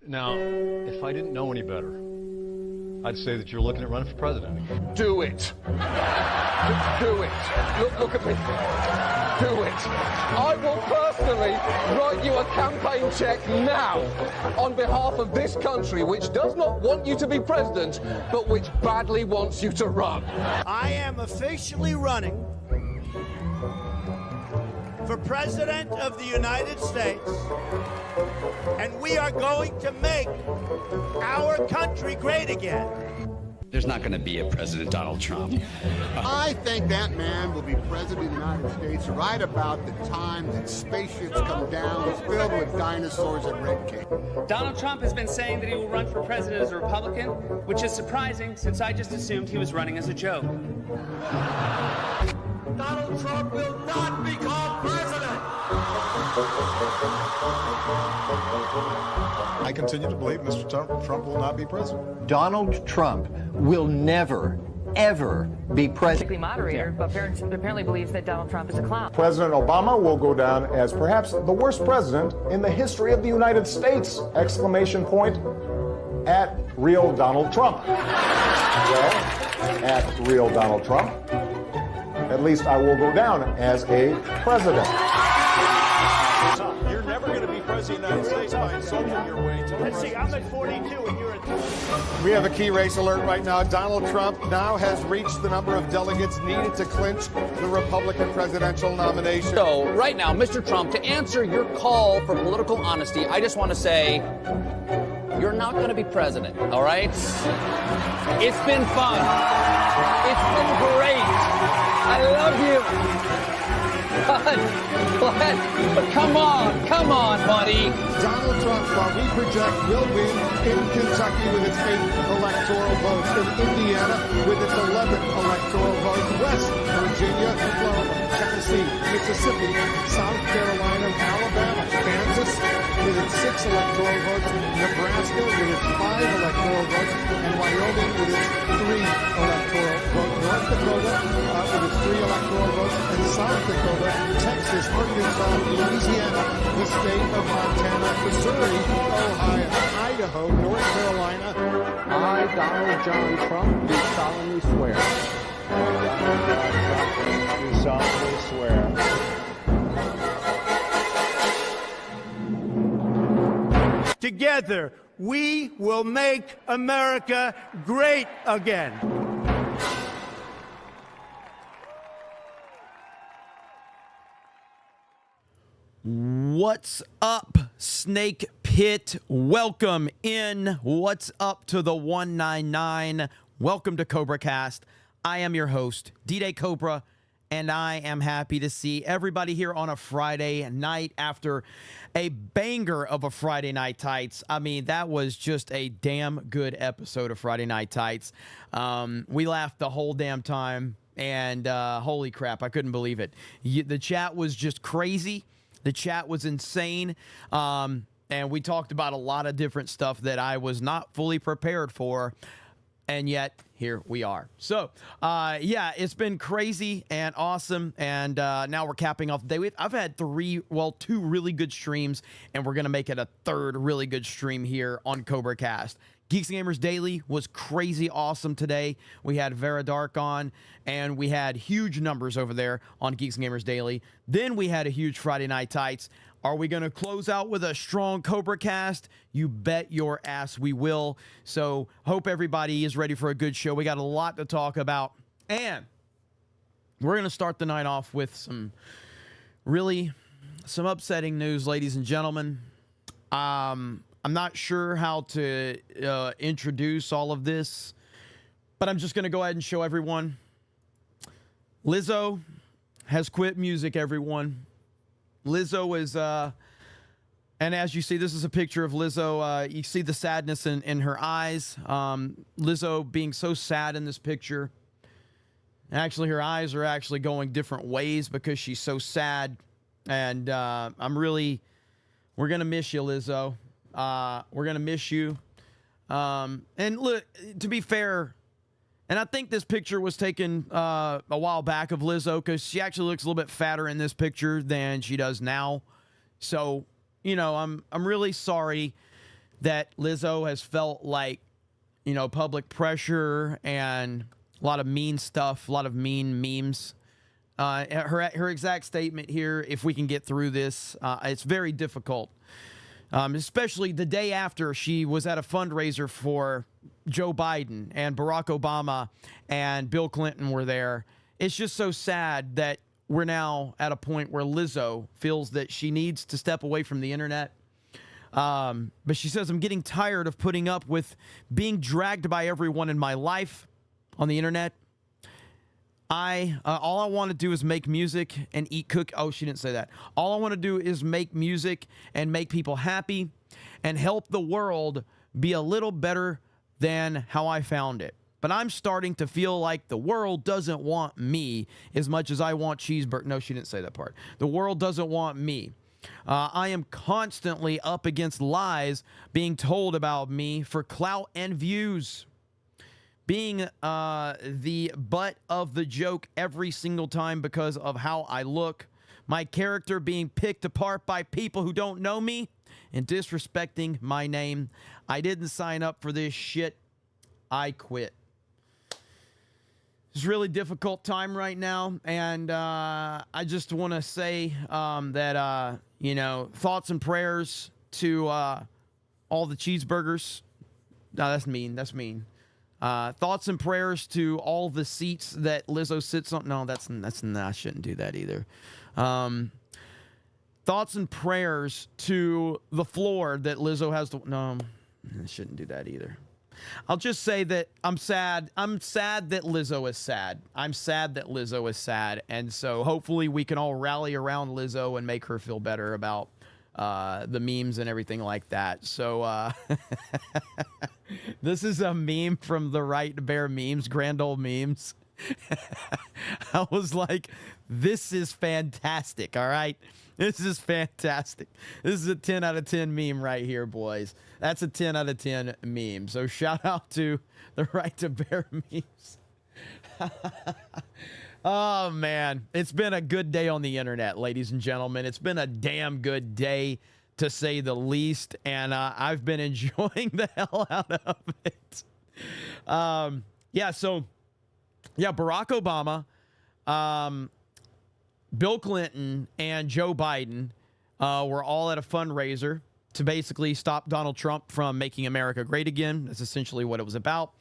Now, if I didn't know any better, I'd say that you're looking at running for president. Do it. Do it. Look at me. Do it. I will personally write you a campaign check now on behalf of this country, which does not want you to be president, but which badly wants you to run. I am officially running for President of the United States, and we are going to make our country great again. There's not going to be a President Donald Trump. I think that man will be president of the United States right about the time that spaceships come down filled with dinosaurs and red cake. Donald Trump has been saying that he will run for president as a Republican, which is surprising since I just assumed he was running as a joke. Donald Trump will not become president. I continue to believe Mr. Trump will not be president. Donald Trump will never, ever be president. Moderator, but apparently believes that Donald Trump is a clown. President Obama will go down as perhaps the worst president in the history of the United States! Exclamation point at real Donald Trump. Well, at real Donald Trump, at least I will go down as a president. You're never going to be president of the United States by insulting your way to the Let's see, I'm at 42 and you're at 2. We have a key race alert right now. Donald Trump now has reached the number of delegates needed to clinch the Republican presidential nomination. So, right now, Mr. Trump, to answer your call for political honesty, I just want to say, you're not going to be president, all right? It's been fun. It's been great. I love you. But come on, buddy. Donald Trump, while we project, will win in Kentucky with its 8 electoral votes, in Indiana with its 11 electoral votes, West Virginia, Florida, Tennessee, Mississippi, South Carolina, Alabama, Kansas with its 6 electoral votes, Nebraska with its 5 electoral votes, and Wyoming with its 3 electoral votes, North Dakota with its 3 electoral votes, and South Dakota, Texas, Arkansas, Louisiana, the state of Montana, Missouri, Ohio, Idaho, North Carolina. I, Donald John Trump, do solemnly swear. Do solemnly swear. Together, we will make America great again. What's up, Snake Pit? Welcome in. What's up to the 199? Welcome to CobraCast. I am your host, D-Day Cobra, and I am happy to see everybody here on a Friday night after a banger of a Friday Night Tights. I mean, that was just a damn good episode of Friday Night Tights. We laughed the whole damn time, and holy crap, I couldn't believe it. The chat was just crazy. The chat was insane, and we talked about a lot of different stuff that I was not fully prepared for, and yet here we are. So, yeah, it's been crazy and awesome, and now we're capping off the day. I've had 2 really good streams, and we're going to make it a 3rd really good stream here on CobraCast. Geeks and Gamers Daily was crazy awesome today. We had Vera Dark on, and we had huge numbers over there on Geeks and Gamers Daily. Then we had a huge Friday Night Tights. Are we going to close out with a strong CobraCast? You bet your ass we will. So hope everybody is ready for a good show. We got a lot to talk about, and we're going to start the night off with some upsetting news, ladies and gentlemen. I'm not sure how to introduce all of this, but I'm just going to go ahead and show everyone. Lizzo has quit music, everyone. Lizzo is, and as you see, this is a picture of Lizzo. You see the sadness in her eyes. Lizzo being so sad in this picture. Actually, her eyes are actually going different ways because she's so sad. And we're going to miss you, Lizzo. We're going to miss you. And look, to be fair, and I think this picture was taken a while back of Lizzo because she actually looks a little bit fatter in this picture than she does now. So, you know, I'm really sorry that Lizzo has felt like, you know, public pressure and a lot of mean stuff, a lot of mean memes. Her exact statement here, if we can get through this, it's very difficult, especially the day after she was at a fundraiser for Joe Biden and Barack Obama and Bill Clinton were there. It's just so sad that we're now at a point where Lizzo feels that she needs to step away from the internet. But she says, I'm getting tired of putting up with being dragged by everyone in my life on the internet. All I want to do is make music and eat Oh, she didn't say that. All I want to do is make music and make people happy and help the world be a little better than how I found it. But I'm starting to feel like the world doesn't want me as much as I want cheeseburger. No, she didn't say that part. The world doesn't want me. I am constantly up against lies being told about me for clout and views. Being the butt of the joke every single time because of how I look. My character being picked apart by people who don't know me and disrespecting my name. I didn't sign up for this shit. I quit. It's a really difficult time right now, and I just want to say that, you know, thoughts and prayers to all the cheeseburgers. No, that's mean. That's mean. Thoughts and prayers to all the seats that Lizzo sits on. No, that's I shouldn't do that either. Thoughts and prayers to the floor that Lizzo has to. No, I shouldn't do that either. I'll just say that I'm sad. I'm sad that Lizzo is sad. I'm sad that Lizzo is sad. And so hopefully we can all rally around Lizzo and make her feel better about the memes and everything like that. So this is a meme from the Right Bear Memes, Grand Old Memes. I was like, this is fantastic, all right? This is fantastic. This is a 10 out of 10 meme right here, boys. That's a 10 out of 10 meme. So shout out to the Right to Bear Memes. Oh, man. It's been a good day on the internet, ladies and gentlemen. It's been a damn good day, to say the least. And I've been enjoying the hell out of it. Barack Obama, Bill Clinton, and Joe Biden were all at a fundraiser to basically stop Donald Trump from making America great again. That's essentially what it was about.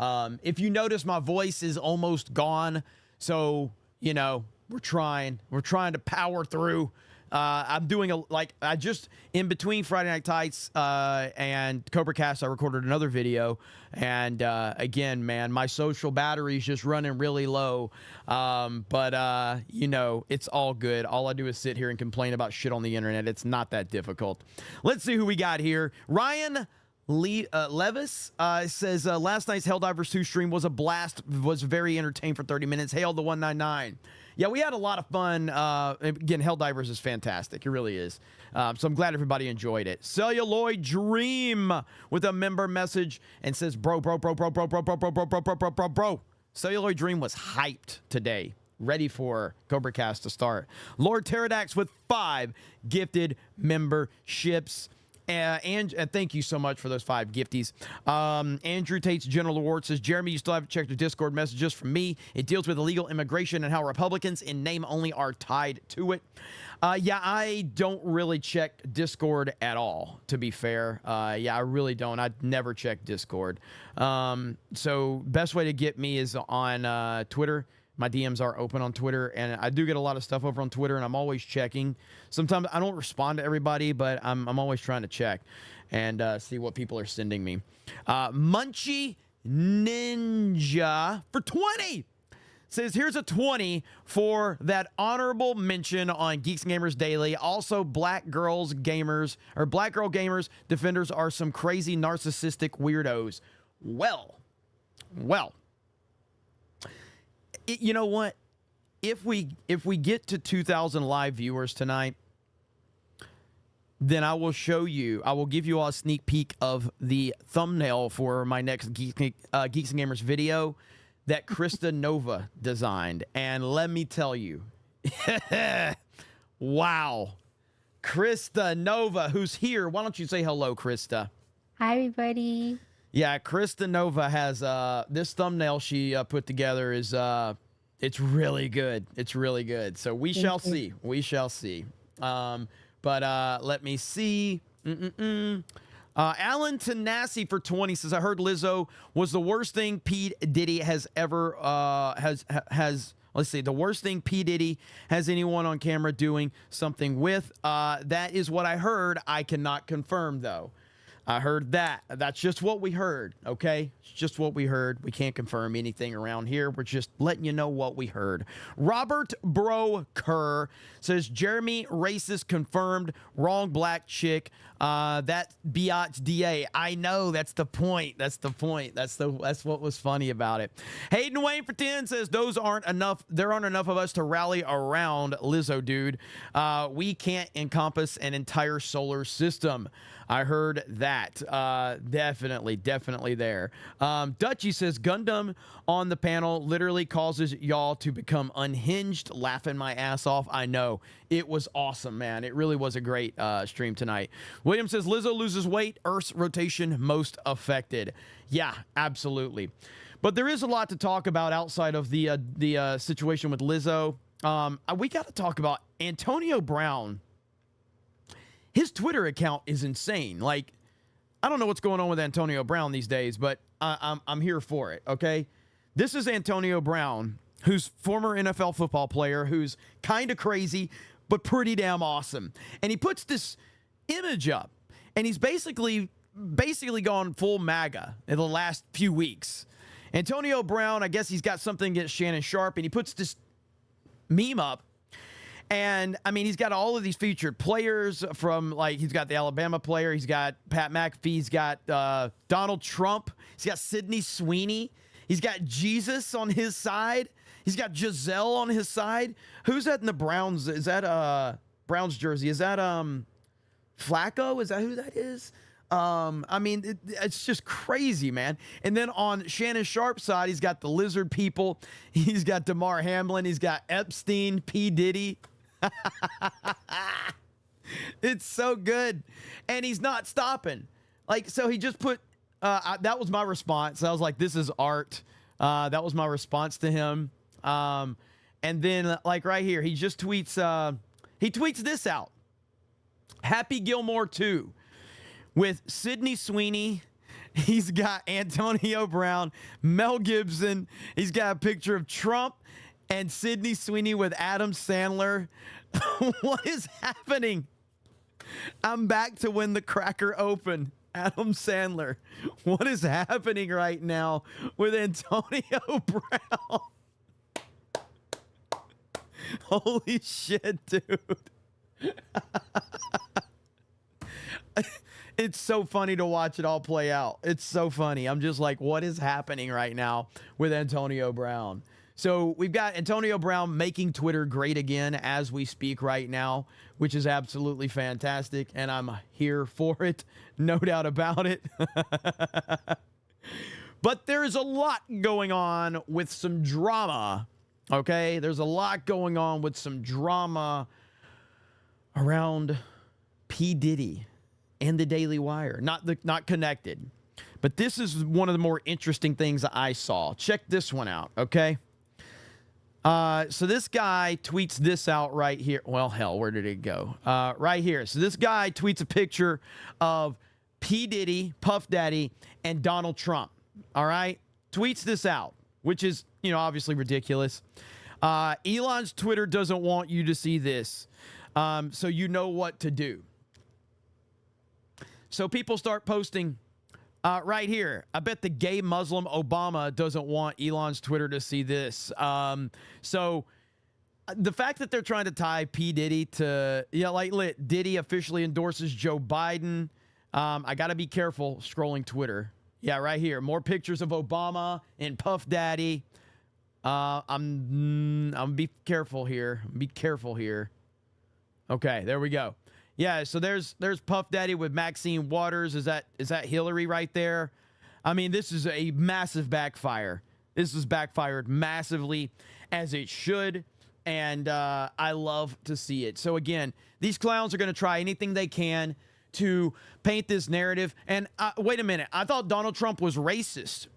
If you notice, my voice is almost gone. So, you know, we're trying to power through. I'm doing in between Friday Night Tights and Cobra Cast, I recorded another video. And again, man, my social battery is just running really low. But you know, it's all good. All I do is sit here and complain about shit on the internet. It's not that difficult. Let's see who we got here. Ryan Levis says, last night's Helldivers 2 stream was a blast, was very entertained for 30 minutes. Hail the 199. Yeah, we had a lot of fun. Again, Helldivers is fantastic. It really is. So I'm glad everybody enjoyed it. Celluloid Dream with a member message and says, bro. Celluloid Dream was hyped today. Ready for CobraCast to start. Lord Pterodax with 5 gifted memberships. And thank you so much for those 5 gifties. Andrew Tate's General Award says, Jeremy, you still haven't checked the Discord messages from me. It deals with illegal immigration and how Republicans in name only are tied to it. Yeah, I don't really check Discord at all, to be fair. Yeah, I really don't. I'd never check Discord. So best way to get me is on Twitter. My DMs are open on Twitter, and I do get a lot of stuff over on Twitter, and I'm always checking. Sometimes I don't respond to everybody, but I'm always trying to check and see what people are sending me. Munchie Ninja for 20 says, here's a 20 for that honorable mention on Geeks and Gamers Daily. Also, black girl gamers defenders are some crazy narcissistic weirdos. Well. You know what? If we get to 2,000 live viewers tonight, then I will give you all a sneak peek of the thumbnail for my next Geeks and Gamers video that Krista Nova designed. And let me tell you, wow. Krista Nova, who's here. Why don't you say hello, Krista? Hi, everybody. Yeah, Krista Nova has this thumbnail she put together is it's really good. It's really good. So we shall see. We shall see. But let me see. Alan Tanassi for 20 says, I heard Lizzo was the worst thing P. Diddy has ever let's see, the worst thing P. Diddy has anyone on camera doing something with. That is what I heard. I cannot confirm, though. I heard that. That's just what we heard, okay? It's just what we heard. We can't confirm anything around here. We're just letting you know what we heard. Robert Broker says, Jeremy racist confirmed. Wrong black chick. That biatch DA. I know. That's the point. That's the point. That's what was funny about it. Hayden Wayne for 10 says, those aren't enough. There aren't enough of us to rally around Lizzo, dude. We can't encompass an entire solar system. I heard that. Definitely there. Dutchie says, Gundam on the panel literally causes y'all to become unhinged, laughing my ass off. I know. It was awesome, man. It really was a great stream tonight. William says, Lizzo loses weight, Earth's rotation most affected. Yeah, absolutely. But there is a lot to talk about outside of the situation with Lizzo. We got to talk about Antonio Brown. His Twitter account is insane. Like, I don't know what's going on with Antonio Brown these days, but I'm here for it, okay? This is Antonio Brown, who's former NFL football player, who's kind of crazy, but pretty damn awesome. And he puts this image up, and he's basically gone full MAGA in the last few weeks. Antonio Brown, I guess he's got something against Shannon Sharpe, and he puts this meme up. And, I mean, he's got all of these featured players from, like, he's got the Alabama player. He's got Pat McAfee. He's got Donald Trump. He's got Sydney Sweeney. He's got Jesus on his side. He's got Giselle on his side. Who's that in the Browns? Is that Browns jersey? Is that Flacco? Is that who that is? I mean, it's just crazy, man. And then on Shannon Sharpe's side, he's got the Lizard People. He's got DeMar Hamlin. He's got Epstein, P. Diddy. It's so good. And he's not stopping. Like, so he just put, that was my response. I was like, this is art. That was my response to him. And then, like, right here, he just tweets, he tweets this out. Happy Gilmore 2 with Sydney Sweeney. He's got Antonio Brown, Mel Gibson. He's got a picture of Trump and Sydney Sweeney with Adam Sandler. What is happening? I'm back to when the cracker opened. Adam Sandler. What is happening right now with Antonio Brown? Holy shit, dude. It's so funny to watch it all play out. It's so funny. I'm just like, what is happening right now with Antonio Brown? So we've got Antonio Brown making Twitter great again as we speak right now, which is absolutely fantastic, and I'm here for it, no doubt about it. But there's a lot going on with some drama, okay? There's a lot going on with some drama around P. Diddy and the Daily Wire. Not connected. But this is one of the more interesting things that I saw. Check this one out, okay? So this guy tweets this out right here. Well, hell, where did it go? Right here. So this guy tweets a picture of P. Diddy, Puff Daddy, and Donald Trump. All right? Tweets this out, which is, you know, obviously ridiculous. Elon's Twitter doesn't want you to see this. So you know what to do. So people start posting right here. I bet the gay Muslim Obama doesn't want Elon's Twitter to see this. So the fact that they're trying to tie P. Diddy to, Diddy officially endorses Joe Biden. I got to be careful scrolling Twitter. Yeah, right here. More pictures of Obama and Puff Daddy. I'm be careful here. Be careful here. Okay, there we go. Yeah, so there's Puff Daddy with Maxine Waters. Is that Hillary right there? I mean, this is a massive backfire. This has backfired massively, as it should, and I love to see it. So again, these clowns are going to try anything they can to paint this narrative. And wait a minute, I thought Donald Trump was racist.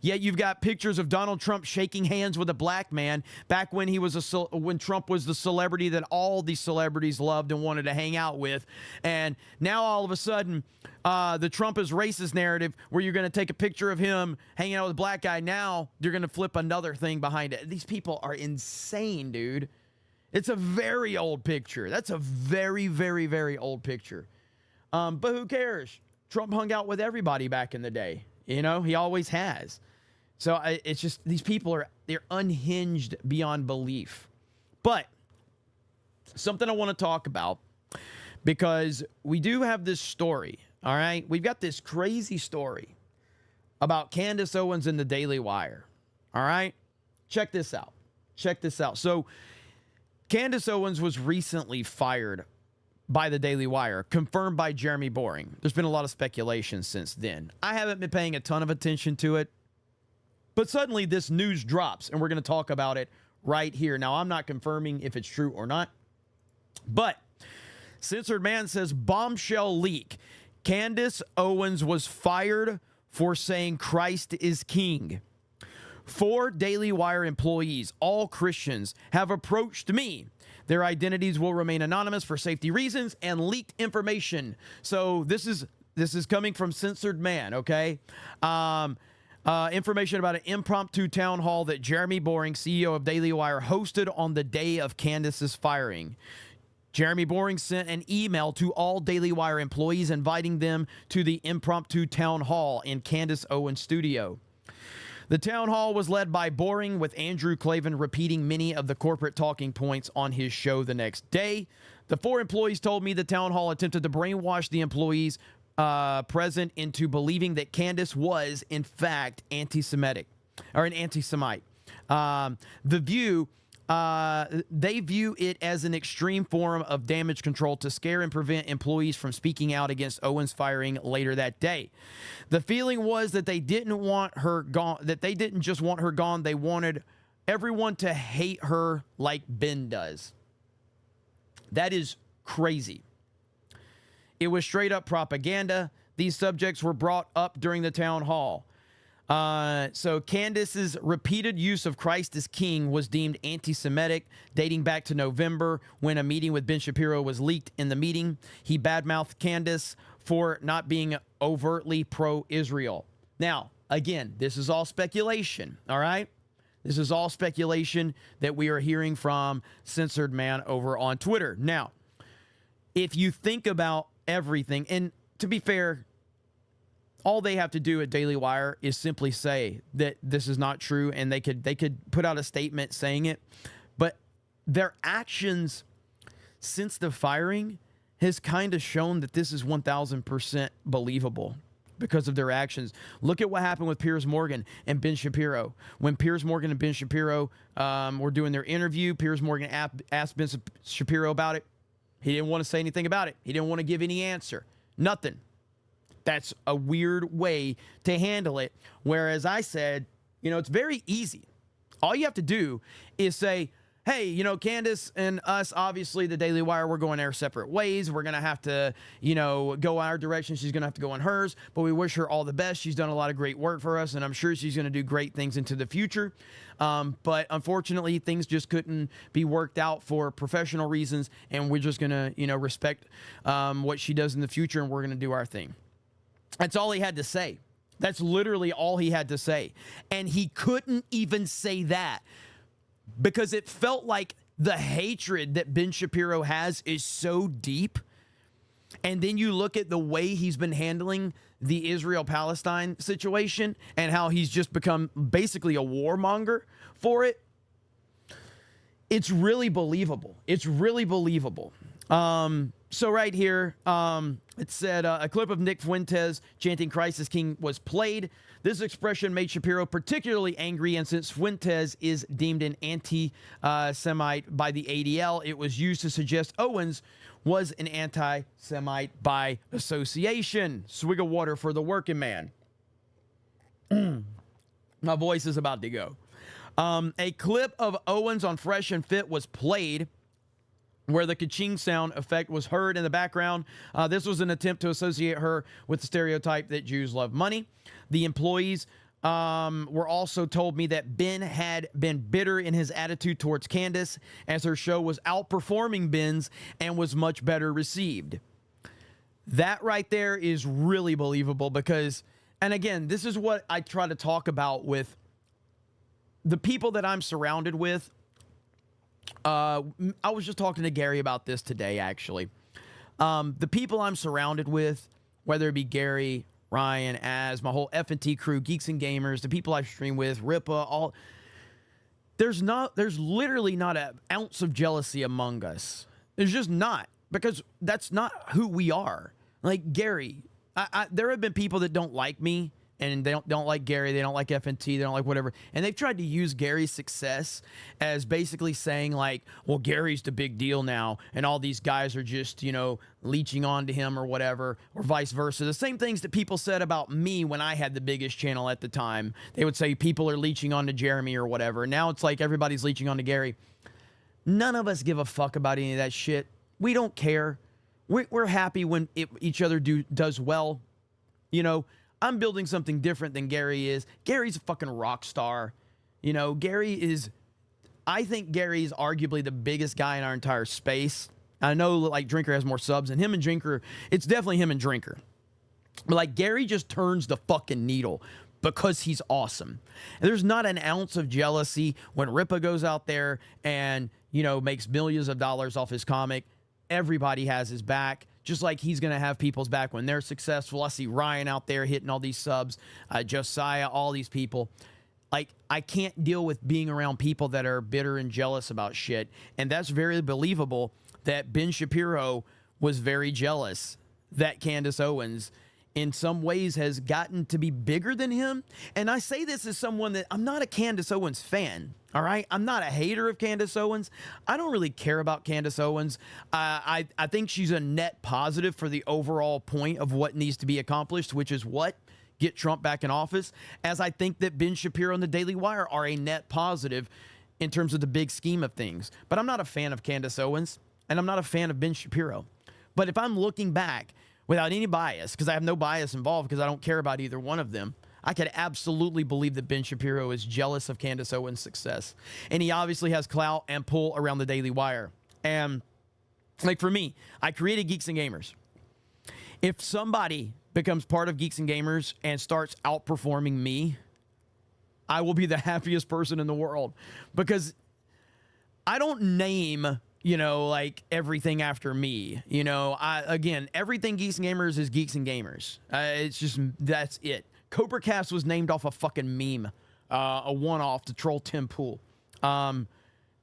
Yet you've got pictures of Donald Trump shaking hands with a black man back when he was when Trump was the celebrity that all these celebrities loved and wanted to hang out with. And now all of a sudden, the Trump is racist narrative, where you're going to take a picture of him hanging out with a black guy. Now you're going to flip another thing behind it. These people are insane, dude. It's a very old picture. That's a very, very, very old picture. But who cares? Trump hung out with everybody back in the day. You know, he always has. So it's just, these people they're unhinged beyond belief. But something I want to talk about, because we do have this story, all right? We've got this crazy story about Candace Owens in the Daily Wire, all right? Check this out. So Candace Owens was recently fired by the Daily Wire, confirmed by Jeremy Boring. There's been a lot of speculation since then. I haven't been paying a ton of attention to it, but suddenly this news drops, and we're going to talk about it right here. Now, I'm not confirming if it's true or not, but Censored Man says, bombshell leak. Candace Owens was fired for saying Christ is king. 4 Daily Wire employees, all Christians, have approached me. Their identities will remain anonymous for safety reasons and leaked information. So this is coming from Censored Man, okay? Information about an impromptu town hall that Jeremy Boring, CEO of Daily Wire, hosted on the day of Candace's firing. Jeremy Boring sent an email to all Daily Wire employees inviting them to the impromptu town hall in Candace Owens' studio. The town hall was led by Boring, with Andrew Klavan repeating many of the corporate talking points on his show the next day. The 4 employees told me the town hall attempted to brainwash the employees present into believing that Candace was, in fact, anti-Semitic, or an anti-Semite. They view it as an extreme form of damage control to scare and prevent employees from speaking out against Owens' firing later that day. The feeling was that they didn't want her gone, that they didn't just want her gone, they wanted everyone to hate her like Ben does. That is crazy. It was straight up propaganda. These subjects were brought up during the town hall. So Candace's repeated use of Christ as king was deemed anti-Semitic, dating back to November, when a meeting with Ben Shapiro was leaked. In the meeting, he badmouthed Candace for not being overtly pro-Israel. Now, again, this is all speculation, all right? This is all speculation that we are hearing from Censored Man over on Twitter. Now, if you think about everything, and to be fair, all they have to do at Daily Wire is simply say that this is not true, and they could put out a statement saying it. But their actions since the firing has kind of shown that this is 1,000% believable because of their actions. Look at what happened with Piers Morgan and Ben Shapiro. When Piers Morgan and Ben Shapiro were doing their interview, Piers Morgan asked Ben Shapiro about it. He didn't want to say anything about it. He didn't want to give any answer. Nothing. That's a weird way to handle it. Whereas I said, you know, it's very easy. All you have to do is say, hey, you know, Candace and us, obviously, the Daily Wire, we're going our separate ways. We're going to have to, you know, go our direction. She's going to have to go in hers. But we wish her all the best. She's done a lot of great work for us, and I'm sure she's going to do great things into the future. But unfortunately, things just couldn't be worked out for professional reasons, and we're just going to, you know, respect what she does in the future, and we're going to do our thing. That's all he had to say. That's literally all he had to say. And he couldn't even say that because it felt like the hatred that Ben Shapiro has is so deep. And then you look at the way he's been handling the Israel-Palestine situation and how he's just become basically a warmonger for it. It's really believable. It's really believable. So right here, it said a clip of Nick Fuentes chanting Christ is King was played. This expression made Shapiro particularly angry, and since Fuentes is deemed an anti-Semite by the ADL, it was used to suggest Owens was an anti-Semite by association. Swig of water for the working man. My voice is about to go. A clip of Owens on Fresh and Fit was played. where the ka-ching sound effect was heard in the background. This was an attempt to associate her with the stereotype that Jews love money. The employees were also told me that Ben had been bitter in his attitude towards Candace as her show was outperforming Ben's and was much better received. That right there is really believable because, and again, this is what I try to talk about with the people that I'm surrounded with. I was just talking to Gary about this today, actually. The people I'm surrounded with, whether it be Gary, Ryan, Az, my whole F&T crew, Geeks and Gamers, the people I stream with, Ripa, all, there's literally not an ounce of jealousy among us. There's just not, because that's not who we are. Like Gary, there have been people that don't like me, and they don't like Gary, they don't like F&T, they don't like whatever. And they've tried to use Gary's success as basically saying like, well, Gary's the big deal now, and all these guys are just, you know, leeching onto him or whatever, or vice versa. The same things that people said about me when I had the biggest channel at the time. They would say people are leeching onto Jeremy or whatever. Now it's like everybody's leeching onto Gary. None of us give a fuck about any of that shit. We don't care. We're happy when each other does well, you know. I'm building something different than Gary is. Gary's a fucking rock star. You know, I think Gary is arguably the biggest guy in our entire space. I know like Drinker has more subs and him and Drinker, it's definitely him and Drinker. But like Gary just turns the fucking needle because he's awesome. And there's not an ounce of jealousy when Ripa goes out there and, you know, makes millions of dollars off his comic. Everybody has his back. Just like he's going to have people's back when they're successful. I see Ryan out there hitting all these subs, Josiah, all these people. Like, I can't deal with being around people that are bitter and jealous about shit. And that's very believable that Ben Shapiro was very jealous that Candace Owens in some ways has gotten to be bigger than him. And I say this as someone that I'm not a Candace Owens fan. All right, I'm not a hater of Candace Owens. I don't really care about Candace Owens. I think she's a net positive for the overall point of what needs to be accomplished, which is what? Get Trump back in office. As I think that Ben Shapiro and the Daily Wire are a net positive in terms of the big scheme of things. But I'm not a fan of Candace Owens, and I'm not a fan of Ben Shapiro. But if I'm looking back without any bias, because I have no bias involved because I don't care about either one of them, I could absolutely believe that Ben Shapiro is jealous of Candace Owens' success. And he obviously has clout and pull around the Daily Wire. And like for me, I created Geeks and Gamers. If somebody becomes part of Geeks and Gamers and starts outperforming me, I will be the happiest person in the world. Because I don't name, you know, like everything after me. You know, again, everything Geeks and Gamers is Geeks and Gamers. It's just, that's it. Cobra Cast was named off a fucking meme, a one-off to troll Tim Pool. You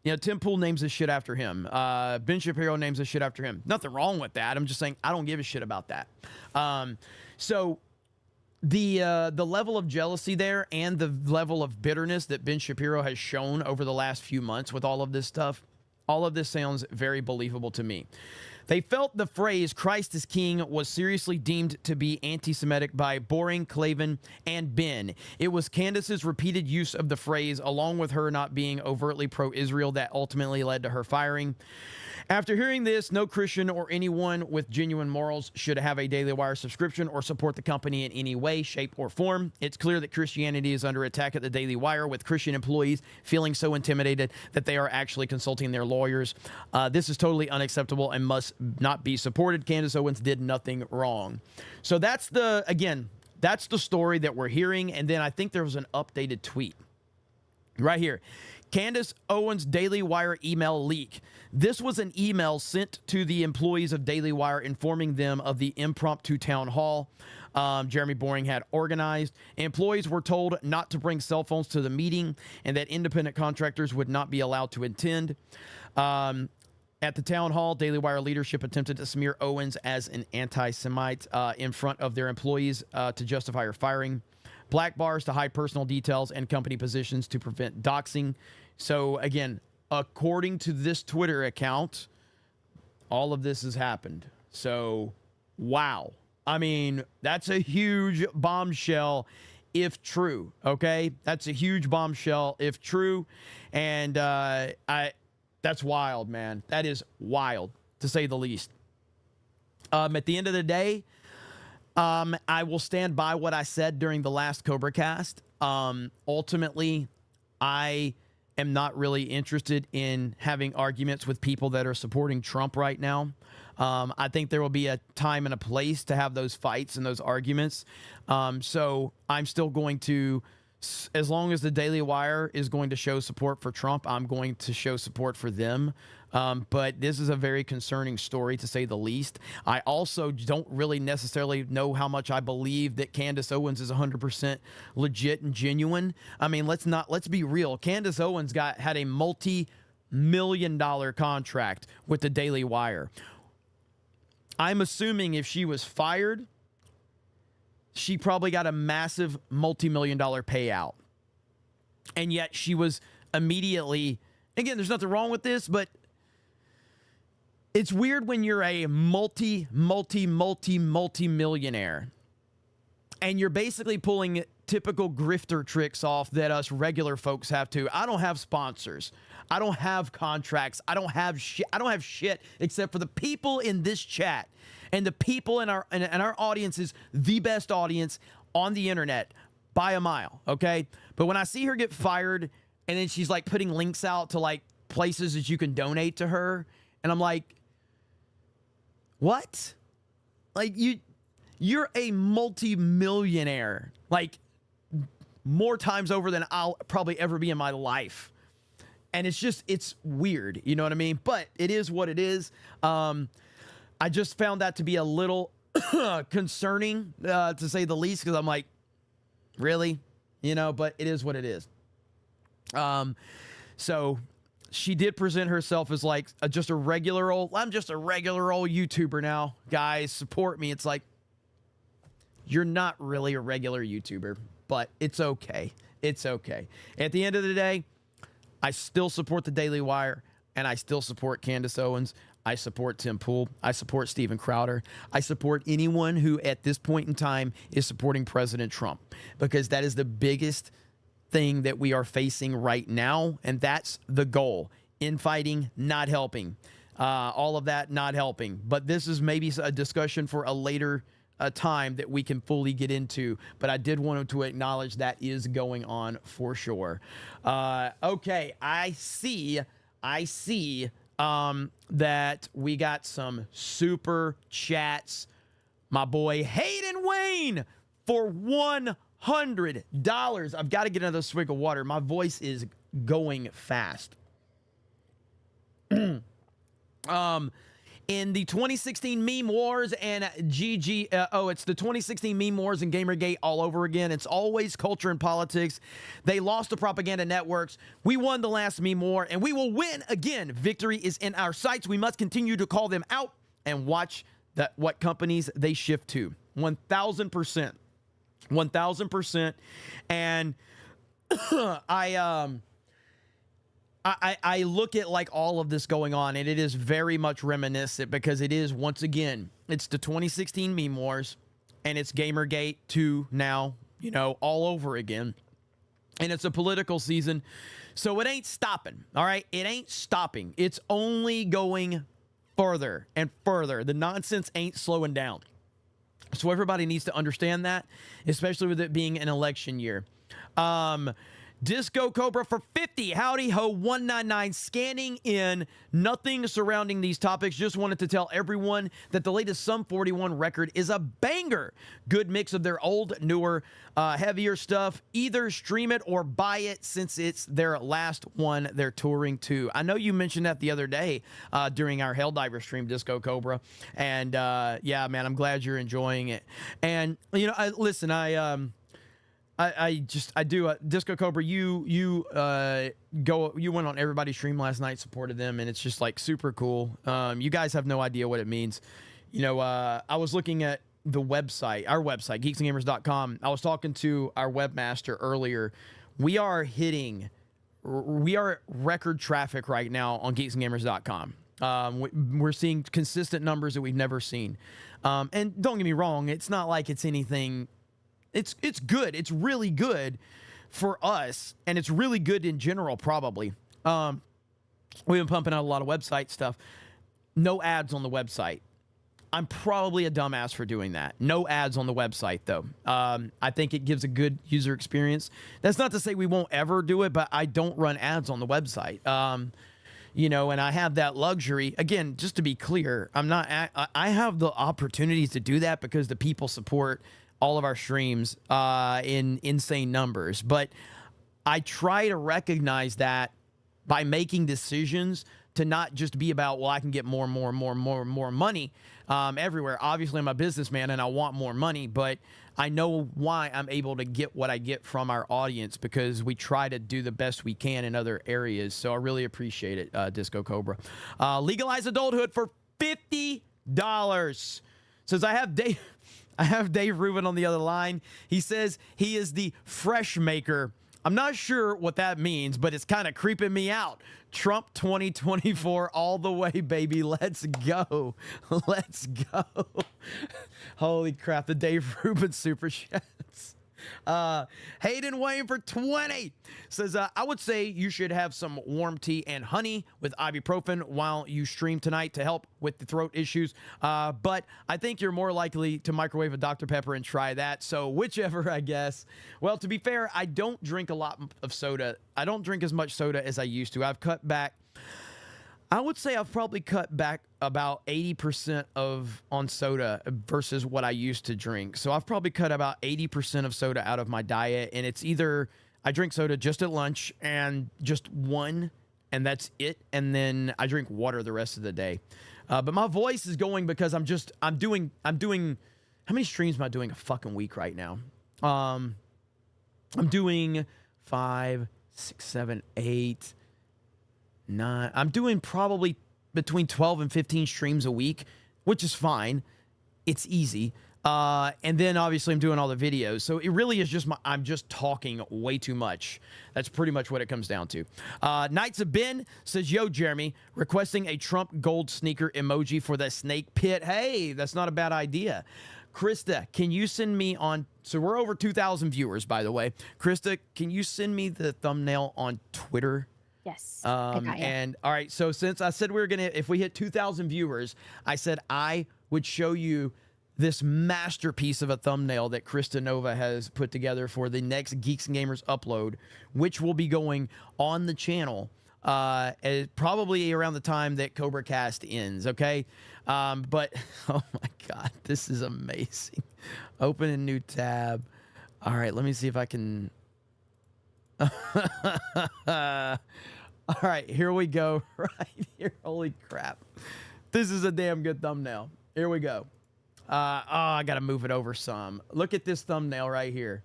know, Tim Pool names his shit after him. Ben Shapiro names his shit after him. Nothing wrong with that. I'm just saying I don't give a shit about that. So the level of jealousy there and the level of bitterness that Ben Shapiro has shown over the last few months with all of this stuff, all of this sounds very believable to me. They felt the phrase Christ is King was seriously deemed to be anti-Semitic by Boring, Clavin, and Ben. It was Candace's repeated use of the phrase, along with her not being overtly pro-Israel, that ultimately led to her firing. After hearing this, no Christian or anyone with genuine morals should have a Daily Wire subscription or support the company in any way, shape, or form. It's clear that Christianity is under attack at the Daily Wire, with Christian employees feeling so intimidated that they are actually consulting their lawyers. This is totally unacceptable and must not be supported. Candace Owens did nothing wrong. So that's the story that we're hearing. And then I think there was an updated tweet right here. Candace Owens Daily Wire email leak. This was an email sent to the employees of Daily Wire informing them of the impromptu town hall Jeremy Boring had organized. Employees were told not to bring cell phones to the meeting and that independent contractors would not be allowed to attend. At the town hall, Daily Wire leadership attempted to smear Owens as an anti-Semite in front of their employees to justify her firing. Black bars to hide personal details and company positions to prevent doxing. So again, according to this Twitter account, all of this has happened. So, wow. I mean, that's a huge bombshell if true, okay? That's a huge bombshell if true. And That's wild, man. That is wild, to say the least. At the end of the day, I will stand by what I said during the last Cobra Cast. Ultimately, I am not really interested in having arguments with people that are supporting Trump right now. I think there will be a time and a place to have those fights and those arguments. So I'm still going to, as long as the Daily Wire is going to show support for Trump, I'm going to show support for them. But this is a very concerning story, to say the least. I also don't really necessarily know how much I believe that Candace Owens is 100% legit and genuine. I mean, let's be real. Candace Owens had a multi-million-dollar contract with the Daily Wire. I'm assuming if she was fired, she probably got a massive multi-million-dollar payout. And yet she was immediately, again, there's nothing wrong with this, but it's weird when you're a multi-millionaire and you're basically pulling typical grifter tricks off that us regular folks have to. I don't have sponsors. I don't have contracts. I don't have shit except for the people in this chat. And the people in our audience is the best audience on the internet by a mile, okay? But when I see her get fired and then she's like putting links out to like places that you can donate to her, and I'm like, what? Like you're a multi-millionaire, like more times over than I'll probably ever be in my life. And it's weird, you know what I mean? But it is what it is. I just found that to be a little concerning, to say the least, because I'm like, really? You know, but it is what it is. So she did present herself as like I'm just a regular old YouTuber now. Guys, support me. It's like, you're not really a regular YouTuber, but it's okay. It's okay. At the end of the day, I still support the Daily Wire, and I still support Candace Owens. I support Tim Pool. I support Steven Crowder. I support anyone who at this point in time is supporting President Trump, because that is the biggest thing that we are facing right now, and that's the goal. Infighting, not helping. All of that, not helping. But this is maybe a discussion for a later time that we can fully get into, but I did want to acknowledge that is going on for sure. Okay, I see that we got some super chats. My boy Hayden Wayne for $100. I've got to get another swig of water. My voice is going fast. In the 2016 meme wars and it's the 2016 meme wars and Gamergate all over again. It's always culture and politics. They lost to propaganda networks. We won the last meme war, and we will win again. Victory is in our sights. We must continue to call them out and watch what companies they shift to. 1,000%. 1,000%. And I look at like all of this going on, and it is very much reminiscent, because it is, once again, it's the 2016 meme wars, and it's Gamergate 2 now, you know, all over again. And it's a political season, so it ain't stopping, all right? It ain't stopping. It's only going further and further. The nonsense ain't slowing down. So everybody needs to understand that, especially with it being an election year. Disco Cobra for 50. Howdy ho 199, scanning in. Nothing surrounding these topics. Just wanted to tell everyone that the latest Sum 41 record is a banger. Good mix of their old, newer, heavier stuff. Either stream it or buy it, since it's their last one they're touring to. I know you mentioned that the other day during our Helldiver stream, Disco Cobra. And yeah, man, I'm glad you're enjoying it. And, you know, I do Disco Cobra. You went on everybody's stream last night, supported them, and it's just like super cool. You guys have no idea what it means. You know, I was looking at the website, our website, geeksandgamers.com. I was talking to our webmaster earlier. We are record traffic right now on geeksandgamers.com. We're seeing consistent numbers that we've never seen. And don't get me wrong, it's not like it's anything. It's good. It's really good for us, and it's really good in general, probably. we've been pumping out a lot of website stuff. No ads on the website. I'm probably a dumbass for doing that. No ads on the website, though. I think it gives a good user experience. That's not to say we won't ever do it, but I don't run ads on the website. You know, and I have that luxury. Again, just to be clear, I have the opportunities to do that because the people support all of our streams in insane numbers. But I try to recognize that by making decisions to not just be about, well, I can get more money everywhere. Obviously, I'm a businessman and I want more money, but I know why I'm able to get what I get from our audience because we try to do the best we can in other areas. So I really appreciate it, Disco Cobra. Legalize adulthood for $50. Says I have Dave Rubin on the other line. He says he is the fresh maker. I'm not sure what that means, but it's kind of creeping me out. Trump 2024 all the way, baby. Let's go. Let's go. Holy crap. The Dave Rubin super chats. Hayden Wayne for 20 says, I would say you should have some warm tea and honey with ibuprofen while you stream tonight to help with the throat issues. But I think you're more likely to microwave a Dr. Pepper and try that. So whichever, I guess. Well, to be fair, I don't drink a lot of soda. I don't drink as much soda as I used to. I've cut back. I would say I've probably cut back about 80% on soda versus what I used to drink. So I've probably cut about 80% of soda out of my diet. And it's either I drink soda just at lunch and just one, and that's it. And then I drink water the rest of the day. But my voice is going because I'm doing, how many streams am I doing a fucking week right now? I'm doing 5, 6, 7, 8, 9. I'm doing probably between 12 and 15 streams a week, which is fine. It's easy. And then obviously I'm doing all the videos. So it really is just I'm just talking way too much. That's pretty much what it comes down to. Knights of Ben says, yo, Jeremy, requesting a Trump gold sneaker emoji for the snake pit. Hey, that's not a bad idea. Krista, can you send me on, so we're over 2,000 viewers, by the way. Krista, can you send me the thumbnail on Twitter? Yes. I got you. And all right, so since I said we were going to, if we hit 2,000 viewers, I said I would show you this masterpiece of a thumbnail that Krista Nova has put together for the next Geeks and Gamers upload, which will be going on the channel probably around the time that Cobra Cast ends, okay? But, oh my God, this is amazing. Open a new tab. All right, let me see if I can... All right, here we go. Right here. Holy crap. This is a damn good thumbnail. Here we go. I got to move it over some. Look at this thumbnail right here.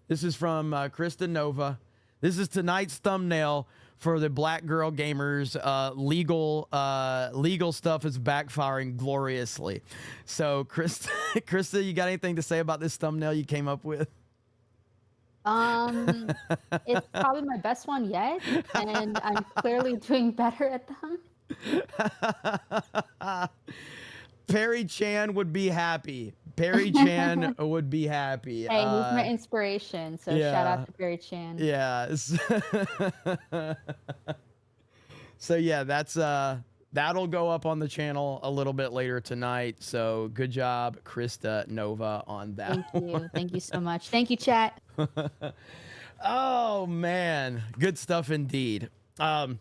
This is from Krista Nova. This is tonight's thumbnail for the Black Girl Gamers. Legal stuff is backfiring gloriously. So, Krista, you got anything to say about this thumbnail you came up with? It's probably my best one yet, and I'm clearly doing better at them. Perry Chan would be happy. Perry Chan would be happy. Hey, he's my inspiration, so yeah, shout out to Perry Chan. Yeah. So yeah, that's that'll go up on the channel a little bit later tonight. So good job, Krista Nova, on that. Thank you. Thank you so much. Thank you, chat. Oh man, good stuff indeed. All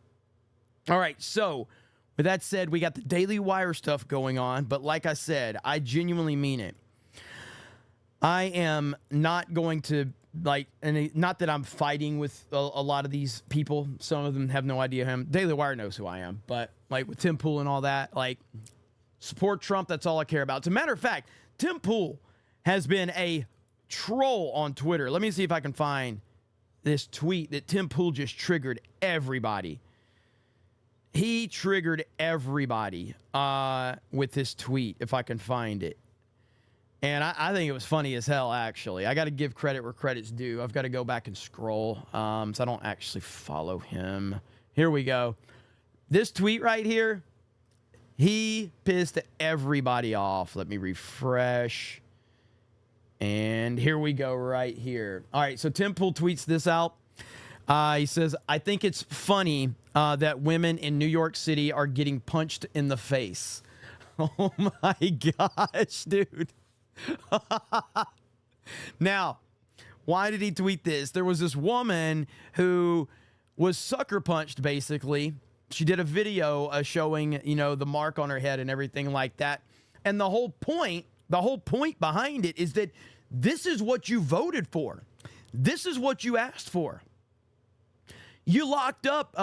right, so with that said, we got the Daily Wire stuff going on, but like I said, I genuinely mean it. I am not going to, like, and not that I'm fighting with a lot of these people. Some of them have no idea who I am. Daily Wire knows who I am, but like with Tim Pool and all that, like, support Trump. That's all I care about. As a matter of fact, Tim Pool has been a troll on Twitter. Let me see if I can find this tweet that Tim Pool just triggered everybody. He triggered everybody with this tweet, if I can find it. And I think it was funny as hell, actually. I got to give credit where credit's due. I've got to go back and scroll, so I don't actually follow him. Here we go. This tweet right here, he pissed everybody off. Let me refresh. And here we go right here. All right, so Tim Pool tweets this out. He says, I think it's funny that women in New York City are getting punched in the face. Oh my gosh, dude. Now, why did he tweet this? There was this woman who was sucker punched, basically. She did a video showing, you know, the mark on her head and everything like that. And the whole point behind it is that this is what you voted for. This is what you asked for. You locked up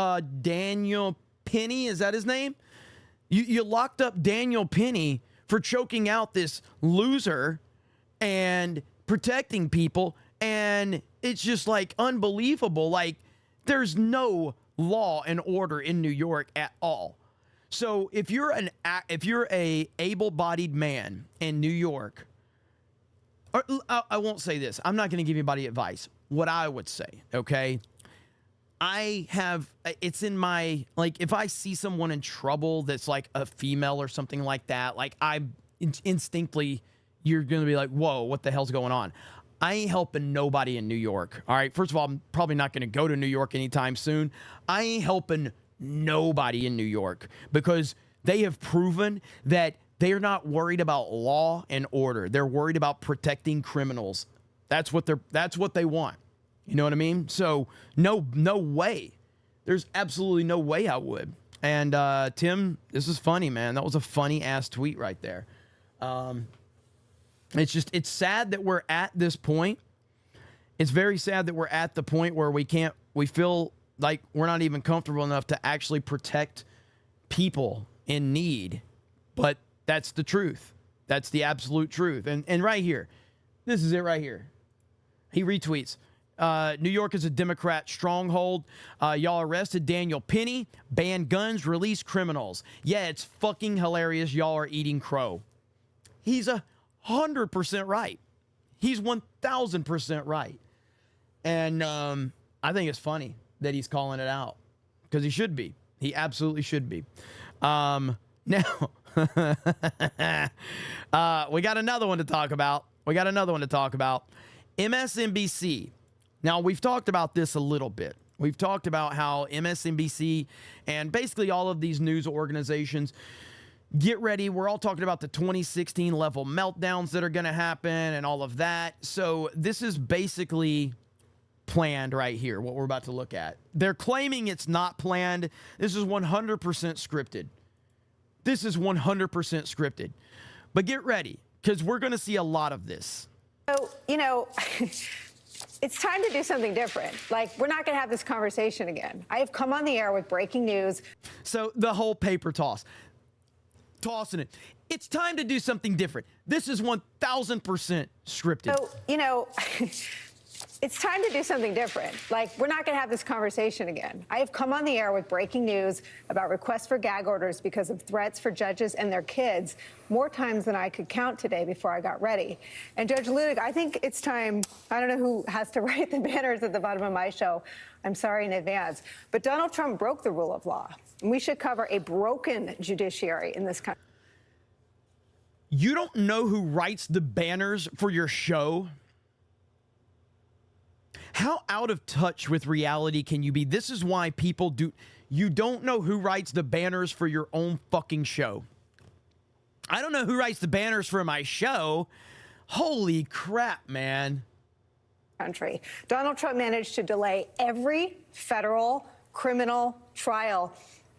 Daniel Penny, is that his name? You locked up Daniel Penny for choking out this loser and protecting people, and it's just like unbelievable. Like, there's no law and order in New York at all. So if you're a able-bodied man in New York, or I won't say this. I'm not going to give anybody advice. What I would say, okay? It's in my, like, if I see someone in trouble that's like a female or something like that, like instinctively, you're going to be like, whoa, what the hell's going on? I ain't helping nobody in New York. All right. First of all, I'm probably not going to go to New York anytime soon. I ain't helping nobody in New York because they have proven that they are not worried about law and order. They're worried about protecting criminals. That's what they want. You know what I mean? So no way. There's absolutely no way I would. And Tim, this is funny, man. That was a funny ass tweet right there. It's sad that we're at this point. It's very sad that we're at the point where we feel like we're not even comfortable enough to actually protect people in need. But that's the truth. That's the absolute truth. And right here, this is it right here. He retweets. New York is a Democrat stronghold. Y'all arrested Daniel Penny, banned guns, released criminals. Yeah, it's fucking hilarious. Y'all are eating crow. He's 100% right. He's 1,000% right. And I think it's funny that he's calling it out because he should be. He absolutely should be. Now, we got another one to talk about. MSNBC. Now, we've talked about this a little bit. We've talked about how MSNBC and basically all of these news organizations, get ready. We're all talking about the 2016 level meltdowns that are going to happen and all of that. So this is basically planned right here, what we're about to look at. They're claiming it's not planned. This is 100% scripted. But get ready, because we're going to see a lot of this. So, you know, it's time to do something different. Like, we're not going to have this conversation again. I have come on the air with breaking news. So the whole paper tossing it. It's time to do something different. This is 1,000% scripted. So, you know, it's time to do something different. Like, we're not going to have this conversation again. I have come on the air with breaking news about requests for gag orders because of threats for judges and their kids more times than I could count today before I got ready. And Judge Ludig, I think it's time, I don't know who has to write the banners at the bottom of my show. I'm sorry in advance. But Donald Trump broke the rule of law. And we should cover a broken judiciary in this country. You don't know who writes the banners for your show? How out of touch with reality can you be? This is why people do. You don't know who writes the banners for your own fucking show. I don't know who writes the banners for my show. Holy crap, man. Country. Donald Trump managed to delay every federal criminal trial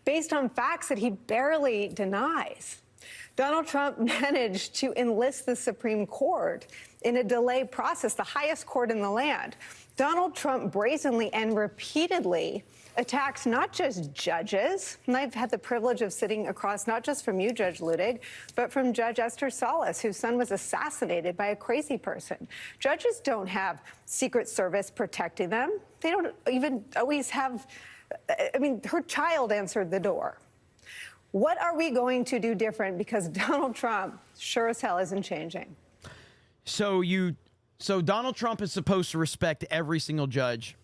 based on facts that he barely denies. Donald Trump managed to enlist the Supreme Court in a delay process, the highest court in the land. Donald Trump brazenly and repeatedly attacks not just judges, and I've had the privilege of sitting across not just from you, Judge Ludig, but from Judge Esther Salas, whose son was assassinated by a crazy person. Judges don't have Secret Service protecting them. They don't even always have, I mean, her child answered the door. What are we going to do different? Because Donald Trump sure as hell isn't changing. So Donald Trump is supposed to respect every single judge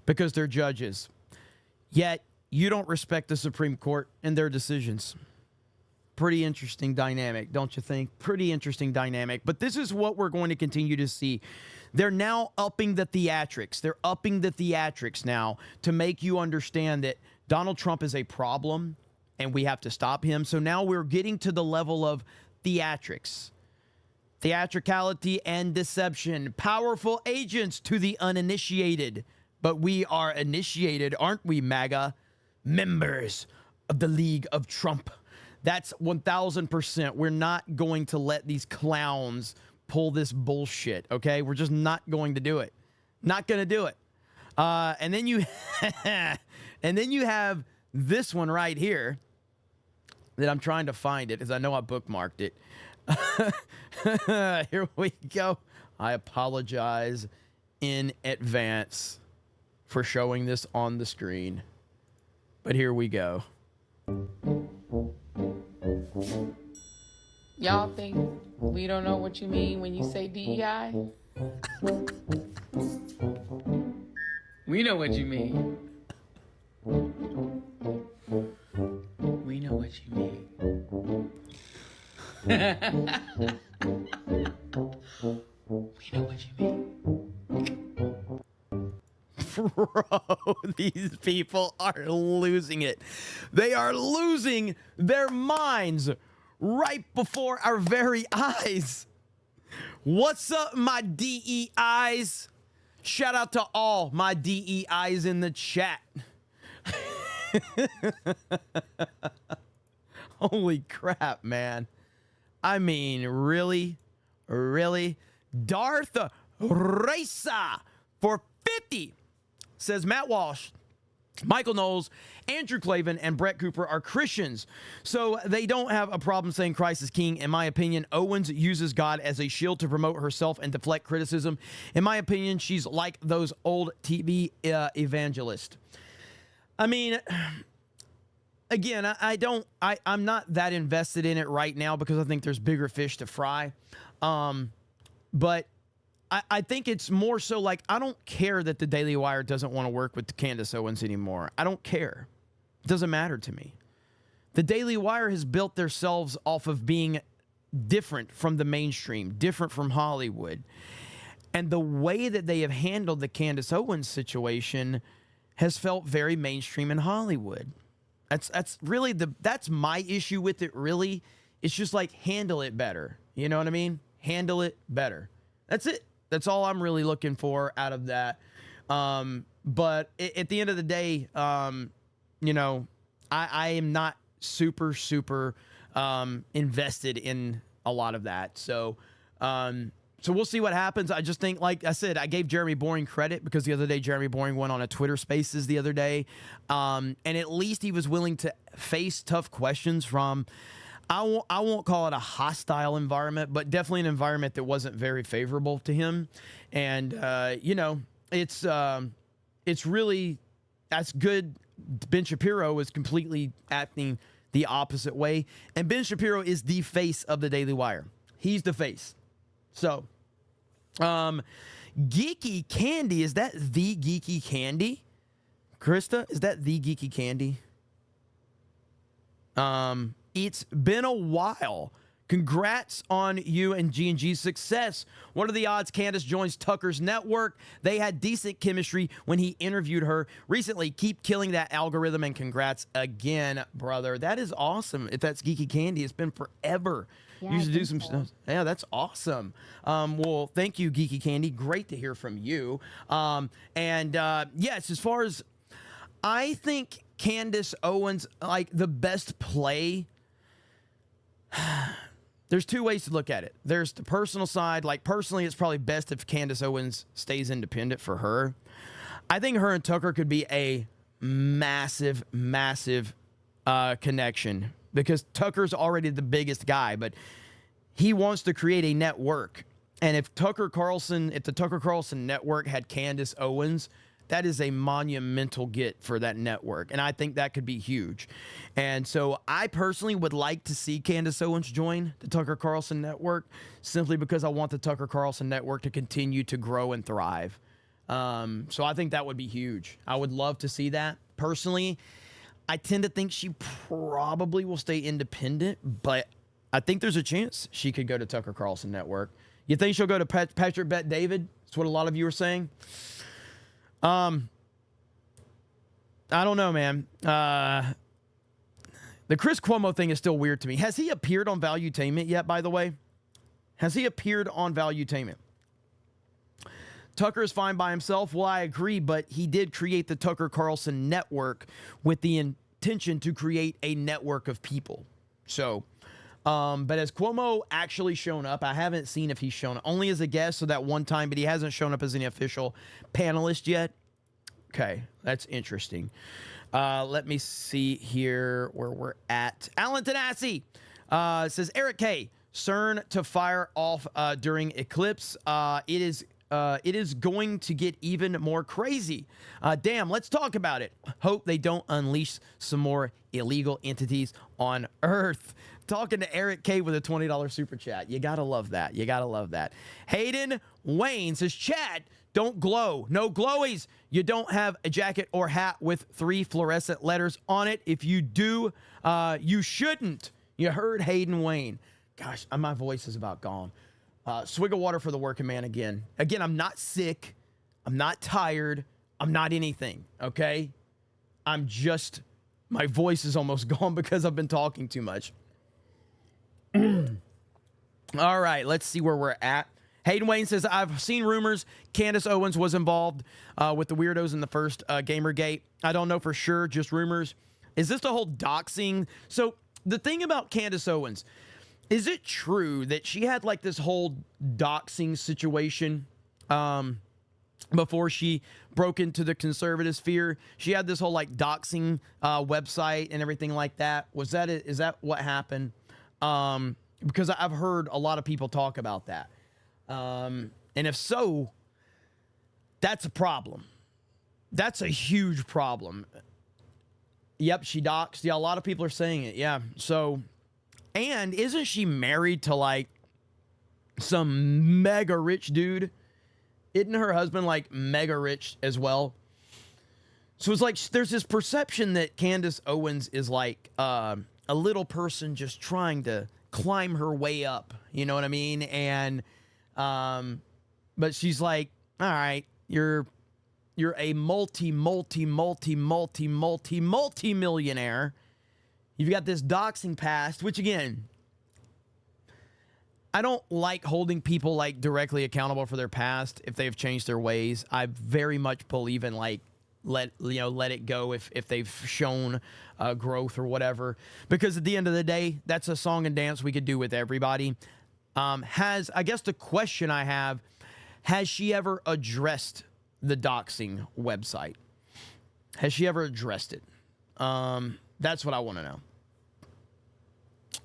because they're judges. Yet you don't respect the Supreme Court and their decisions. Pretty interesting dynamic, don't you think? Pretty interesting dynamic. But this is what we're going to continue to see. They're now upping the theatrics. They're upping the theatrics now to make you understand that Donald Trump is a problem, and we have to stop him. So now we're getting to the level of theatrics. Theatricality and deception. Powerful agents to the uninitiated. But we are initiated, aren't we, MAGA? Members of the League of Trump. That's 1,000%. We're not going to let these clowns pull this bullshit, okay? We're just not going to do it. Not going to do it. And then you and then you have this one right here that I'm trying to find it because I know I bookmarked it. Here we go. I apologize in advance for showing this on the screen. But here we go. Y'all think we don't know what you mean when you say DEI? We know what you mean. We know what you mean. We know what you mean. Bro, these people are losing it. They are losing their minds right before our very eyes. What's up, my DEIs? Shout out to all my DEIs in the chat. Holy crap, man. I mean, really? Really? Darth Racer for 50 says Matt Walsh, Michael Knowles, Andrew Klavan, and Brett Cooper are Christians, so they don't have a problem saying Christ is king. In my opinion, Owens uses God as a shield to promote herself and deflect criticism. In my opinion, she's like those old TV evangelists. I mean, again, I'm not that invested in it right now because I think there's bigger fish to fry. But I think it's more so like, I don't care that the Daily Wire doesn't want to work with Candace Owens anymore. I don't care. It doesn't matter to me. The Daily Wire has built themselves off of being different from the mainstream, different from Hollywood. And the way that they have handled the Candace Owens situation has felt very mainstream in Hollywood. That's really that's my issue with it, really. It's just like, handle it better. You know what I mean? Handle it better. That's it. That's all I'm really looking for out of that. But at the end of the day, you know, I am not super invested in a lot of that. So we'll see what happens. I just think, like I said, I gave Jeremy Boring credit because the other day Jeremy Boring went on a Twitter Spaces the other day, and at least he was willing to face tough questions from, I won't call it a hostile environment, but definitely an environment that wasn't very favorable to him. And you know, it's really, that's good. Ben Shapiro is completely acting the opposite way, and Ben Shapiro is the face of the Daily Wire. He's the face. So, Geeky Candy, is that the Geeky Candy? Krista, is that the Geeky Candy? It's been a while. Congrats on you and G&G's success. What are the odds Candace joins Tucker's network? They had decent chemistry when he interviewed her recently. Keep killing that algorithm, and congrats again, brother. That is awesome. If that's Geeky Candy, it's been forever. Yeah, You should do some stuff. Yeah, that's awesome. Well, thank you, Geeky Candy. Great to hear from you. Yes, as far as, I think Candace Owens, like, the best play, there's two ways to look at it. There's the personal side. Like, personally, it's probably best if Candace Owens stays independent for her. I think her and Tucker could be a massive connection, because Tucker's already the biggest guy, but he wants to create a network. And if the Tucker Carlson network had Candace Owens, that is a monumental get for that network. And I think that could be huge. And so I personally would like to see Candace Owens join the Tucker Carlson network, simply because I want the Tucker Carlson network to continue to grow and thrive. So I think that would be huge. I would love to see that. Personally, I tend to think she probably will stay independent, but I think there's a chance she could go to Tucker Carlson network. You think she'll go to Patrick Bet David? That's what a lot of you are saying. I don't know, man. The Chris Cuomo thing is still weird to me. Has he appeared on Valuetainment yet, by the way? Has he appeared on Valuetainment? Tucker is fine by himself. Well, I agree, but he did create the Tucker Carlson network with the intention to create a network of people. So, but has Cuomo actually shown up? I haven't seen if he's shown up. Only as a guest, so that one time, but he hasn't shown up as an official panelist yet. Okay, that's interesting. Let me see here where we're at. Alan Tanassi says, Eric K., CERN to fire off during eclipse. It is going to get even more crazy. Damn, let's talk about it. Hope they don't unleash some more illegal entities on Earth. Talking to Eric K with a $20 super chat. You gotta love that. You gotta love that. Hayden Wayne says, Chad, don't glow. No glowies. You don't have a jacket or hat with 3 fluorescent letters on it. If you do, you shouldn't. You heard Hayden Wayne. Gosh, my voice is about gone. Swig of water for the working man again. Again, I'm not sick. I'm not tired. I'm not anything, okay? I'm just, my voice is almost gone because I've been talking too much. All right, let's see where we're at. Hayden Wayne says, I've seen rumors Candace Owens was involved with the weirdos in the first Gamergate. I don't know for sure, just rumors. Is this the whole doxing? So the thing about Candace Owens, is it true that she had like this whole doxing situation before she broke into the conservative sphere? She had this whole like doxing website and everything like that. Was that it? Is that what happened? Because I've heard a lot of people talk about that. And if so, that's a problem. That's a huge problem. Yep, she doxed. Yeah, a lot of people are saying it. Yeah. So, and isn't she married to like some mega rich dude? Isn't her husband like mega rich as well? So it's like there's this perception that Candace Owens is like a little person just trying to climb her way up. You know what I mean? And but she's like, all right, you're a multi-millionaire. You've got this doxing past, which again, I don't like holding people like directly accountable for their past if they've changed their ways. I very much believe in like let it go if they've shown growth or whatever, because at the end of the day, that's a song and dance we could do with everybody. I guess the question I have, has she ever addressed the doxing website? Has she ever addressed it? That's what I want to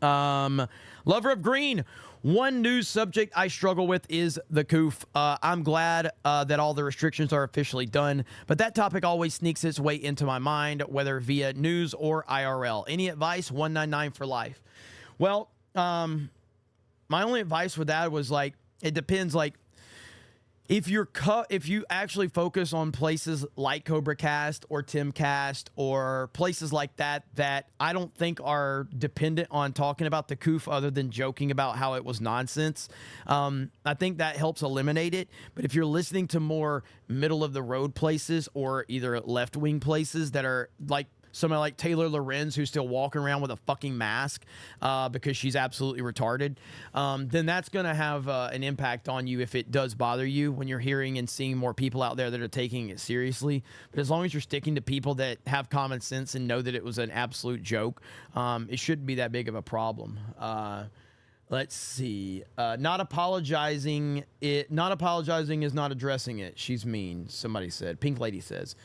know. Lover of Green. One news subject I struggle with is the coof. I'm glad that all the restrictions are officially done, but that topic always sneaks its way into my mind, whether via news or IRL. Any advice? 199 for life. Well, my only advice with that was like, it depends. Like, if you actually focus on places like CobraCast or TimCast or places like that I don't think are dependent on talking about the coof other than joking about how it was nonsense, I think that helps eliminate it. But if you're listening to more middle of the road places or either left wing places that are like somebody like Taylor Lorenz, who's still walking around with a fucking mask because she's absolutely retarded, then that's going to have an impact on you if it does bother you when you're hearing and seeing more people out there that are taking it seriously. But as long as you're sticking to people that have common sense and know that it was an absolute joke, it shouldn't be that big of a problem. Let's see. Not apologizing is not addressing it. She's mean, somebody said. Pink Lady says.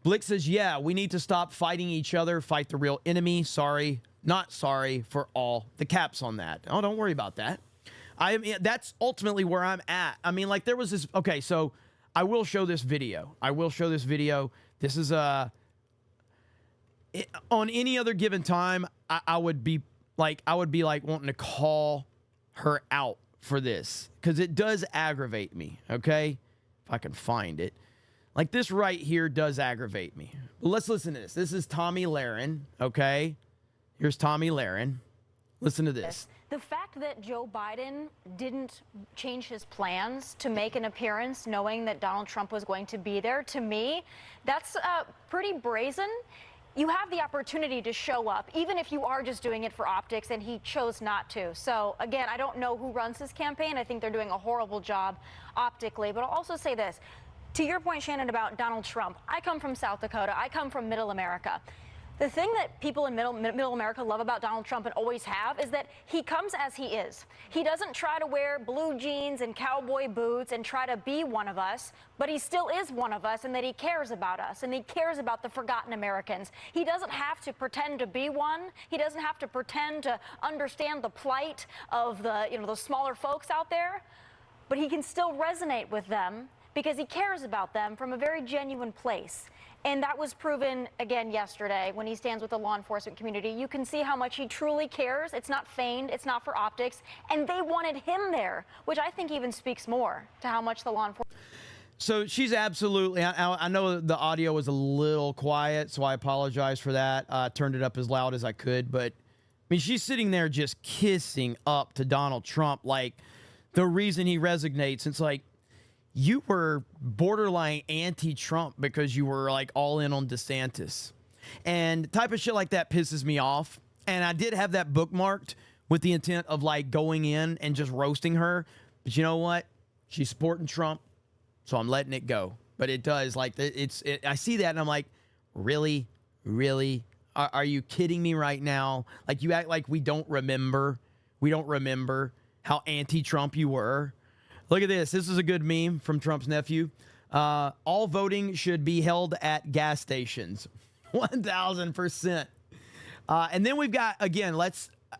Blick says, yeah, we need to stop fighting each other, fight the real enemy. Sorry, not sorry for all the caps on that. Oh, don't worry about that. That's ultimately where I'm at. I mean, like there was this, okay, so I will show this video. This is on any other given time, I would be like wanting to call her out for this because it does aggravate me. Okay. If I can find it. Like this right here does aggravate me. But let's listen to this. This is Tommy Lahren, okay? Here's Tommy Lahren. Listen to this. The fact that Joe Biden didn't change his plans to make an appearance knowing that Donald Trump was going to be there, to me, that's pretty brazen. You have the opportunity to show up, even if you are just doing it for optics, and he chose not to. So, again, I don't know who runs his campaign. I think they're doing a horrible job optically. But I'll also say this. To your point, Shannon, about Donald Trump, I come from South Dakota. I come from Middle America. The thing that people in middle America love about Donald Trump and always have is that he comes as he is. He doesn't try to wear blue jeans and cowboy boots and try to be one of us, but he still is one of us, and that he cares about us, and he cares about the forgotten Americans. He doesn't have to pretend to be one. He doesn't have to pretend to understand the plight of the smaller folks out there, but he can still resonate with them because he cares about them from a very genuine place. And that was proven again yesterday when he stands with the law enforcement community. You can see how much he truly cares. It's not feigned. It's not for optics. And they wanted him there, which I think even speaks more to how much the law enforcement. So she's absolutely, I know the audio was a little quiet, so I apologize for that. I turned it up as loud as I could. But, I mean, she's sitting there just kissing up to Donald Trump like the reason he resonates. It's like, you were borderline anti-Trump because you were like all in on DeSantis. And type of shit like that pisses me off. And I did have that bookmarked with the intent of like going in and just roasting her. But you know what? She's supporting Trump, so I'm letting it go. But it does, like, I see that and I'm like, really? Really? Are you kidding me right now? Like, you act like we don't remember. We don't remember how anti-Trump you were. Look at this. This is a good meme from Trump's nephew. All voting should be held at gas stations. 1,000%. And then we've got, again,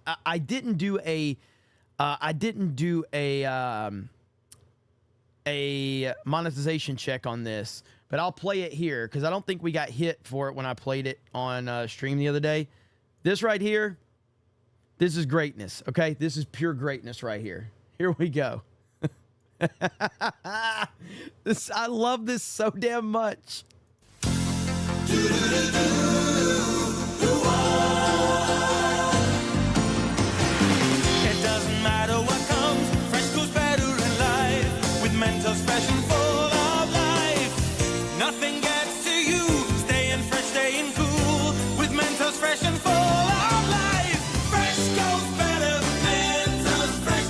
I didn't do a monetization check on this, but I'll play it here because I don't think we got hit for it when I played it on stream the other day. This right here, this is greatness, okay? This is pure greatness right here. Here we go. I love this so damn much. It doesn't matter what comes, fresh goes better in life. With Mentos fresh and full of life, nothing gets to you. Staying fresh, staying cool. With Mentos fresh and full of life, fresh goes better with Mentos fresh.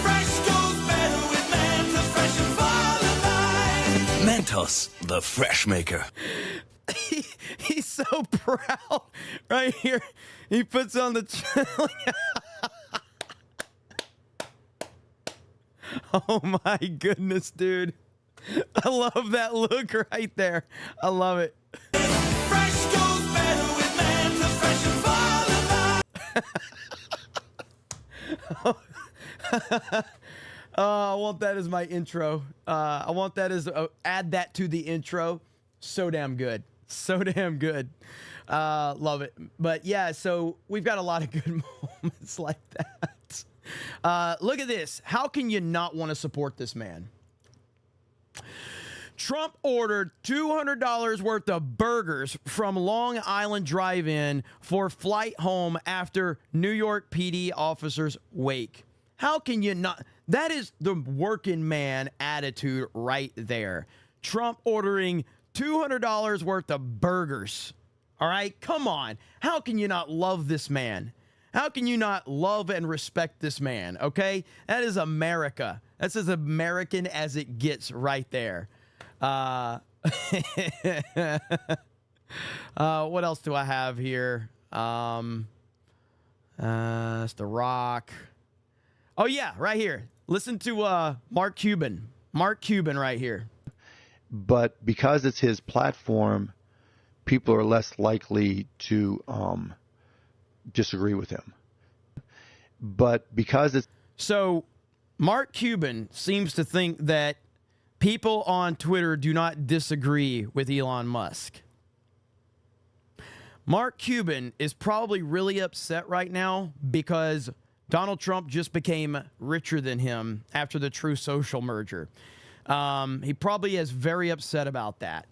Fresh goes better with Mentos fresh and full of life. Mentos, the fresh maker. He's so proud right here. He puts on the oh my goodness, dude. I love that look right there. I love it. Fresh goes better with Mentos fresh and full of life. I want that as my intro. I want that as add that to the intro. So damn good. So damn good. Love it. But yeah, so we've got a lot of good moments like that. Look at this. How can you not want to support this man? Trump ordered $200 worth of burgers from Long Island Drive-In for flight home after New York PD officers wake. How can you not? That is the working man attitude right there. Trump ordering $200 worth of burgers. All right, come on. How can you not love this man? How can you not love and respect this man? Okay, that is America. That's as American as it gets right there. What else do I have here? It's The Rock. Oh yeah, right here. Listen to Mark Cuban. Mark Cuban right here. But because it's his platform, people are less likely to disagree with him. But because it's... So Mark Cuban seems to think that people on Twitter do not disagree with Elon Musk. Mark Cuban is probably really upset right now because Donald Trump just became richer than him after the True Social merger. He probably is very upset about that.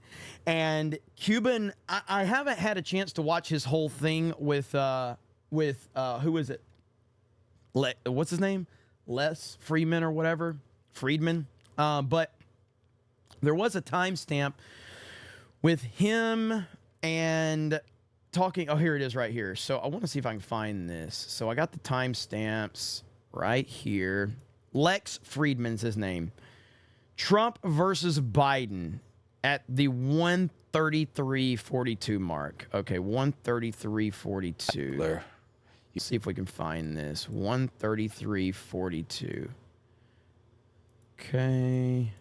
And Cuban, I haven't had a chance to watch his whole thing with who is it? what's his name? Les Friedman or whatever. Friedman. But there was a timestamp with him and talking. Oh, here it is right here. So I want to see if I can find this. So I got the timestamps right here. Lex Friedman's his name. Trump versus Biden at the 133.42 mark. Okay, 133.42. Let's see if we can find this. 133.42. Okay.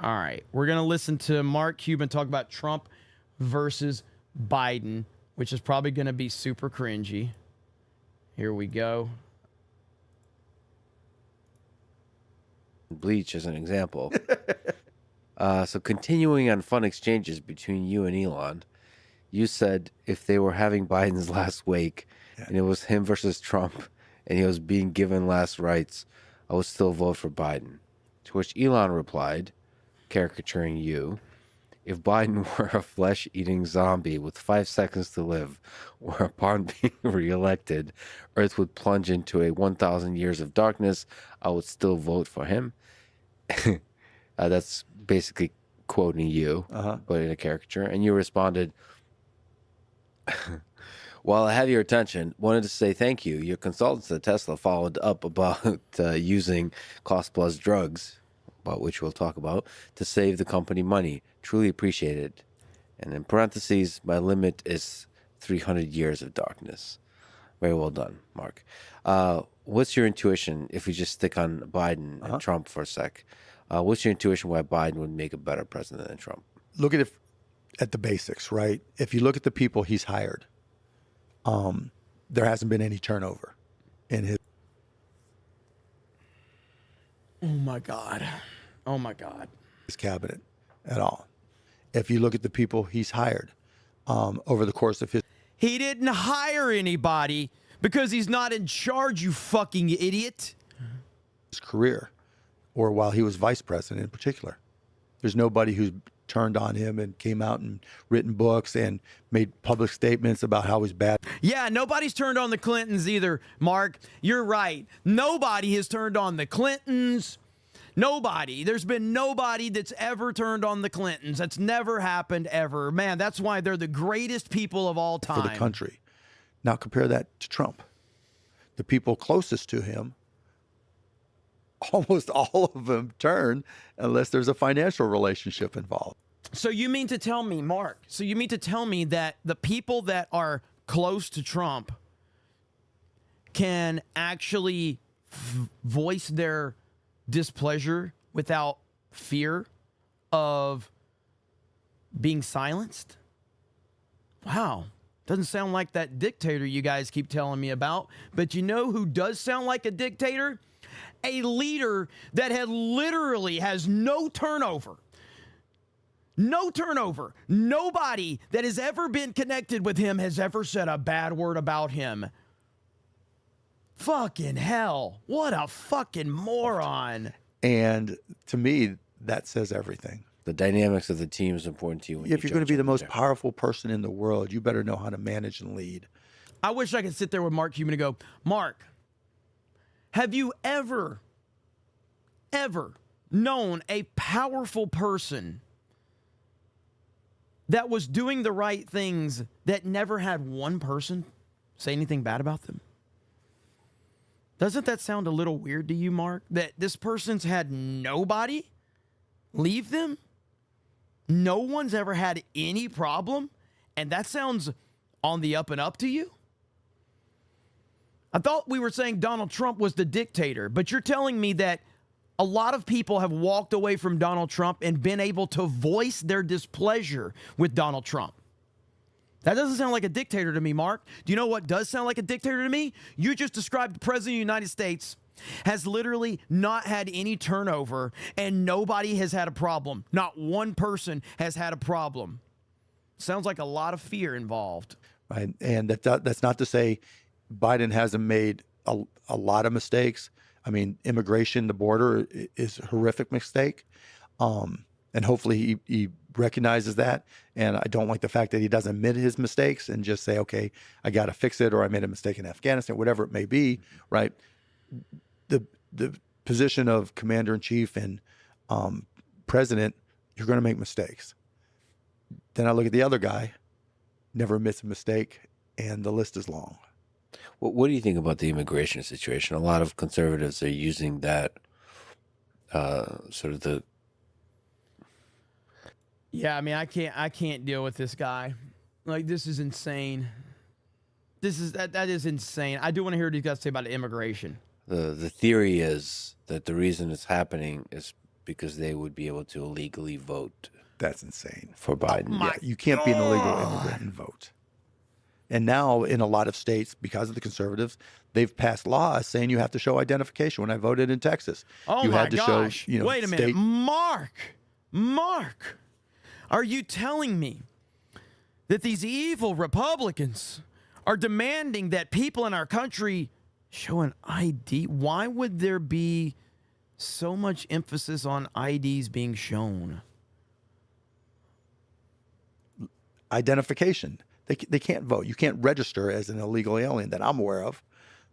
All right. We're going to listen to Mark Cuban talk about Trump versus Biden, which is probably going to be super cringy. Here we go. Bleach as an example. So continuing on fun exchanges between you and Elon, you said if they were having Biden's last wake and it was him versus Trump and he was being given last rites, I would still vote for Biden. To which Elon replied, caricaturing you, if Biden were a flesh-eating zombie with 5 seconds to live, or upon being reelected, Earth would plunge into a 1,000 years of darkness, I would still vote for him. That's basically quoting you, but in a caricature. And you responded, while I have your attention, wanted to say thank you. Your consultants at Tesla followed up about using cost-plus drugs, about which we'll talk about, to save the company money. Truly appreciate it. And in parentheses, my limit is 300 years of darkness. Very well done, Mark. What's your intuition, if we just stick on Biden and Trump for a sec, what's your intuition why Biden would make a better president than Trump? Look at the basics, right? If you look at the people he's hired, there hasn't been any turnover in his. Oh my God. Oh my God. His cabinet at all. If you look at the people he's hired over the course of his. He didn't hire anybody because he's not in charge, you fucking idiot. His career, or while he was vice president in particular. There's nobody who's turned on him and came out and written books and made public statements about how he's bad. Yeah, nobody's turned on the Clintons either, Mark. You're right. Nobody has turned on the Clintons. Nobody. There's been nobody that's ever turned on the Clintons. That's never happened ever. Man, that's why they're the greatest people of all time. For the country. Now compare that to Trump. The people closest to him, almost all of them turn unless there's a financial relationship involved. So you mean to tell me, Mark, that the people that are close to Trump can actually voice their displeasure without fear of being silenced? Wow. Doesn't sound like that dictator you guys keep telling me about. But you know who does sound like a dictator? A leader that literally has no turnover. No turnover. Nobody that has ever been connected with him has ever said a bad word about him. Fucking hell. What a fucking moron. And to me, that says everything. The dynamics of the team is important to you. If you're going to be the most powerful person in the world, you better know how to manage and lead. I wish I could sit there with Mark Cuban and go, Mark, have you ever known a powerful person that was doing the right things that never had one person say anything bad about them? Doesn't that sound a little weird to you, Mark? That this person's had nobody leave them? No one's ever had any problem? And that sounds on the up and up to you? I thought we were saying Donald Trump was the dictator, but you're telling me that a lot of people have walked away from Donald Trump and been able to voice their displeasure with Donald Trump. That doesn't sound like a dictator to me, Mark. Do you know what does sound like a dictator to me? You just described the President of the United States has literally not had any turnover and nobody has had a problem. Not one person has had a problem. Sounds like a lot of fear involved. Right. And that's not to say Biden hasn't made a lot of mistakes. I mean, immigration, the border is a horrific mistake. And hopefully he recognizes that, and I don't like the fact that he doesn't admit his mistakes and just say, okay, I got to fix it, or I made a mistake in Afghanistan, whatever it may be, right? The position of commander-in-chief and president, you're going to make mistakes. Then I look at the other guy, never admits a mistake, and the list is long. What do you think about the immigration situation? A lot of conservatives are using that sort of the... Yeah, I mean, I can't deal with this guy. Like, this is insane. That is insane. I do want to hear what you guys say about immigration. The theory is that the reason it's happening is because they would be able to illegally vote. That's insane. For Biden. Yeah, you can't be an illegal immigrant and vote. And now in a lot of states, because of the conservatives, they've passed laws saying you have to show identification. When I voted in Texas, oh you my had to gosh. show, Wait a minute. Mark, are you telling me that these evil Republicans are demanding that people in our country show an ID? Why would there be so much emphasis on IDs being shown? Identification. They can't vote. You can't register as an illegal alien that I'm aware of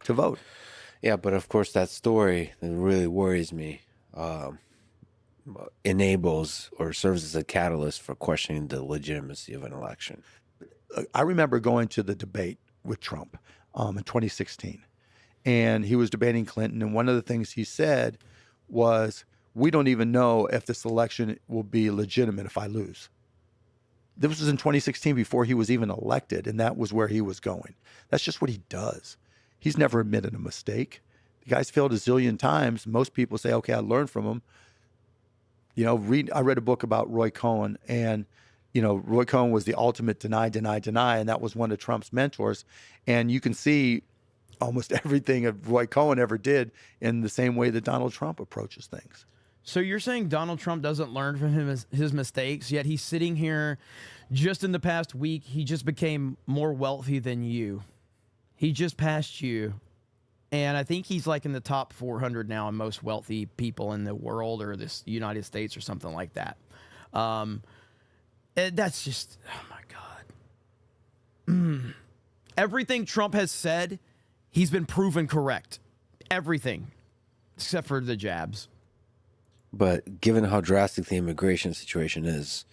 to vote. Yeah, but of course that story that really worries me enables or serves as a catalyst for questioning the legitimacy of an election. I remember going to the debate with Trump in 2016, and he was debating Clinton, and one of the things he said was, we don't even know if this election will be legitimate if I lose. This was in 2016 before he was even elected, and that was where he was going. That's just what he does. He's never admitted a mistake. The guy's failed a zillion times. Most people say, okay, I learned from him. You know, I read a book about Roy Cohn, and, you know, Roy Cohn was the ultimate deny, and that was one of Trump's mentors. And you can see almost everything that Roy Cohn ever did in the same way that Donald Trump approaches things. So you're saying Donald Trump doesn't learn from his mistakes, yet he's sitting here just in the past week, he just became more wealthy than you. He just passed you. And I think he's like in the top 400 now in most wealthy people in the world or this United States or something like that. That's just, oh my God. Everything Trump has said, he's been proven correct. Everything, except for the jabs. But given how drastic the immigration situation is,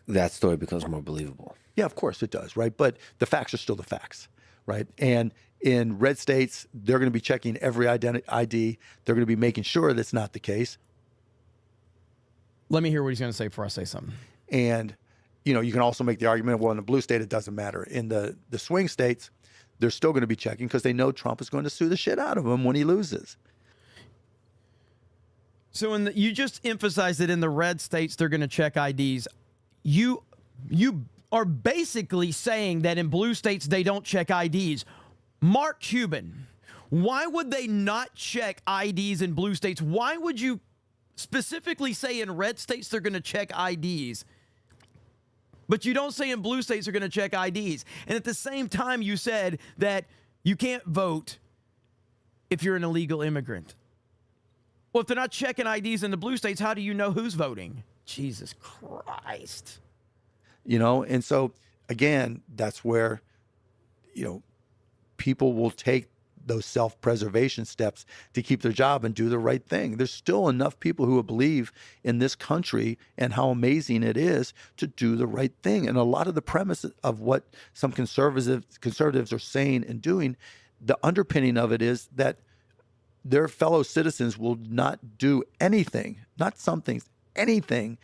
that story becomes more believable. Yeah, of course it does, right? But the facts are still the facts, right? And in red states, they're going to be checking every ID. They're going to be making sure that's not the case. Let me hear what he's going to say before I say something. And, you know, you can also make the argument, well, in the blue state, it doesn't matter. In the swing states, they're still going to be checking because they know Trump is going to sue the shit out of him when he loses. So you just emphasized that in the red states, they're going to check IDs. You are basically saying that in blue states, they don't check IDs. Mark Cuban, why would they not check IDs in blue states? Why would you specifically say in red states they're going to check IDs, but you don't say in blue states they're going to check IDs? And at the same time, you said that you can't vote if you're an illegal immigrant. Well, if they're not checking IDs in the blue states, how do you know who's voting? Jesus Christ. You know, and so, again, that's where, you know, people will take those self-preservation steps to keep their job and do the right thing. There's still enough people who believe in this country and how amazing it is to do the right thing. And a lot of the premise of what some conservatives are saying and doing, the underpinning of it is that their fellow citizens will not do anything, not some things, anything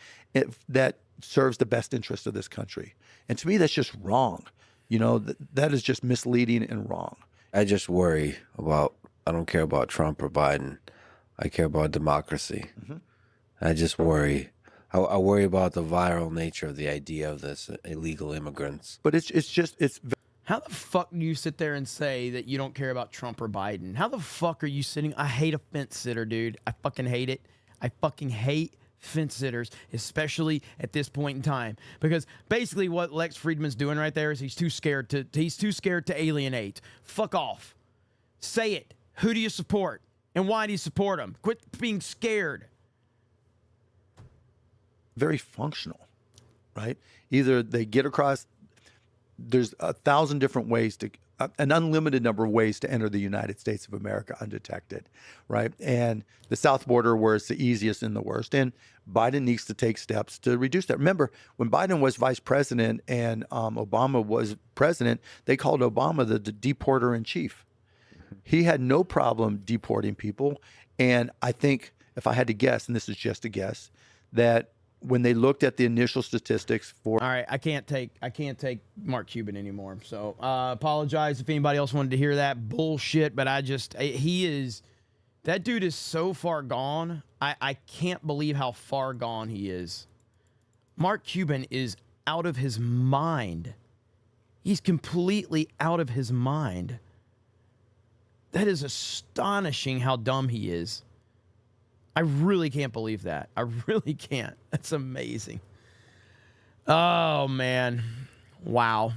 that serves the best interest of this country. And to me, that's just wrong. You know, that is just misleading and wrong. I just worry about, I don't care about Trump or Biden. I care about democracy. Mm-hmm. I just worry. I worry about the viral nature of the idea of this illegal immigrants. But it's how the fuck do you sit there and say that you don't care about Trump or Biden? How the fuck are you sitting? I hate a fence sitter, dude. I fucking hate it. I fucking hate fence sitters, especially at this point in time. Because basically what Lex Friedman's doing right there is he's too scared to alienate. Fuck off. Say it. Who do you support? And why do you support them? Quit being scared. Very functional. right? Either they get across, there's 1,000 different ways to, an unlimited number of ways to enter the United States of America undetected, right? And the south border, where it's the easiest and the worst. And Biden needs to take steps to reduce that. Remember, when Biden was vice president and Obama was president, they called Obama the deporter in chief. He had no problem deporting people. And I think, if I had to guess, and this is just a guess, that when they looked at the initial statistics for... All right, I can't take Mark Cuban anymore. So apologize if anybody else wanted to hear that bullshit, but that dude is so far gone. I can't believe how far gone he is. Mark Cuban is out of his mind. He's completely out of his mind. That is astonishing how dumb he is. I really can't believe that. I really can't. That's amazing. Oh, man. Wow.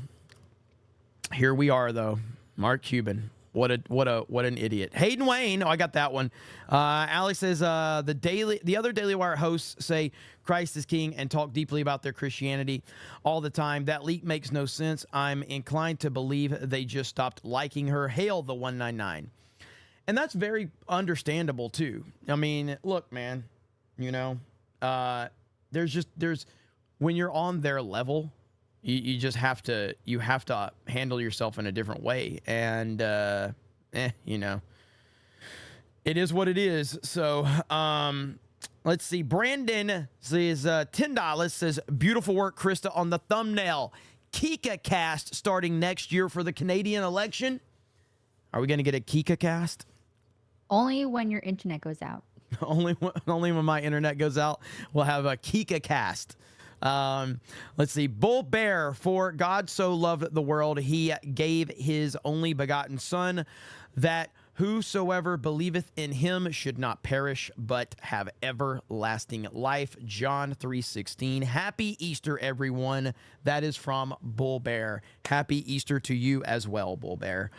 Here we are, though. Mark Cuban. What an idiot. Hayden Wayne. Oh, I got that one. Alex says the other Daily Wire hosts say Christ is king and talk deeply about their Christianity all the time. That leak makes no sense. I'm inclined to believe they just stopped liking her. Hail the 199. And that's very understandable too. I mean, look, man, there's when you're on their level, you just have to handle yourself in a different way. And, it is what it is. So, let's see. Brandon says, $10 says, beautiful work, Krista, on the thumbnail. CobraCast starting next year for the Canadian election. Are we going to get a CobraCast? Only when your internet goes out. Only when my internet goes out, we'll have a CobraCast. Let's see. Bull Bear, for God so loved the world, he gave his only begotten son, that whosoever believeth in him should not perish, but have everlasting life. John 3:16. Happy Easter, everyone. That is from Bull Bear. Happy Easter to you as well, Bull Bear.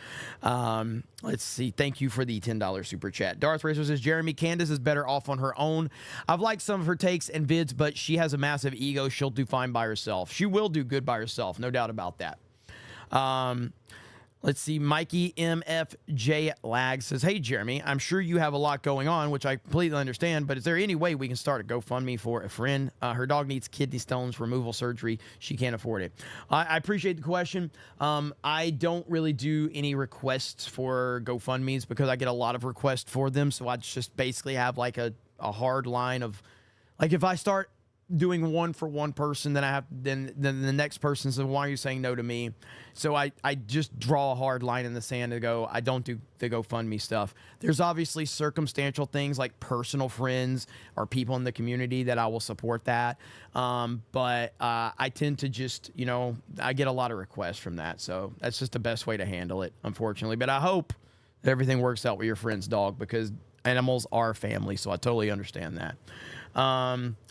Let's see. Thank you for the $10 super chat. Darth Racer says, Jeremy, Candace is better off on her own. I've liked some of her takes and vids, but she has a massive ego. She'll do fine by herself. She will do good by herself. No doubt about that. Let's see. Mikey MFJ Lag says, hey, Jeremy, I'm sure you have a lot going on, which I completely understand, but is there any way we can start a GoFundMe for a friend? Her dog needs kidney stones removal surgery. She can't afford it. I appreciate the question. I don't really do any requests for GoFundMes because I get a lot of requests for them. So I just basically have like a hard line of, like, if I start doing one for one person, then the next person says, why are you saying no to me? So I just draw a hard line in the sand and go, I don't do the GoFundMe stuff. There's obviously circumstantial things like personal friends or people in the community that I will support that. But I tend to just, I get a lot of requests from that. So that's just the best way to handle it, unfortunately. But I hope that everything works out with your friend's dog, because animals are family. So I totally understand that.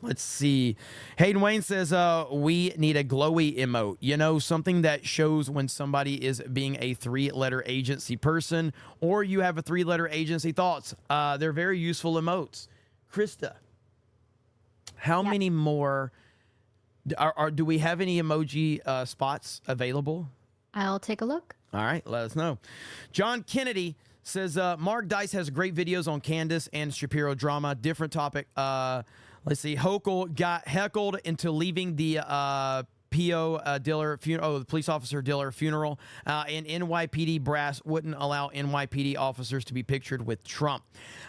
Let's see. Hayden Wayne says, we need a glowy emote. Something that shows when somebody is being a 3-letter agency person, or you have a 3-letter agency thoughts. They're very useful emotes. Krista, how many more do we have any emoji spots available? I'll take a look. All right, let us know. John Kennedy says, Mark Dice has great videos on Candace and Shapiro drama. Different topic. Let's see. Hochul got heckled into leaving the PO Diller funeral. Oh, the police officer Diller funeral. And NYPD brass wouldn't allow NYPD officers to be pictured with Trump.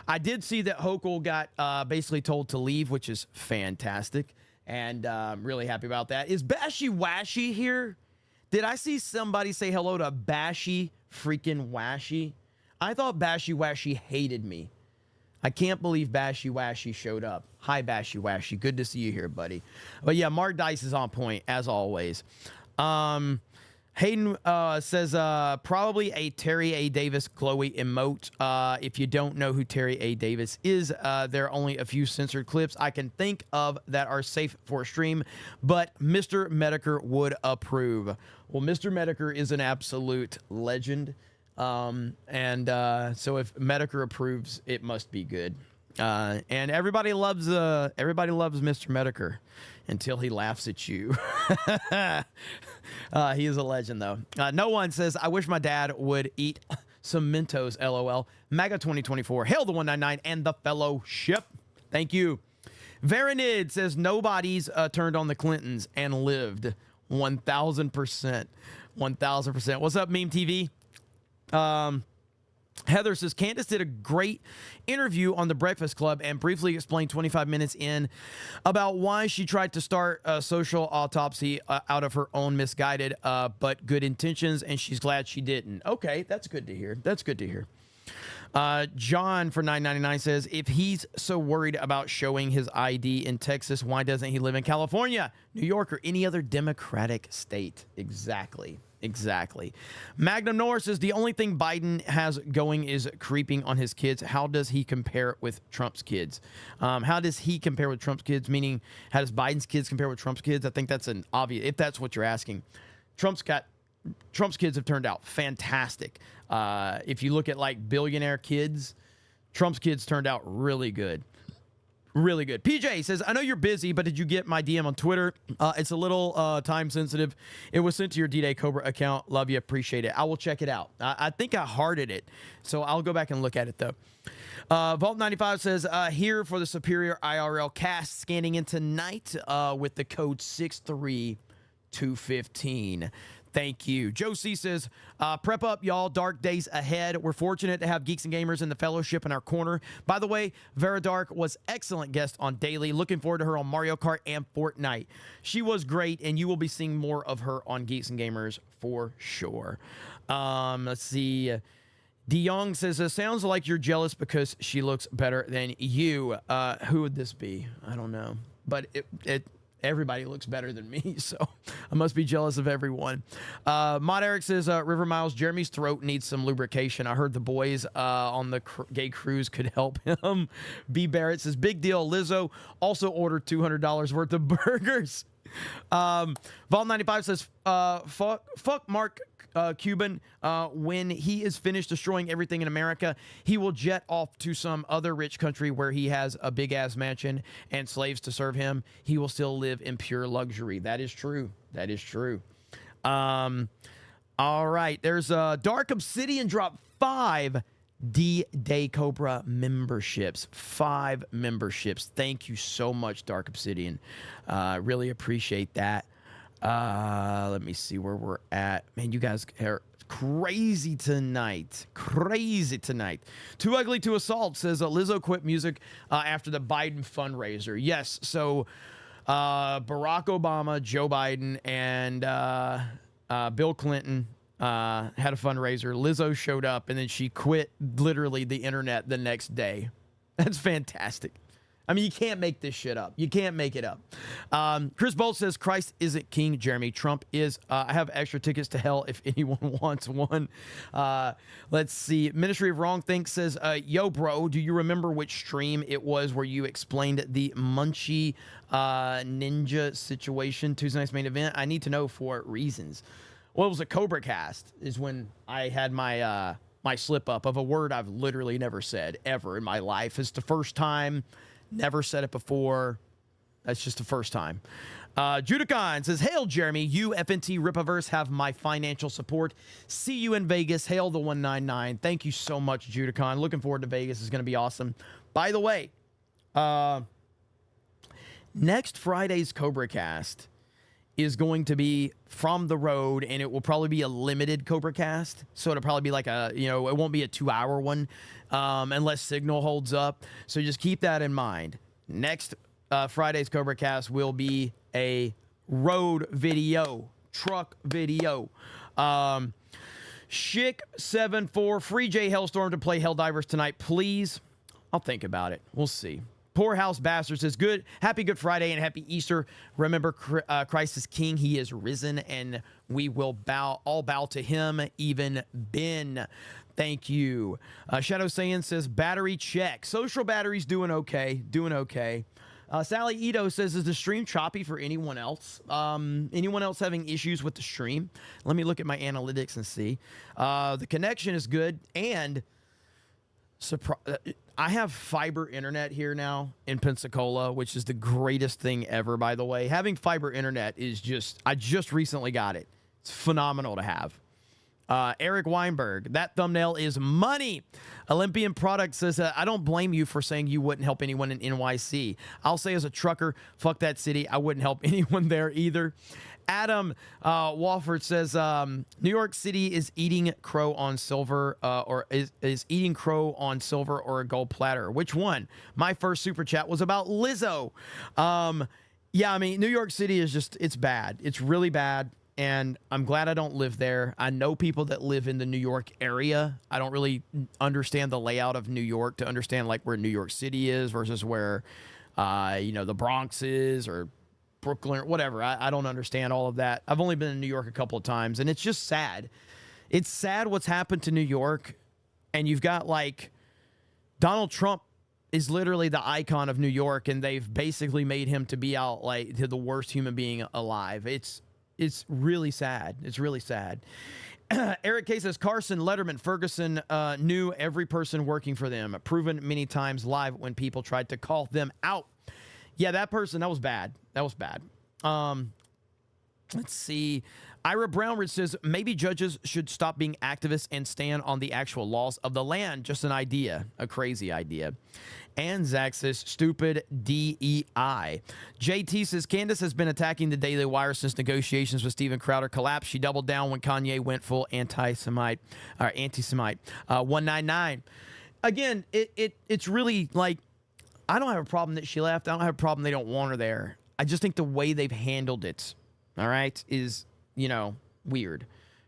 I did see that Hochul got basically told to leave, which is fantastic. And I'm really happy about that. Is Bashy Washy here? Did I see somebody say hello to Bashy freaking Washy? I thought Bashy Washy hated me. I can't believe Bashy Washy showed up. Hi, Bashy Washy. Good to see you here, buddy. But yeah, Mark Dice is on point, as always. Hayden says, probably a Terry A. Davis glowy emote. If you don't know who Terry A. Davis is, there are only a few censored clips I can think of that are safe for stream, but Mr. Medicare would approve. Well, Mr. Medicare is an absolute legend. So if Medicare approves, it must be good. And everybody loves Mr. Medicare. until he laughs at you. He is a legend, though. No one says, I wish my dad would eat some Mentos, LOL. MAGA 2024, hail the 199 and the fellowship. Thank you. Veronid says, nobody's turned on the Clintons and lived. 1,000%. 1,000%. What's up, Meme TV? Heather says, Candace did a great interview on The Breakfast Club and briefly explained 25 minutes in about why she tried to start a social autopsy out of her own misguided but good intentions, and she's glad she didn't. Okay, that's good to hear. That's good to hear. John for $9.99 says, if he's so worried about showing his ID in Texas, why doesn't he live in California, New York, or any other Democratic state? Exactly. Exactly. Magnum Norris says, the only thing Biden has going is creeping on his kids. How does he compare with Trump's kids? How does he compare with Trump's kids? Meaning, how does Biden's kids compare with Trump's kids? I think that's an obvious, if that's what you're asking. Trump's kids have turned out fantastic. If you look at like billionaire kids, Trump's kids turned out really good. Really good. PJ says, I know you're busy, but did you get my DM on Twitter? It's a little time sensitive. It was sent to your D-Day Cobra account. Love you. Appreciate it. I will check it out. I think I hearted it, so I'll go back and look at it, though. Vault95 says, here for the Superior IRL cast, scanning in tonight with the code 63215. Thank you. Joe C says, prep up, y'all. Dark days ahead. We're fortunate to have Geeks and Gamers in the fellowship in our corner. By the way, Vera Dark was excellent guest on Daily. Looking forward to her on Mario Kart and Fortnite. She was great, and you will be seeing more of her on Geeks and Gamers for sure. Let's see. DeYoung says, sounds like you're jealous because she looks better than you. Who would this be? I don't know. But everybody looks better than me, so I must be jealous of everyone. Mod Eric says, River Miles, Jeremy's throat needs some lubrication. I heard the boys on the gay cruise could help him. B. Barrett says, big deal. Lizzo also ordered $200 worth of burgers. Vault95 says, fuck Mark Cuban. When he is finished destroying everything in America, he will jet off to some other rich country where he has a big-ass mansion and slaves to serve him. He will still live in pure luxury. That is true. That is true. All right. There's Dark Obsidian dropped 5 D-Day Cobra memberships. 5 memberships. Thank you so much, Dark Obsidian. Really appreciate that. Let me see where we're at. Man, you guys are crazy tonight. Crazy tonight. Too Ugly to Assault says Lizzo quit music after the Biden fundraiser. Yes, so Barack Obama, Joe Biden, and Bill Clinton had a fundraiser. Lizzo showed up, and then she quit literally the internet the next day. That's fantastic. I mean, you can't make this shit up. You can't make it up. Chris Bolt says, Christ isn't king, Jeremy. Trump is. I have extra tickets to hell if anyone wants one. Let's see. Ministry of Wrong Think says, yo, bro, do you remember which stream it was where you explained the Munchie Ninja situation, Tuesday night's main event? I need to know for reasons. Well, it was a Cobra Cast is when I had my my slip up of a word I've literally never said ever in my life. It's the first time. Never said it before. That's just the first time. Judicon says, hail, Jeremy. You, FNT Ripaverse, have my financial support. See you in Vegas. Hail the 199. Thank you so much, Judicon. Looking forward to Vegas. It's going to be awesome. By the way, next Friday's CobraCast is going to be from the road, and it will probably be a limited CobraCast. So it'll probably be like a, it won't be a 2-hour one unless signal holds up. So just keep that in mind. Next Friday's CobraCast will be a road video, truck video. Shick74, free J Hellstorm to play Helldivers tonight, please. I'll think about it. We'll see. Poorhouse Bastard says, happy Good Friday and happy Easter. Remember, Christ is King. He is risen, and we will all bow to him, even Ben. Thank you. Shadow Saiyan says, battery check. Social battery's doing okay. Doing okay. Sally Ito says, is the stream choppy for anyone else? Anyone else having issues with the stream? Let me look at my analytics and see. The connection is good, and I have fiber internet here now in Pensacola, which is the greatest thing ever, by the way. Having fiber internet is I just recently got it. It's phenomenal to have. Eric Weinberg, that thumbnail is money. Olympian Product says, I don't blame you for saying you wouldn't help anyone in NYC. I'll say as a trucker, fuck that city. I wouldn't help anyone there either. Adam Walford says, New York City is eating crow on silver, or is eating crow on silver or a gold platter. Which one? My first super chat was about Lizzo. Yeah, I mean, New York City is it's bad. It's really bad. And I'm glad I don't live there. I know people that live in the New York area. I don't really understand the layout of New York to understand like where New York City is versus where, the Bronx is or Brooklyn or whatever. I don't understand all of that. I've only been in New York a couple of times, and it's just sad. It's sad what's happened to New York, and you've got like Donald Trump is literally the icon of New York, and they've basically made him to be out like the worst human being alive. It's really sad. It's really sad. Eric K says, Carson, Letterman, Ferguson knew every person working for them, proven many times live when people tried to call them out. Yeah, that person, that was bad. That was bad. Let's see. Ira Brownridge says, maybe judges should stop being activists and stand on the actual laws of the land. Just an idea. A crazy idea. And Zach says, stupid DEI. JT says, Candace has been attacking the Daily Wire since negotiations with Steven Crowder collapsed. She doubled down when Kanye went full anti-Semite. 199. Again, it's really like, I don't have a problem that she left. I don't have a problem they don't want her there. I just think the way they've handled it, all right, is, weird.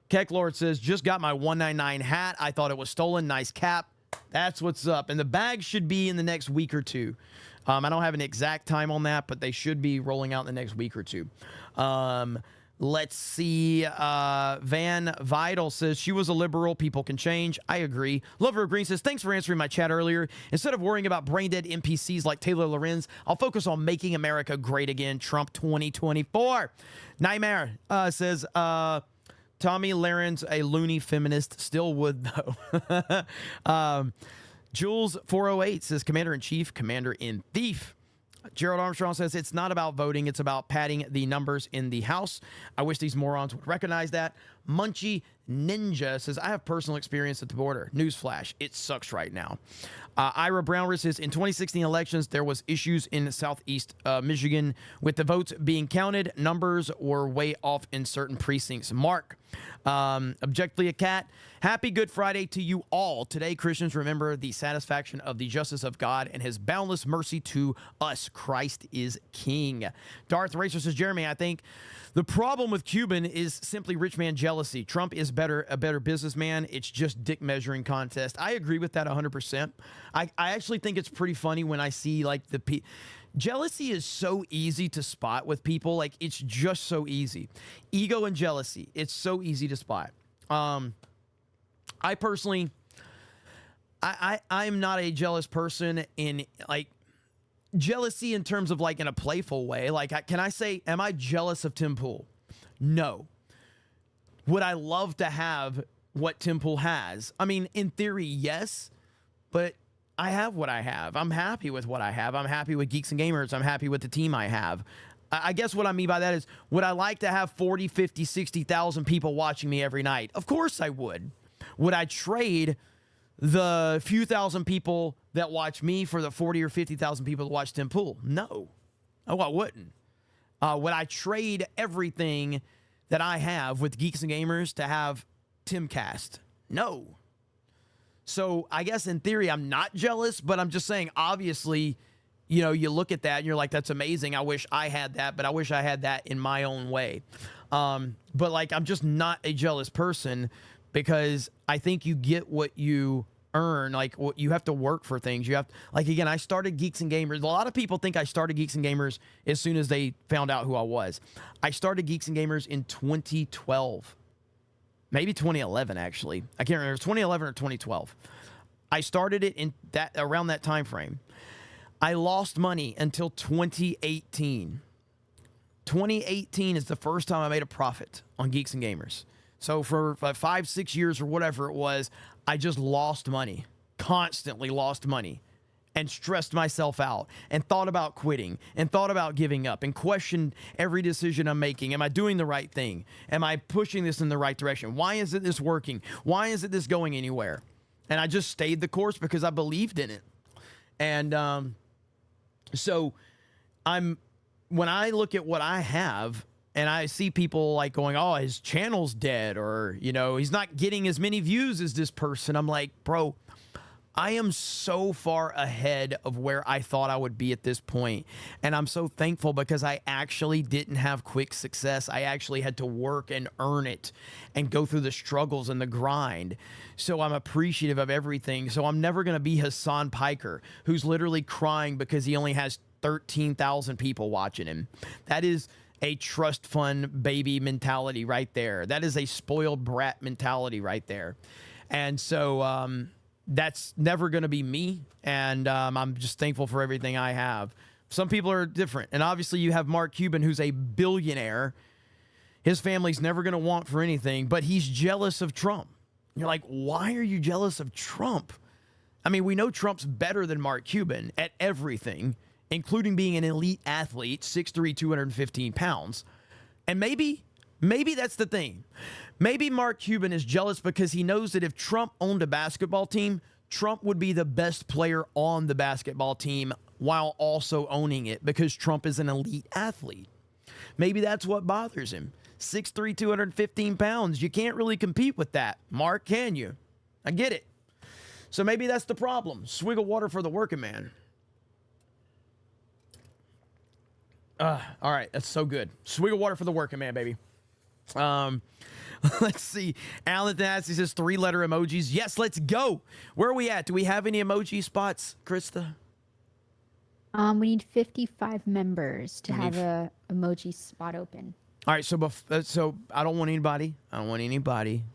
Keck Lord says, just got my 199 hat. I thought it was stolen. Nice cap. That's what's up. And the bag should be in the next week or two. I don't have an exact time on that, but they should be rolling out in the next week or two. Let's see. Van Vidal says, she was a liberal. People can change. I agree. Lover of Green says, thanks for answering my chat earlier. Instead of worrying about brain-dead NPCs like Taylor Lorenz, I'll focus on making America great again. Trump 2024. Nightmare says, Tommy Laren's a loony feminist. Still would, though. Jules 408 says, Commander-in-Chief, Commander-in-Thief. Gerald Armstrong says, it's not about voting. It's about padding the numbers in the House. I wish these morons would recognize that. Munchie Ninja says, I have personal experience at the border. Newsflash, it sucks right now. Ira Brownridge says, in 2016 elections, there was issues in Southeast Michigan with the votes being counted. Numbers were way off in certain precincts. Mark, Objectively a Cat. Happy Good Friday to you all. Today, Christians remember the satisfaction of the justice of God and his boundless mercy to us. Christ is King. Darth Racer says, Jeremy, I think the problem with Cuban is simply rich man jealousy. Trump is a better businessman. It's just dick measuring contest. I agree with that 100%. I actually think it's pretty funny when I see like jealousy is so easy to spot with people. Like, it's just so easy. Ego and jealousy, it's so easy to spot. I personally, I'm not a jealous person in like jealousy in terms of like in a playful way. Like, can I say, am I jealous of Tim Pool? No. Would I love to have what Tim Pool has? I mean, in theory, yes, but I have what I have. I'm happy with what I have. I'm happy with Geeks and Gamers. I'm happy with the team I have. I guess what I mean by that is, would I like to have 40, 50, 60,000 people watching me every night? Of course I would. Would I trade the few thousand people that watch me for the 40 or 50,000 people that watch Tim Pool? No. Oh, I wouldn't. Would I trade everything that I have with Geeks and Gamers to have Timcast? No. So I guess in theory, I'm not jealous, but I'm just saying, obviously, you look at that and you're like, that's amazing. I wish I had that, but I wish I had that in my own way. But like, I'm just not a jealous person because I think you get what you earn. Like, what you have to work for things. You have, like, again, I started Geeks and Gamers. A lot of people think I started Geeks and Gamers as soon as they found out who I was. I started Geeks and Gamers in 2012. Maybe 2011, actually. I can't remember. 2011 or 2012. I started it in around that time frame. I lost money until 2018. 2018 is the first time I made a profit on Geeks and Gamers. So for 5-6 years or whatever it was, I just lost money. constantly lost money and stressed myself out and thought about quitting and thought about giving up and questioned every decision I'm making. Am I doing the right thing? Am I pushing this in the right direction? Why isn't this working? Why isn't this going anywhere? And I just stayed the course because I believed in it. And so when I look at what I have and I see people like going, oh, his channel's dead, or, you know, he's not getting as many views as this person. I'm like, bro, I am so far ahead of where I thought I would be at this point. And I'm so thankful because I actually didn't have quick success. I actually had to work and earn it and go through the struggles and the grind. So I'm appreciative of everything. So I'm never going to be Hassan Piker, who's literally crying because he only has 13,000 people watching him. That is a trust fund baby mentality right there. That is a spoiled brat mentality right there. And so, that's never going to be me, and I'm just thankful for everything I have. Some people are different, and obviously you have Mark Cuban, who's a billionaire. His family's never going to want for anything, but he's jealous of Trump. You're like, why are you jealous of Trump? I mean, we know Trump's better than Mark Cuban at everything, including being an elite athlete, 6'3", 215 pounds. And maybe that's the thing. Maybe Mark Cuban is jealous because he knows that if Trump owned a basketball team, Trump would be the best player on the basketball team while also owning it because Trump is an elite athlete. Maybe that's what bothers him. 6'3", 215 pounds. You can't really compete with that. Mark, can you? I get it. So maybe that's the problem. Swig of water for the working man. All right, that's so good. Swig of water for the working man, baby. Let's see. Alan Nasty says 3-letter emojis. Yes, let's go. Where are we at? Do we have any emoji spots, Krista? We need 55 members to have a emoji spot open. All right, so I don't want anybody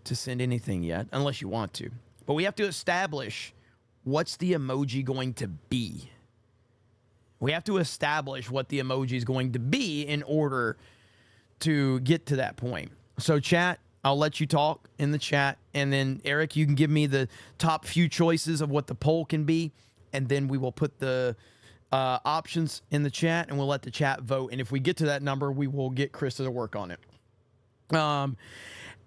to send anything yet, unless you want to. But we have to establish what's the emoji going to be. We have to establish what the emoji is going to be in order to get to that point. So chat, I'll let you talk in the chat, and then Eric, you can give me the top few choices of what the poll can be, and then we will put the options in the chat, and we'll let the chat vote. And if we get to that number, we will get Krista to work on it.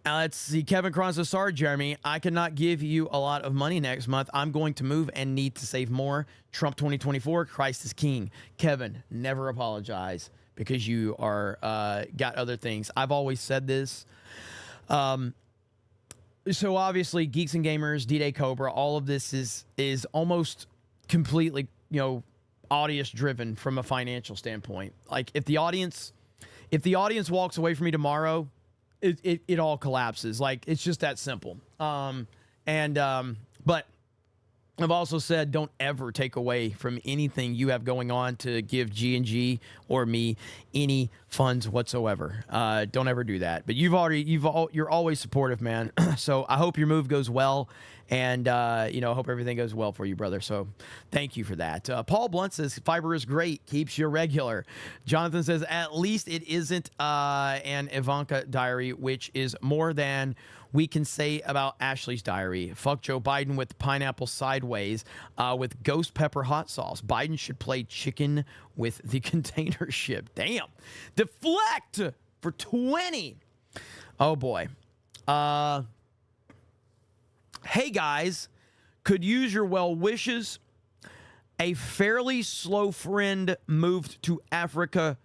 Let's see. Kevin Cron says, sorry, Jeremy, I cannot give you a lot of money next month. I'm going to move and need to save more. Trump 2024, Christ is king. Kevin, never apologize because you are got other things. I've always said this. So obviously, Geeks and Gamers, D-Day Cobra, all of this is almost completely, audience driven from a financial standpoint. Like if the audience walks away from me tomorrow, it all collapses. Like it's just that simple. But I've also said don't ever take away from anything you have going on to give G&G or me any funds whatsoever. Don't ever do that. But you're always supportive, man. So I hope your move goes well, and I hope everything goes well for you, brother. So thank you for that. Paul Blunt says fiber is great, keeps you regular. Jonathan says at least it isn't an Ivanka diary, which is more than we can say about Ashley's diary. Fuck Joe Biden with pineapple sideways with ghost pepper hot sauce. Biden should play chicken with the container ship. Damn. Deflect for 20. Oh, boy. Hey, guys. Could use your well wishes. A fairly slow friend moved to Africa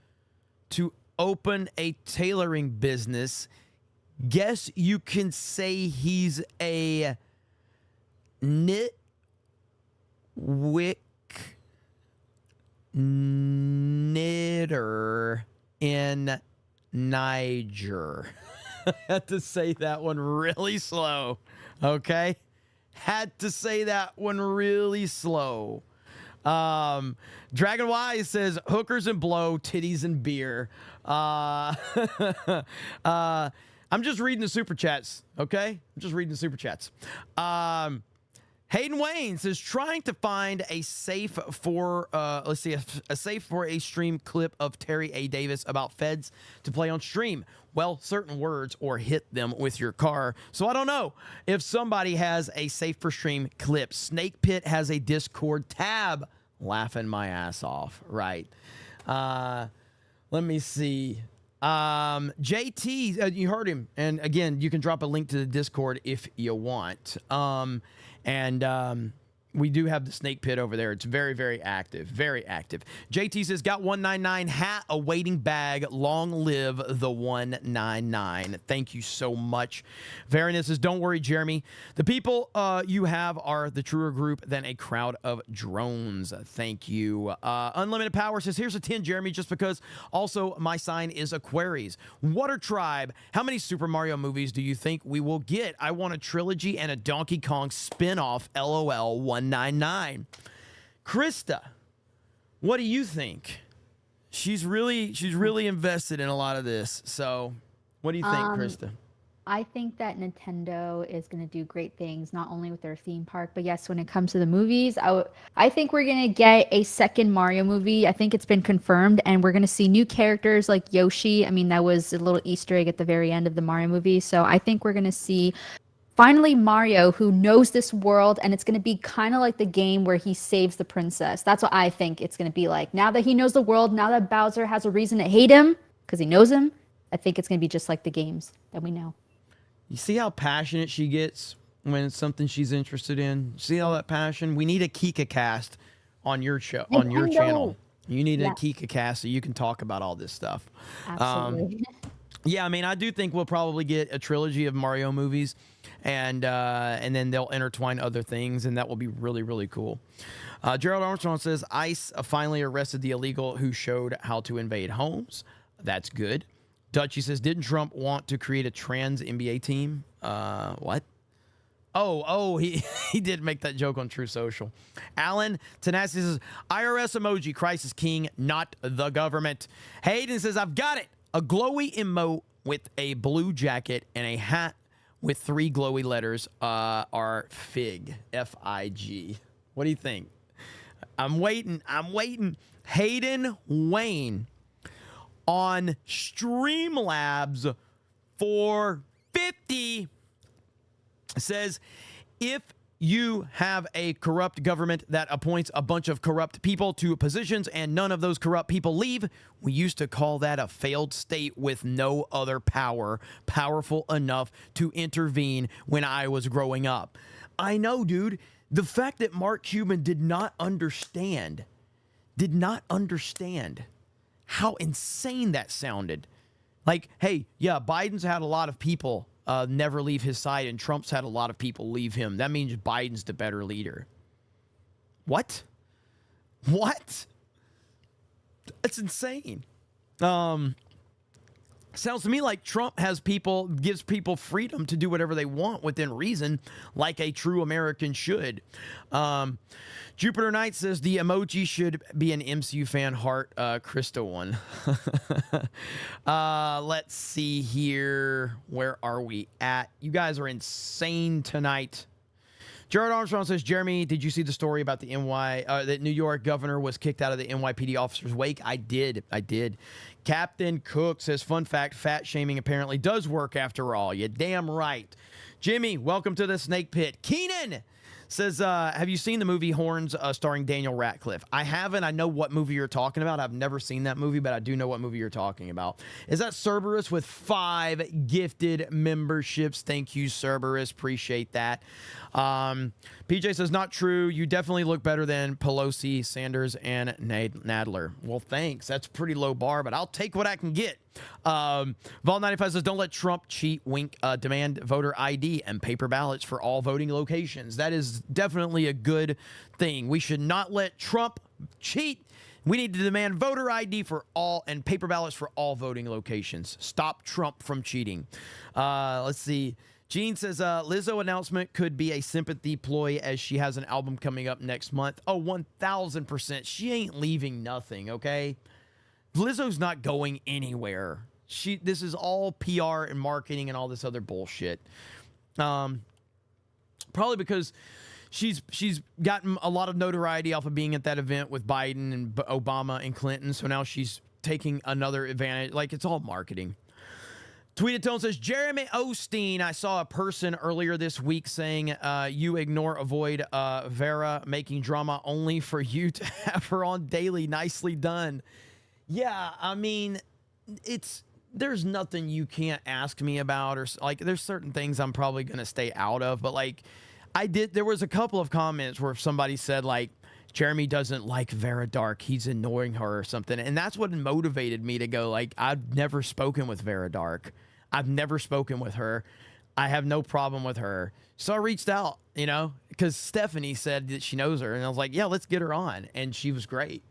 to open a tailoring business. Guess you can say he's a knitter in Niger. I had to say that one really slow. Okay? Had to say that one really slow. Dragon Wise says hookers and blow, titties and beer. I'm just reading the super chats, okay? I'm just reading the super chats. Hayden Wayne says trying to find a safe for a safe for a stream clip of Terry A. Davis about feds to play on stream. Well, certain words or hit them with your car. So I don't know if somebody has a safe for stream clip. Snake Pit has a Discord tab. Laughing my ass off. Right. Let me see. JT, you heard him. And again, you can drop a link to the Discord if you want. We do have the Snake Pit over there. It's very, very active. Very active. JT says, got 199 hat awaiting bag. Long live the 199. Thank you so much. Varinus says, don't worry, Jeremy. The people you have are the truer group than a crowd of drones. Thank you. Unlimited Power says, here's a 10, Jeremy, just because. Also, my sign is Aquaries. Water Tribe, how many Super Mario movies do you think we will get? I want a trilogy and a Donkey Kong spinoff. LOL 199. Krista, what do you think? She's really invested in a lot of this. So, what do you think, Krista? I think that Nintendo is going to do great things, not only with their theme park, but yes, when it comes to the movies, I think we're going to get a second Mario movie. I think it's been confirmed, and we're going to see new characters like Yoshi. I mean, that was a little Easter egg at the very end of the Mario movie. So I think we're going to see finally Mario, who knows this world, and it's going to be kind of like the game where he saves the princess. That's what I think it's going to be like. Now that he knows the world, now that Bowser has a reason to hate him because he knows him, I think it's going to be just like the games that we know. You see how passionate she gets when it's something she's interested in? See all that passion? We need a CobraCast on your show, on your channel. You need a CobraCast so you can talk about all this stuff. Absolutely. Yeah, I mean, I do think we'll probably get a trilogy of Mario movies, and then they'll intertwine other things, and that will be really, really cool. Gerald Armstrong says, ICE finally arrested the illegal who showed how to invade homes. That's good. Dutchie says, didn't Trump want to create a trans NBA team? What? Oh, he did make that joke on True Social. Alan Tenacity says, IRS emoji, Christ is king, not the government. Hayden says, I've got it. A glowy emote with a blue jacket and a hat with 3 glowy letters are FIG. F-I-G. What do you think? I'm waiting. Hayden Wayne on Streamlabs for 50 says, if you have a corrupt government that appoints a bunch of corrupt people to positions and none of those corrupt people leave, we used to call that a failed state with no other powerful enough to intervene when I was growing up. I know, dude. The fact that Mark Cuban did not understand how insane that sounded. Like, hey, yeah, Biden's had a lot of people never leave his side, and Trump's had a lot of people leave him. That means Biden's the better leader. What? That's insane. Sounds to me like Trump gives people freedom to do whatever they want within reason, like a true American should. Jupiter Knight says the emoji should be an MCU fan heart. Krista one. Let's see here. Where are we at? You guys are insane tonight. Jared Armstrong says, Jeremy, did you see the story about the that New York governor was kicked out of the NYPD officer's wake? I did. Captain Cook says, fun fact, fat shaming apparently does work after all. You damn right. Jimmy, welcome to the Snake Pit. Keenan says, have you seen the movie Horns starring Daniel Radcliffe? I haven't. I know what movie you're talking about. I've never seen that movie, but I do know what movie you're talking about. Is that Cerberus with 5 gifted memberships? Thank you, Cerberus. Appreciate that. PJ says, not true. You definitely look better than Pelosi, Sanders, and Nadler. Well, thanks. That's a pretty low bar, but I'll take what I can get. Vol95 says, don't let Trump cheat, wink, demand voter ID and paper ballots for all voting locations. That is definitely a good thing. We should not let Trump cheat. We need to demand voter ID for all and paper ballots for all voting locations. Stop Trump from cheating. Let's see. Gene says, Lizzo announcement could be a sympathy ploy as she has an album coming up next month. Oh, 1,000%. She ain't leaving nothing, okay? Lizzo's not going anywhere. This is all PR and marketing and all this other bullshit. Probably because she's gotten a lot of notoriety off of being at that event with Biden and Obama and Clinton. So now she's taking another advantage. Like, it's all marketing. Tweeted Tone says, Jeremy Osteen, I saw a person earlier this week saying you avoid Vera making drama only for you to have her on daily. Nicely done. Yeah, I mean, there's nothing you can't ask me about, or like there's certain things I'm probably going to stay out of. But like there was a couple of comments where somebody said like, Jeremy doesn't like Vera Dark. He's annoying her or something. And that's what motivated me to go like, I've never spoken with Vera Dark. I've never spoken with her. I have no problem with her. So I reached out, because Stephanie said that she knows her. And I was like, yeah, let's get her on. And she was great.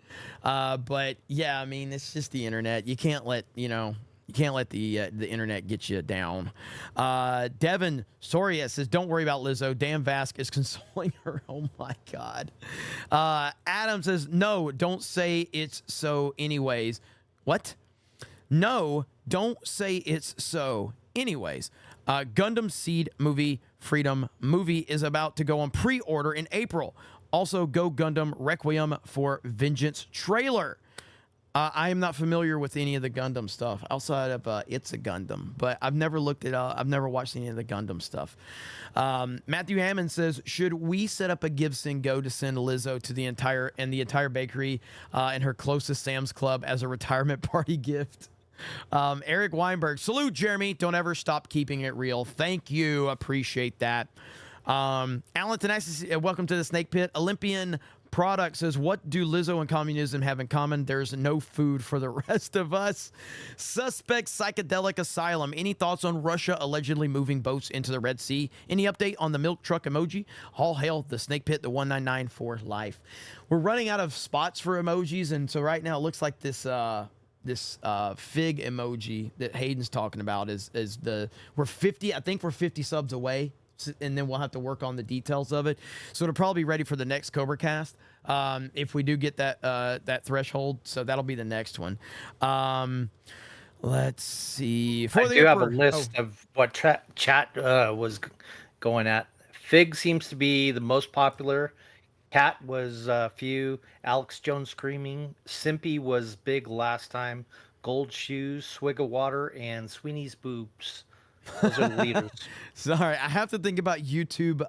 But yeah, I mean, it's just the internet. You can't let, the internet get you down. Devin Soria says, don't worry about Lizzo. Dan Vask is consoling her. Oh, my God. Adam says, no, don't say it's so anyways. What? No, don't say it's so anyways. Gundam Seed movie Freedom movie is about to go on pre-order in April. Also, Go Gundam Requiem for Vengeance trailer. I am not familiar with any of the Gundam stuff outside of It's a Gundam, but I've never looked it up. I've never watched any of the Gundam stuff. Matthew Hammond says, should we set up a Give Send Go to send Lizzo to the entire bakery and her closest Sam's Club as a retirement party gift? Eric Weinberg, salute, Jeremy. Don't ever stop keeping it real. Thank you. Appreciate that. Alan Tenaxis, welcome to the Snake Pit. Olympian Product says, what do Lizzo and communism have in common? There's no food for the rest of us. Suspect Psychedelic Asylum. Any thoughts on Russia allegedly moving boats into the Red Sea? Any update on the milk truck emoji? All hail the Snake Pit, the 199 for life. We're running out of spots for emojis, and so right now it looks like this fig emoji that Hayden's talking about we're 50 subs away, and then we'll have to work on the details of it. So it'll probably be ready for the next Cobra Cast if we do get that threshold. So that'll be the next one. Let's see. I do have a list of what chat was going at. Fig seems to be the most popular. Cat was a few. Alex Jones screaming. Simpy was big last time. Gold shoes, swig of water, and Sweeney's boobs. Those are the leaders. Sorry, I have to think about YouTube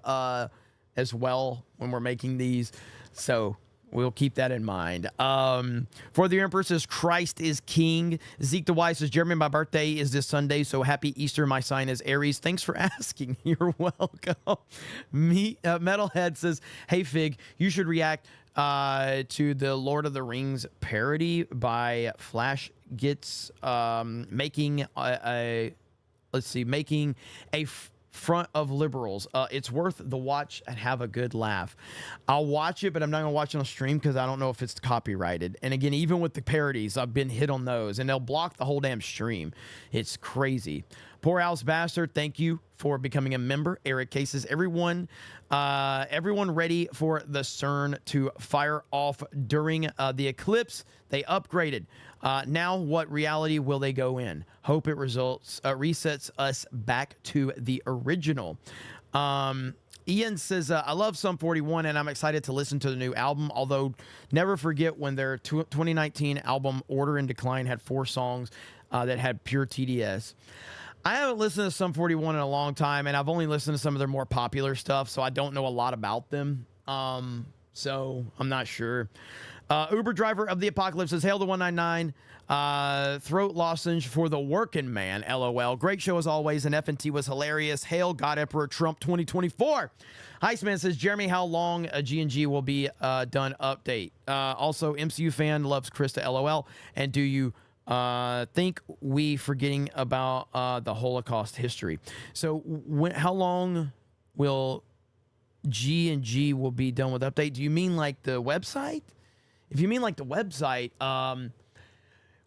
as well when we're making these. So we'll keep that in mind. For the Emperor says, Christ is King. Zeke the Wise says, Jeremy, my birthday is this Sunday, so happy Easter. My sign is Aries. Thanks for asking. You're welcome. Metalhead says, hey, Fig, you should react to the Lord of the Rings parody by Flash Gets making a front of liberals. It's worth the watch and have a good laugh. I'll watch it, but I'm not gonna watch it on stream because I don't know if it's copyrighted. And again, even with the parodies, I've been hit on those, and they'll block the whole damn stream. It's crazy. Poor Alice Bastard, thank you for becoming a member. Eric Cases, everyone ready for the CERN to fire off during the eclipse. They upgraded. Now, what reality will they go in? Hope it resets us back to the original. Ian says, I love Sum 41, and I'm excited to listen to the new album, although never forget when their 2019 album Order and Decline had 4 songs that had pure TDS. I haven't listened to Sum 41 in a long time, and I've only listened to some of their more popular stuff, so I don't know a lot about them. So I'm not sure. Uber driver of the apocalypse says, hail the 199. Throat lozenge for the working man. LOL. Great show as always, and F&T was hilarious. Hail God Emperor Trump 2024. Heisman says, Jeremy, how long a G&G will be done update? Also, MCU fan loves Krista. LOL. And do you think we forgetting about the Holocaust history? So how long will G&G will be done with update? Do you mean like the website? If you mean like the website,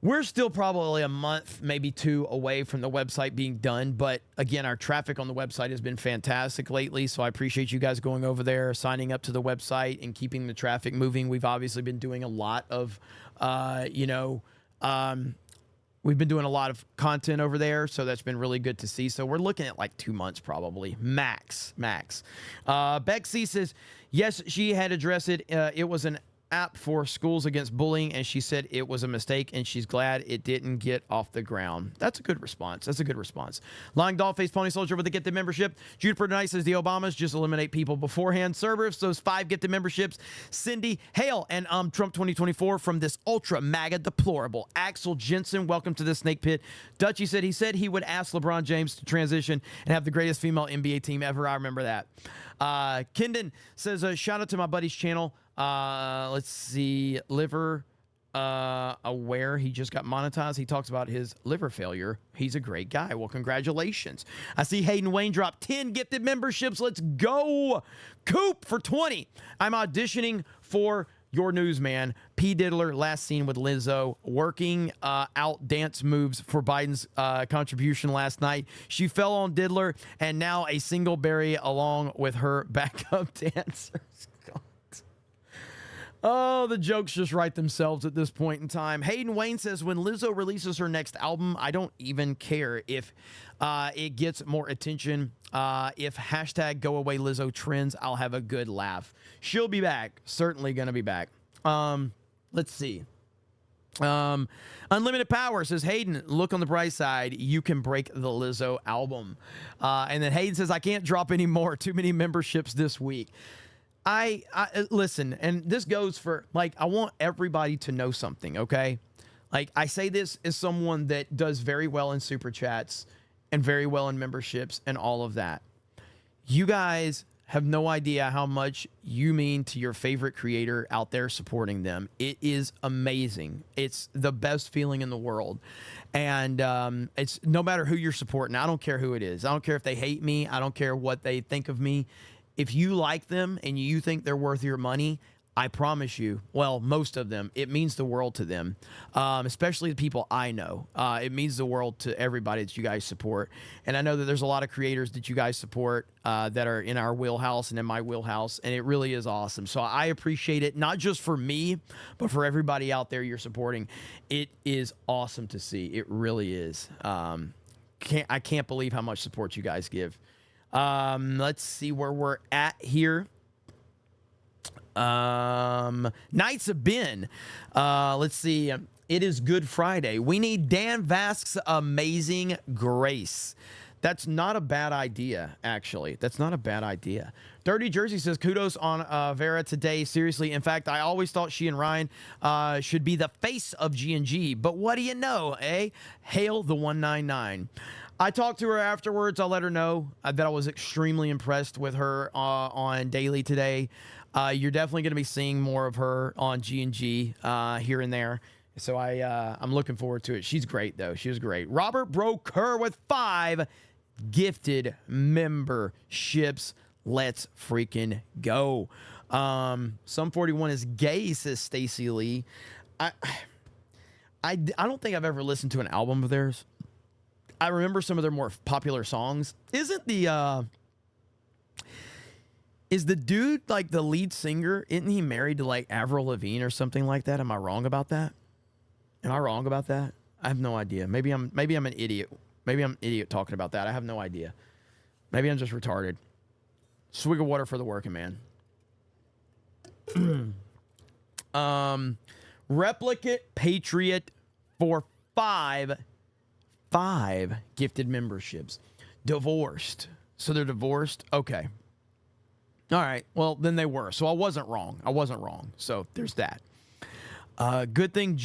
we're still probably a month, maybe 2 away from the website being done. But again, our traffic on the website has been fantastic lately. So I appreciate you guys going over there, signing up to the website and keeping the traffic moving. We've obviously been doing a lot of, We've been doing a lot of content over there, so that's been really good to see. So we're looking at like 2 months probably, max. Beck C says, yes, she had addressed it. It was an app for schools against bullying, and she said it was a mistake, and she's glad it didn't get off the ground. That's a good response. Lying Dollface Pony Soldier with a gifted membership. Jude Nice says the Obamas just eliminate people beforehand. Cerberus, those 5 gifted memberships. Cindy, hail, and Trump 2024 from this ultra MAGA deplorable. Axel Jensen, welcome to the Snake Pit. Dutchie said he would ask LeBron James to transition and have the greatest female NBA team ever. I remember that. Kendon says, shout out to my buddy's channel. Let's see, liver aware. He just got monetized. He talks about his liver failure. He's a great guy. Well, congratulations. I see Hayden Wayne drop 10 gifted memberships. Let's go. Coop for 20. I'm auditioning for your newsman. P. Diddler, last seen with Lizzo, working out dance moves for Biden's contribution last night. She fell on Diddler and now a single berry along with her backup dancers. Oh, the jokes just write themselves at this point in time. Hayden Wayne says, when Lizzo releases her next album, I don't even care if it gets more attention. If hashtag go away Lizzo trends, I'll have a good laugh. She'll be back. Certainly going to be back. Let's see. Unlimited Power says, Hayden, look on the bright side. You can break the Lizzo album. And then Hayden says, I can't drop any more. Too many memberships this week. I listen, and this goes for, like, I want everybody to know something, okay? Like, I say this as someone that does very well in super chats and very well in memberships and all of that. You guys have no idea how much you mean to your favorite creator out there supporting them. It is amazing. It's the best feeling in the world. And it's no matter who you're supporting. I don't care who it is. I don't care if they hate me. I don't care what they think of me. If you like them and you think they're worth your money, I promise you, well, most of them, it means the world to them, especially the people I know. It means the world to everybody that you guys support. And I know that there's a lot of creators that you guys support that are in our wheelhouse and in my wheelhouse, and it really is awesome. So I appreciate it, not just for me, but for everybody out there you're supporting. It is awesome to see. It really is. I can't believe how much support you guys give. Let's see where we're at here. Knights of Ben. Let's see. It is Good Friday. We need Dan Vask's Amazing Grace. That's not a bad idea, actually. That's not a bad idea. Dirty Jersey says, kudos on Vera today. Seriously, in fact, I always thought she and Ryan should be the face of G&G. But what do you know, eh? Hail the 199. I talked to her afterwards. I'll let her know that I was extremely impressed with her on Daily today. You're definitely going to be seeing more of her on G&G here and there. So I'm looking forward to it. She's great, though. She was great. Robert Broker with 5 gifted memberships. Let's freaking go. Sum 41 is gay, says Stacy Lee. I don't think I've ever listened to an album of theirs. I remember some of their more popular songs. Isn't the is the dude like the lead singer? Isn't he married to like Avril Lavigne or something like that? Am I wrong about that? Am I wrong about that? I have no idea. Maybe I'm an idiot. Maybe I'm an idiot talking about that. I have no idea. Maybe I'm just retarded. Swig of water for the working man. Replicate Patriot for 5 gifted memberships. Divorced. So they're divorced? Okay. All right. Well, then they were. So I wasn't wrong. So there's that. Good thinking,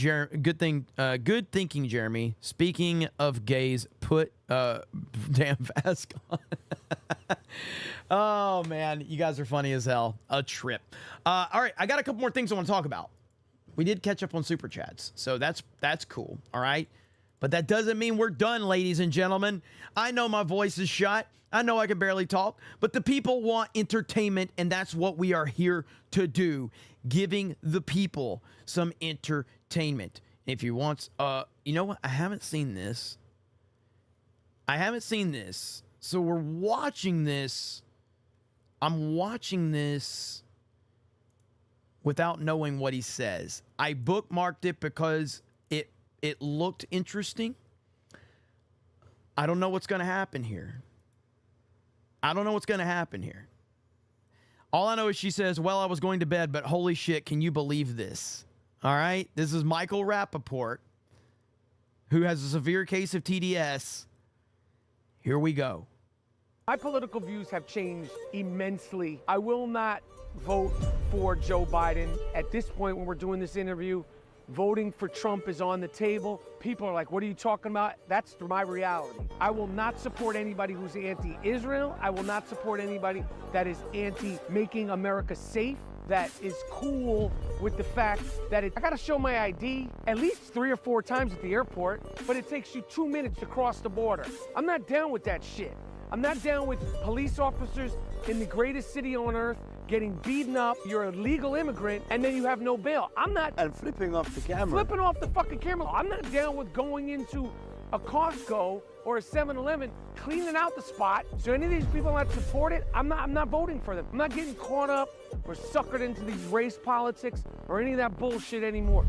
Jeremy. Speaking of gays, put damn Vask on. Oh, man. You guys are funny as hell. A trip. All right. I got a couple more things I want to talk about. We did catch up on Super Chats. So that's cool. All right. But that doesn't mean we're done, ladies and gentlemen. I know my voice is shot. I know I can barely talk. But the people want entertainment, and that's what we are here to do. Giving the people some entertainment. If you want, you know what? I haven't seen this. So we're watching this. I'm watching this without knowing what he says. I bookmarked it because it It looked interesting. I don't know what's going to happen here. All I know is she says, well, I was going to bed, but holy shit, can you believe this? All right? This is Michael Rappaport, who has a severe case of TDS. Here we go. My political views have changed immensely. I will not vote for Joe Biden. At this point, when we're doing this interview, voting for Trump is on the table. People are like, what are you talking about? That's my reality. I will not support anybody who's anti-Israel. I will not support anybody that is anti-making America safe, that is cool with the fact that I gotta show my ID at least 3 or 4 times at the airport, but it takes you 2 minutes to cross the border. I'm not down with that shit. I'm not down with police officers in the greatest city on earth getting beaten up. You're a legal immigrant, and then you have no bail. I'm not... And flipping off the camera. Flipping off the fucking camera. I'm not down with going into a Costco or a 7-Eleven, cleaning out the spot. So any of these people that support it, I'm not voting for them. I'm not getting caught up or suckered into these race politics or any of that bullshit anymore.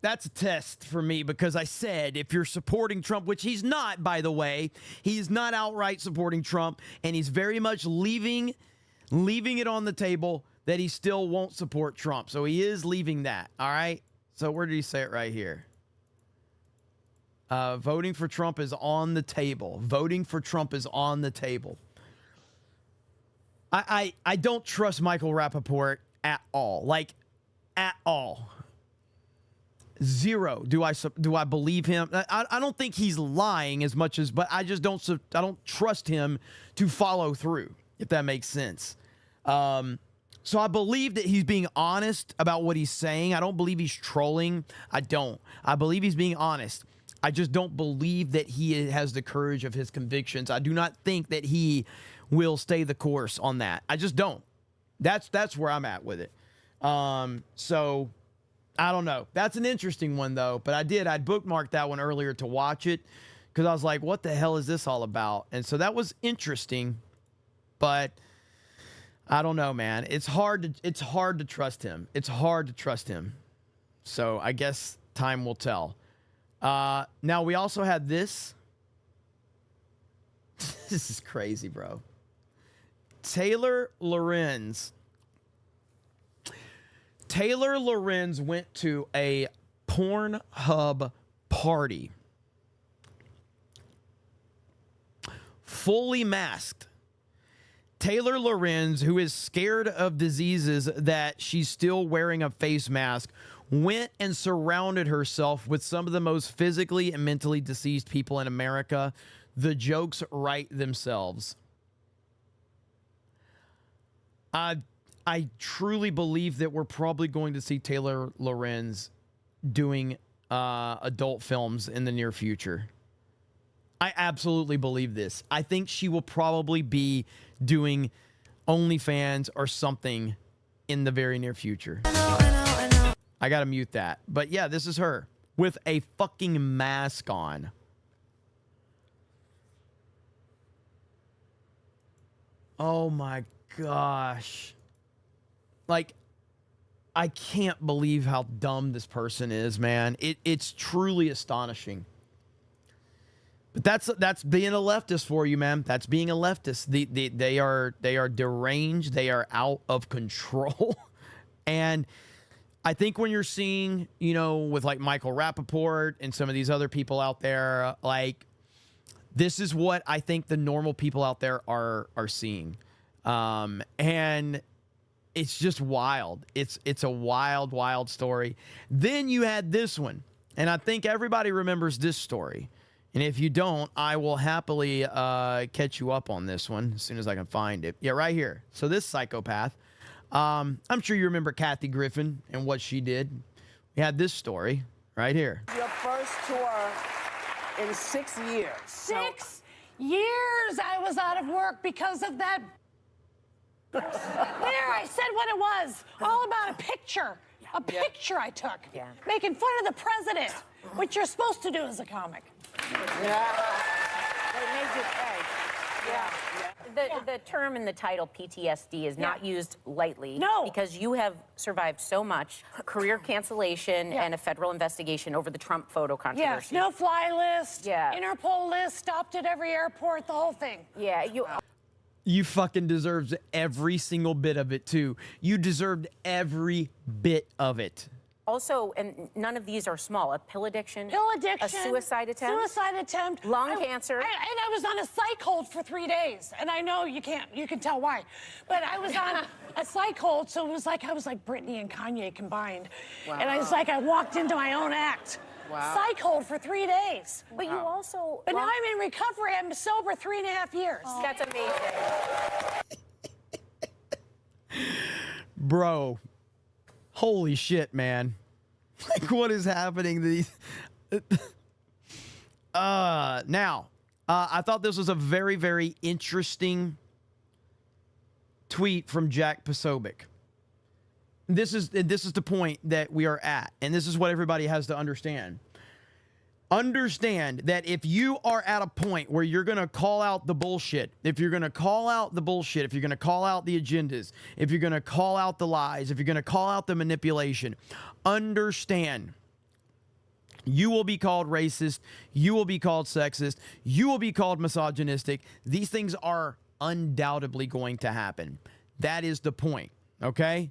That's a test for me because I said if you're supporting Trump, which he's not, by the way, he's not outright supporting Trump, and he's very much leaving it on the table that he still won't support Trump. So he is leaving that, all right? So where did he say it right here? Voting for Trump is on the table. Voting for Trump is on the table. I don't trust Michael Rappaport at all. Like, at all. Zero. Do I believe him? I don't think he's lying as much as, but I just don't trust him to follow through, if that makes sense. So I believe that he's being honest about what he's saying. I don't believe he's trolling. I don't. I believe he's being honest. I just don't believe that he has the courage of his convictions. I do not think that he will stay the course on that. I just don't. That's where I'm at with it. So I don't know. That's an interesting one, though. But I'd bookmarked that one earlier to watch it because I was like, what the hell is this all about? And so that was interesting. But I don't know, man. It's hard to trust him. It's hard to trust him. So I guess time will tell. Now, we also had this. This is crazy, bro. Taylor Lorenz went to a Pornhub party, fully masked. Taylor Lorenz, who is scared of diseases that she's still wearing a face mask, went and surrounded herself with some of the most physically and mentally diseased people in America. The jokes write themselves. I truly believe that we're probably going to see Taylor Lorenz doing adult films in the near future. I absolutely believe this. I think she will probably be doing OnlyFans or something in the very near future. I gotta mute that. But yeah, this is her with a fucking mask on. Oh my gosh. Like, I can't believe how dumb this person is, man. It's truly astonishing. But that's being a leftist for you, man. That's being a leftist. They are deranged. They are out of control. And I think when you're seeing, with like Michael Rappaport and some of these other people out there, like, this is what I think the normal people out there are seeing. And it's just wild. It's a wild, wild story. Then you had this one, and I think everybody remembers this story. And if you don't, I will happily catch you up on this one as soon as I can find it. Yeah, right here. So this psychopath, I'm sure you remember Kathy Griffin and what she did. We had this story right here. Your first tour in 6 years. 6 years I was out of work because of that. There, I said what it was. All about a picture. A picture I took. Yeah. Making fun of the president, which you're supposed to do as a comic. Yeah. They made you pay. The term in the title PTSD is not used lightly. No. Because you have survived so much career cancellation and a federal investigation over the Trump photo controversy. Yes, no-fly list, Interpol list, stopped at every airport, the whole thing. Yeah, You fucking deserved every single bit of it, too. You deserved every bit of it. Also, and none of these are small, a pill addiction, a suicide attempt, lung cancer. And I was on a psych hold for 3 days. And I know you can tell why. But I was on a psych hold, so it was like I was like Britney and Kanye combined. Wow. And I was like, I walked into my own act. Wow. Psych hold for 3 days. But you also... But now I'm in recovery. I'm sober 3.5 years. That's amazing. Bro, holy shit, man. Like, what is happening to these? Now, I thought this was a very, very interesting tweet from Jack Posobiec. This is the point that we are at, and this is what everybody has to understand. Understand that if you are at a point where you're going to call out the bullshit, if you're going to call out the bullshit, if you're going to call out the agendas, if you're going to call out the lies, if you're going to call out the manipulation, understand you will be called racist, you will be called sexist, you will be called misogynistic. These things are undoubtedly going to happen. That is the point, okay?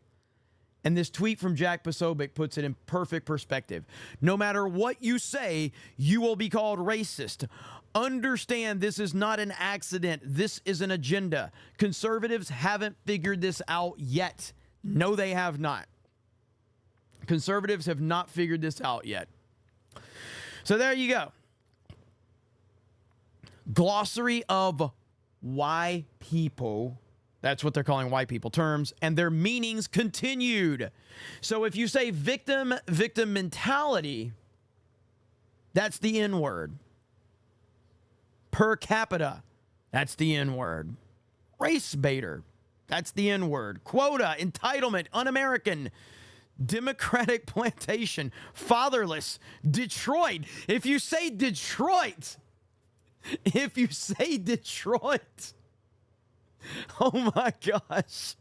And this tweet from Jack Posobiec puts it in perfect perspective. No matter what you say, you will be called racist. Understand this is not an accident. This is an agenda. Conservatives haven't figured this out yet. No, they have not. Conservatives have not figured this out yet. So there you go. Glossary of why people... That's what they're calling white people terms, and their meanings continued. So if you say victim mentality, that's the N-word. Per capita, that's the N-word. Race baiter, that's the N-word. Quota, entitlement, un-American, Democratic plantation, fatherless, Detroit. If you say Detroit, oh my gosh.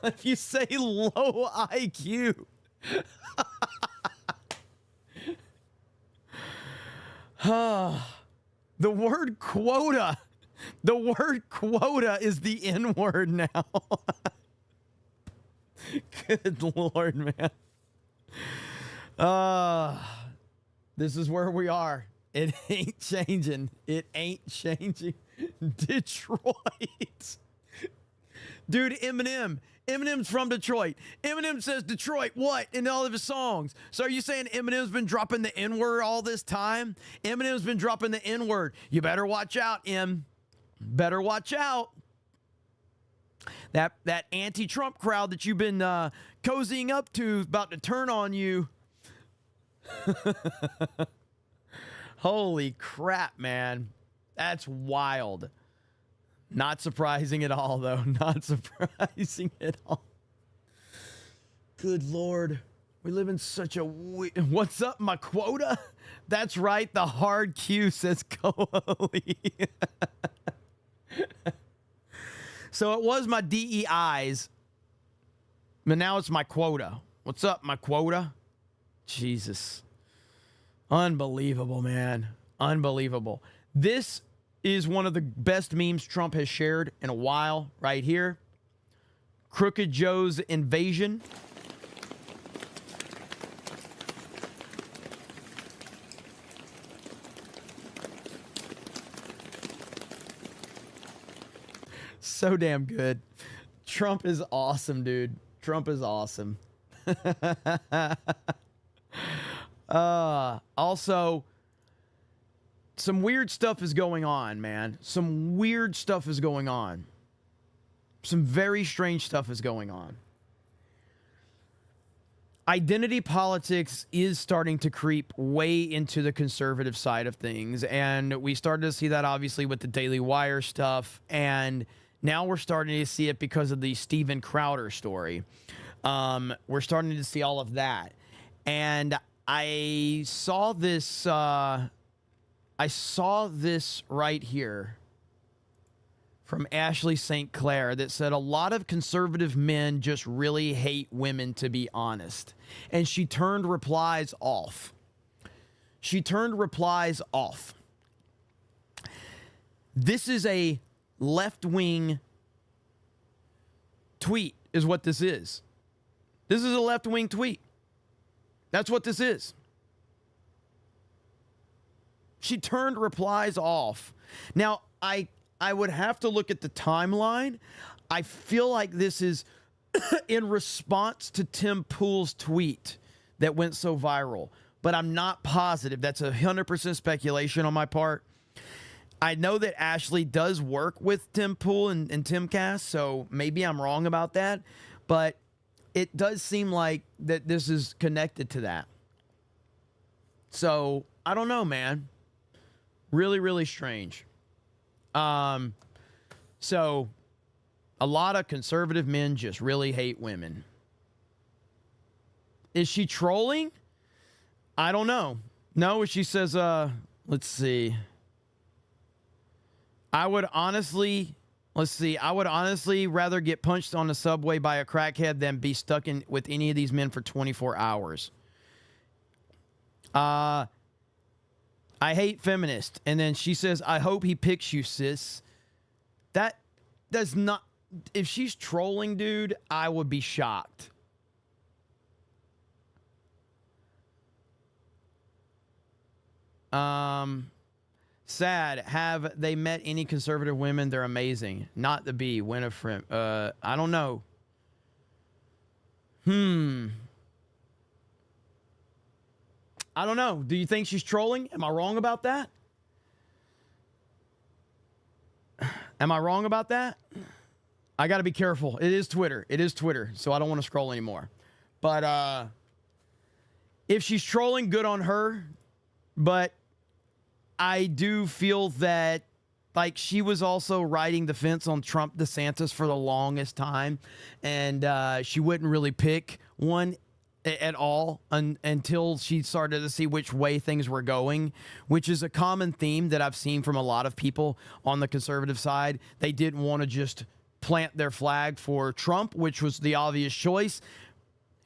If you say low IQ. The word quota. The word quota is the N-word now. Good Lord, man. This is where we are. It ain't changing. It ain't changing. Detroit. Dude, Eminem's from Detroit. Eminem says Detroit what in all of his songs? So are you saying Eminem's been dropping the N-word all this time? Eminem's been dropping the N-word. You better watch out, Em. Better watch out. That anti-Trump crowd that you've been cozying up to is about to turn on you. Holy crap, man. That's wild. Not surprising at all, though. Not surprising at all. Good Lord. We live in such a... What's up, my quota? That's right. The hard Q says Coaly. So it was my DEIs, but now it's my quota. What's up, my quota? Jesus. Unbelievable, man. Unbelievable. This is one of the best memes Trump has shared in a while, right here. Crooked Joe's invasion. So damn good. Trump is awesome, dude. Trump is awesome. Also, some weird stuff is going on, man. Some weird stuff is going on. Some very strange stuff is going on. Identity politics is starting to creep way into the conservative side of things. And we started to see that obviously with the Daily Wire stuff. And now we're starting to see it because of the Steven Crowder story. We're starting to see all of that. And I saw this right here. from Ashley St. Clair that said a lot of conservative men just really hate women, to be honest. And she turned replies off. She turned replies off. This is a left-wing tweet, is what this is. This is a left-wing tweet. That's what this is. She turned replies off. Now, I would have to look at the timeline. I feel like this is in response to Tim Pool's tweet that went so viral, but I'm not positive. That's 100% speculation on my part. I know that Ashley does work with Tim Pool and Timcast, so maybe I'm wrong about that, but it does seem like that this is connected to that. So, I don't know, man. Really, really strange. So a lot of conservative men just really hate women. Is she trolling? I don't know. No, she says, let's see. I would honestly rather get punched on the subway by a crackhead than be stuck in with any of these men for 24 hours. I hate feminists. And then she says, I hope he picks you, sis. That does not... If she's trolling, dude, I would be shocked. Sad. Have they met any conservative women? They're amazing. Not the B. Winifred. I don't know. I don't know. Do you think she's trolling? Am I wrong about that? Am I wrong about that? I got to be careful. It is Twitter. It is Twitter, so I don't want to scroll anymore. But if she's trolling, good on her. But I do feel that, like, she was also riding the fence on Trump DeSantis for the longest time, and she wouldn't really pick one at all until she started to see which way things were going, which is a common theme that I've seen from a lot of people on the conservative side. They didn't want to just plant their flag for Trump, which was the obvious choice.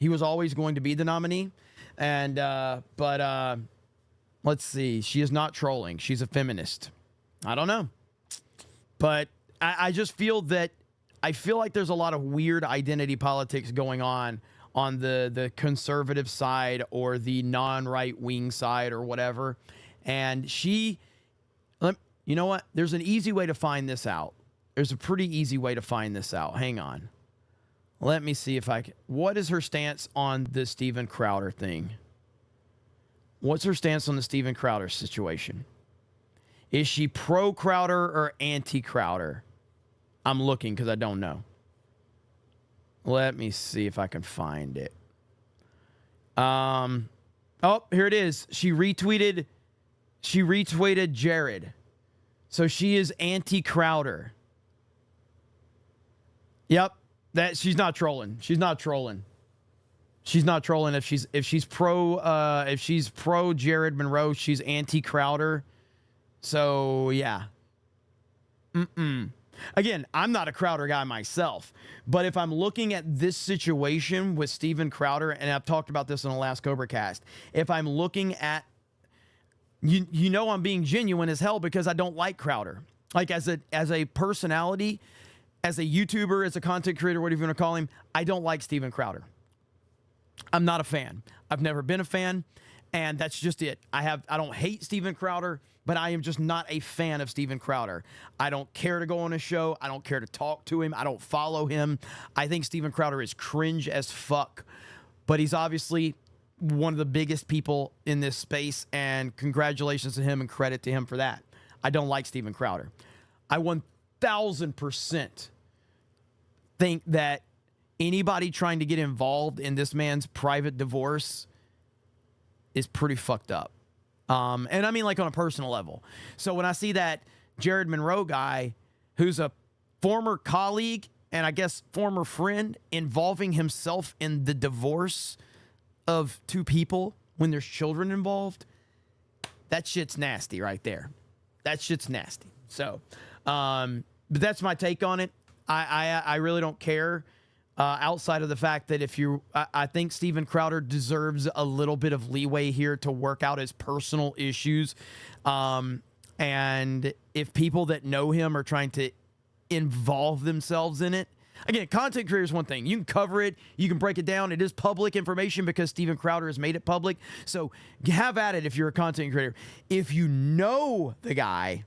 He was always going to be the nominee. And, but let's see. She is not trolling. She's a feminist. I don't know. But I just feel that, I feel like there's a lot of weird identity politics going on the conservative side or the non-right wing side or whatever. And you know what? There's an easy way to find this out. There's a pretty easy way to find this out. Hang on. Let me see if I can. What is her stance on the Steven Crowder thing? What's her stance on the Steven Crowder situation? Is she pro-Crowder or anti-Crowder? I'm looking because I don't know. Let me see if I can find it. Oh, here it is. She retweeted Jared. So she is anti-Crowder. Yep. She's not trolling. She's not trolling. She's not trolling. If she's pro Jared Monroe, she's anti-Crowder. So yeah. Again, I'm not a Crowder guy myself, but if I'm looking at this situation with Steven Crowder, and I've talked about this in the last CobraCast, if I'm looking at, you know, I'm being genuine as hell because I don't like Crowder. Like as a personality, as a YouTuber, as a content creator, whatever you want to call him, I don't like Steven Crowder. I'm not a fan. I've never been a fan, and that's just it. I don't hate Steven Crowder, but I am just not a fan of Steven Crowder. I don't care to go on his show. I don't care to talk to him. I don't follow him. I think Steven Crowder is cringe as fuck, but he's obviously one of the biggest people in this space, and congratulations to him and credit to him for that. I don't like Steven Crowder. I 1000% think that anybody trying to get involved in this man's private divorce is pretty fucked up. And I mean, like, on a personal level. So when I see that Jared Monroe guy, who's a former colleague and I guess former friend, involving himself in the divorce of two people when there's children involved, that shit's nasty right there. That shit's nasty. So, But that's my take on it. I really don't care. Outside of the fact that I think Steven Crowder deserves a little bit of leeway here to work out his personal issues. And if people that know him are trying to involve themselves in it, again, content creator is one thing. You can cover it. You can break it down. It is public information because Steven Crowder has made it public. So have at it if you're a content creator. If you know the guy,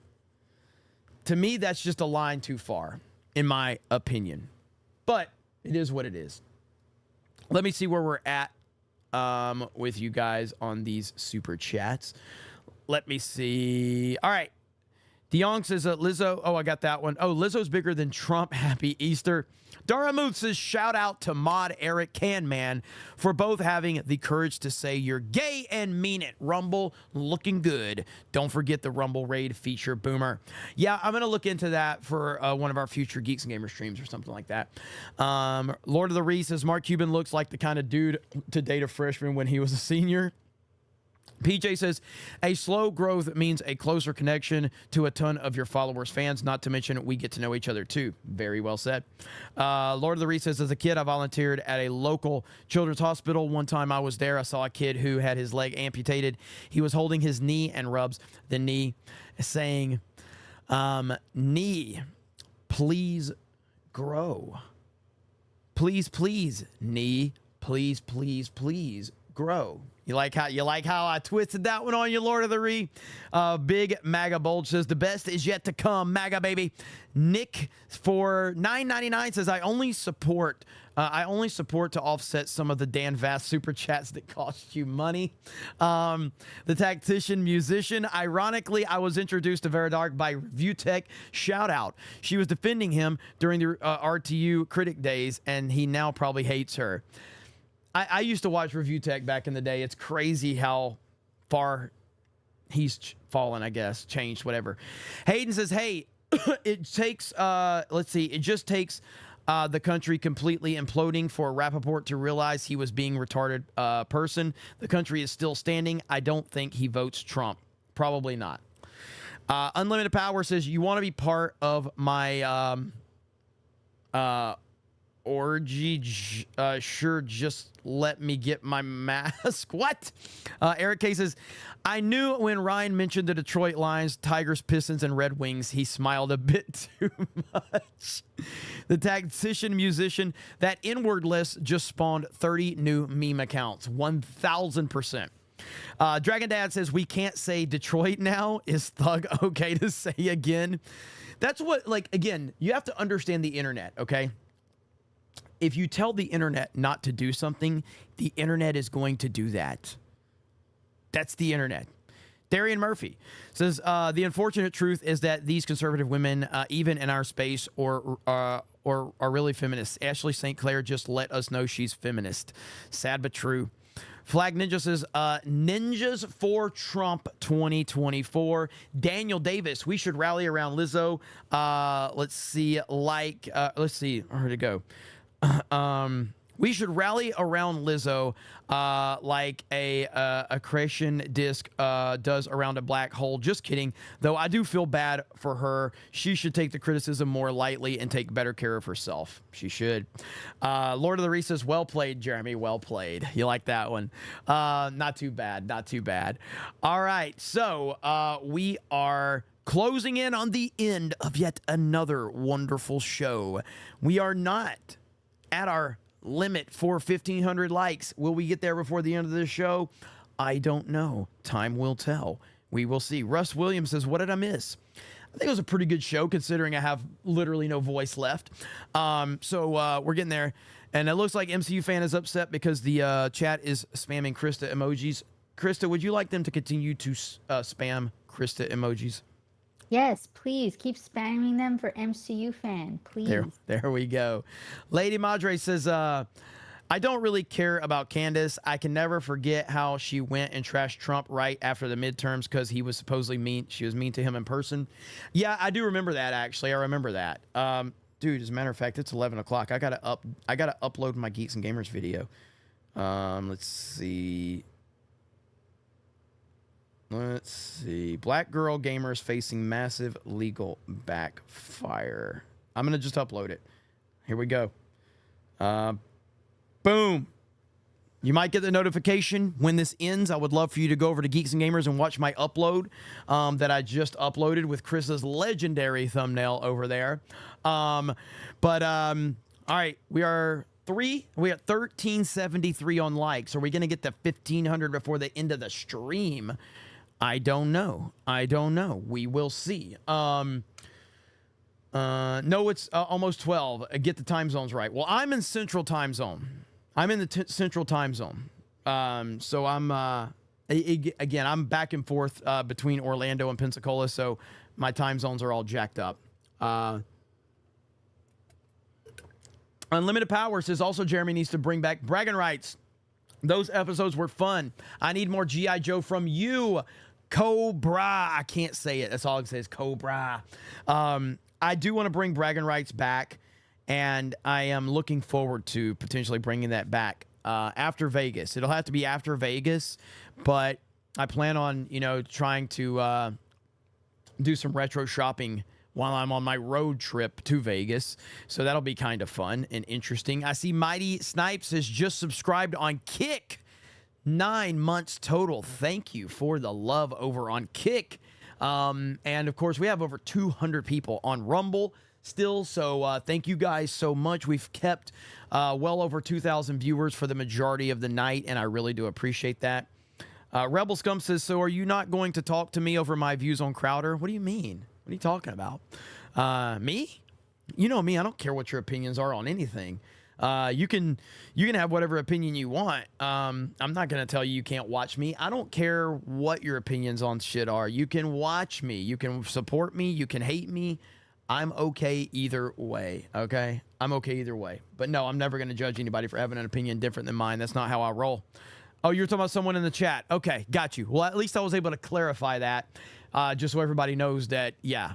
to me, that's just a line too far, in my opinion. But it is what it is. Let me see where we're at with you guys on these super chats. Let me see. All right. DeYoung says Lizzo. Oh, I got that one. Oh, Lizzo's bigger than Trump. Happy Easter. Dara Muth says, shout out to Mod Eric Canman for both having the courage to say you're gay and mean it. Rumble looking good. Don't forget the Rumble Raid feature Boomer. Yeah, I'm going to look into that for one of our future Geeks and Gamers streams or something like that. Lord of the Ree says, Mark Cuban looks like the kind of dude to date a freshman when he was a senior. PJ says, a slow growth means a closer connection to a ton of your followers' fans, not to mention we get to know each other too. Very well said. Lord of the Reed says, as a kid, I volunteered at a local children's hospital. One time I was there, I saw a kid who had his leg amputated. He was holding his knee and rubs the knee, saying, knee, please grow. Please, please, knee, please, please, please grow. You like how I twisted that one on you, Lord of the Ree? Big MAGA Bulge says, the best is yet to come, MAGA baby. Nick for $9.99 says, I only support to offset some of the Dan Vast super chats that cost you money. The Tactician Musician, ironically, I was introduced to Veridark by ReviewTech. Shout out. She was defending him during the RTU critic days, and he now probably hates her. I used to watch ReviewTech back in the day. It's crazy how far he's fallen, I guess. Changed, whatever. Hayden says, hey, it takes, it just takes the country completely imploding for Rappaport to realize he was being retarded person. The country is still standing. I don't think he votes Trump. Probably not. Unlimited Power says, you want to be part of my orgy, sure, just let me get my mask. What? Eric K says, I knew when Ryan mentioned the Detroit Lions, Tigers, Pistons, and Red Wings, he smiled a bit too much. The Tactician Musician, that inward list just spawned 30 new meme accounts. 1,000%. Dragon Dad says, we can't say Detroit now. Is thug okay to say again? That's what, again, you have to understand the internet, okay? If you tell the internet not to do something, the internet is going to do that. That's the internet. Darian Murphy says, the unfortunate truth is that these conservative women, even in our space, or are really feminists. Ashley St. Clair just let us know she's feminist. Sad but true. Flag Ninja says, Ninjas for Trump 2024. Daniel Davis, we should rally around Lizzo. Let's see, where'd it go? We should rally around Lizzo like a accretion disk does around a black hole. Just kidding. Though I do feel bad for her. She should take the criticism more lightly and take better care of herself. She should. Lord of the Ree says, well played, Jeremy. Well played. You like that one? Not too bad. Not too bad. All right. So we are closing in on the end of yet another wonderful show. We are not at our limit for 1,500 likes. Will we get there before the end of this show? I don't know. Time will tell. We will see. Russ Williams says, what did I miss? I think it was a pretty good show considering I have literally no voice left. So we're getting there. And it looks like MCU fan is upset because the chat is spamming Krista emojis. Krista, would you like them to continue to spam Krista emojis? Yes, please keep spamming them for MCU fan, please. There we go. Lady Madre says, I don't really care about Candace. I can never forget how she went and trashed Trump right after the midterms because he was supposedly mean. She was mean to him in person. Yeah, I do remember that, actually. I remember that. Dude, as a matter of fact, it's 11 o'clock. I gotta upload my Geeks and Gamers video. Let's see. Let's see. Black girl gamers facing massive legal backfire. I'm going to just upload it. Here we go. Boom. You might get the notification when this ends. I would love for you to go over to Geeks and Gamers and watch my upload that I just uploaded with Chris's legendary thumbnail over there. All right, we are 1373 on likes. Are we going to get to 1500 before the end of the stream? I don't know. We will see. No, it's almost 12. Get the time zones right. Well, I'm in Central Time Zone. I'm in the Central Time Zone. So I'm, again, I'm back and forth between Orlando and Pensacola, so my time zones are all jacked up. Unlimited Power says also Jeremy needs to bring back bragging rights. Those episodes were fun. I need more G.I. Joe from you. Cobra. I can't say it. That's all it says. Cobra. I do want to bring bragging rights back, and I am looking forward to potentially bringing that back after Vegas. It'll have to be after Vegas, but I plan on, trying to do some retro shopping while I'm on my road trip to Vegas. So that'll be kind of fun and interesting. I see Mighty Snipes has just subscribed on Kick. 9 months total. Thank you for the love over on Kick. And of course, we have over 200 people on Rumble still. So thank you guys so much. We've kept well over 2,000 viewers for the majority of the night, and I really do appreciate that. Rebel Scum says, so are you not going to talk to me over my views on Crowder? What do you mean? What are you talking about? Me? You know me. I don't care what your opinions are on anything. You can have whatever opinion you want. I'm not going to tell you can't watch me. I don't care what your opinions on shit are. You can watch me. You can support me. You can hate me. I'm okay either way, okay? I'm okay either way. But no, I'm never going to judge anybody for having an opinion different than mine. That's not how I roll. Oh, you're talking about someone in the chat. Okay, got you. Well, at least I was able to clarify that just so everybody knows that, yeah,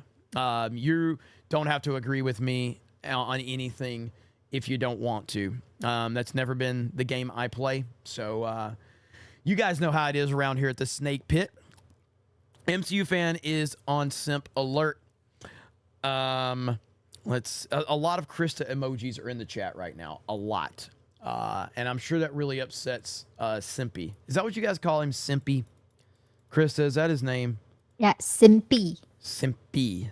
you don't have to agree with me on anything if you don't want to. That's never been the game I play. So you guys know how it is around here at the Snake Pit. MCU fan is on simp alert. A lot of Krista emojis are in the chat right now. A lot. And I'm sure that really upsets Simpy. Is that what you guys call him? Simpy? Krista, is that his name? Yeah, Simpy. Simpy.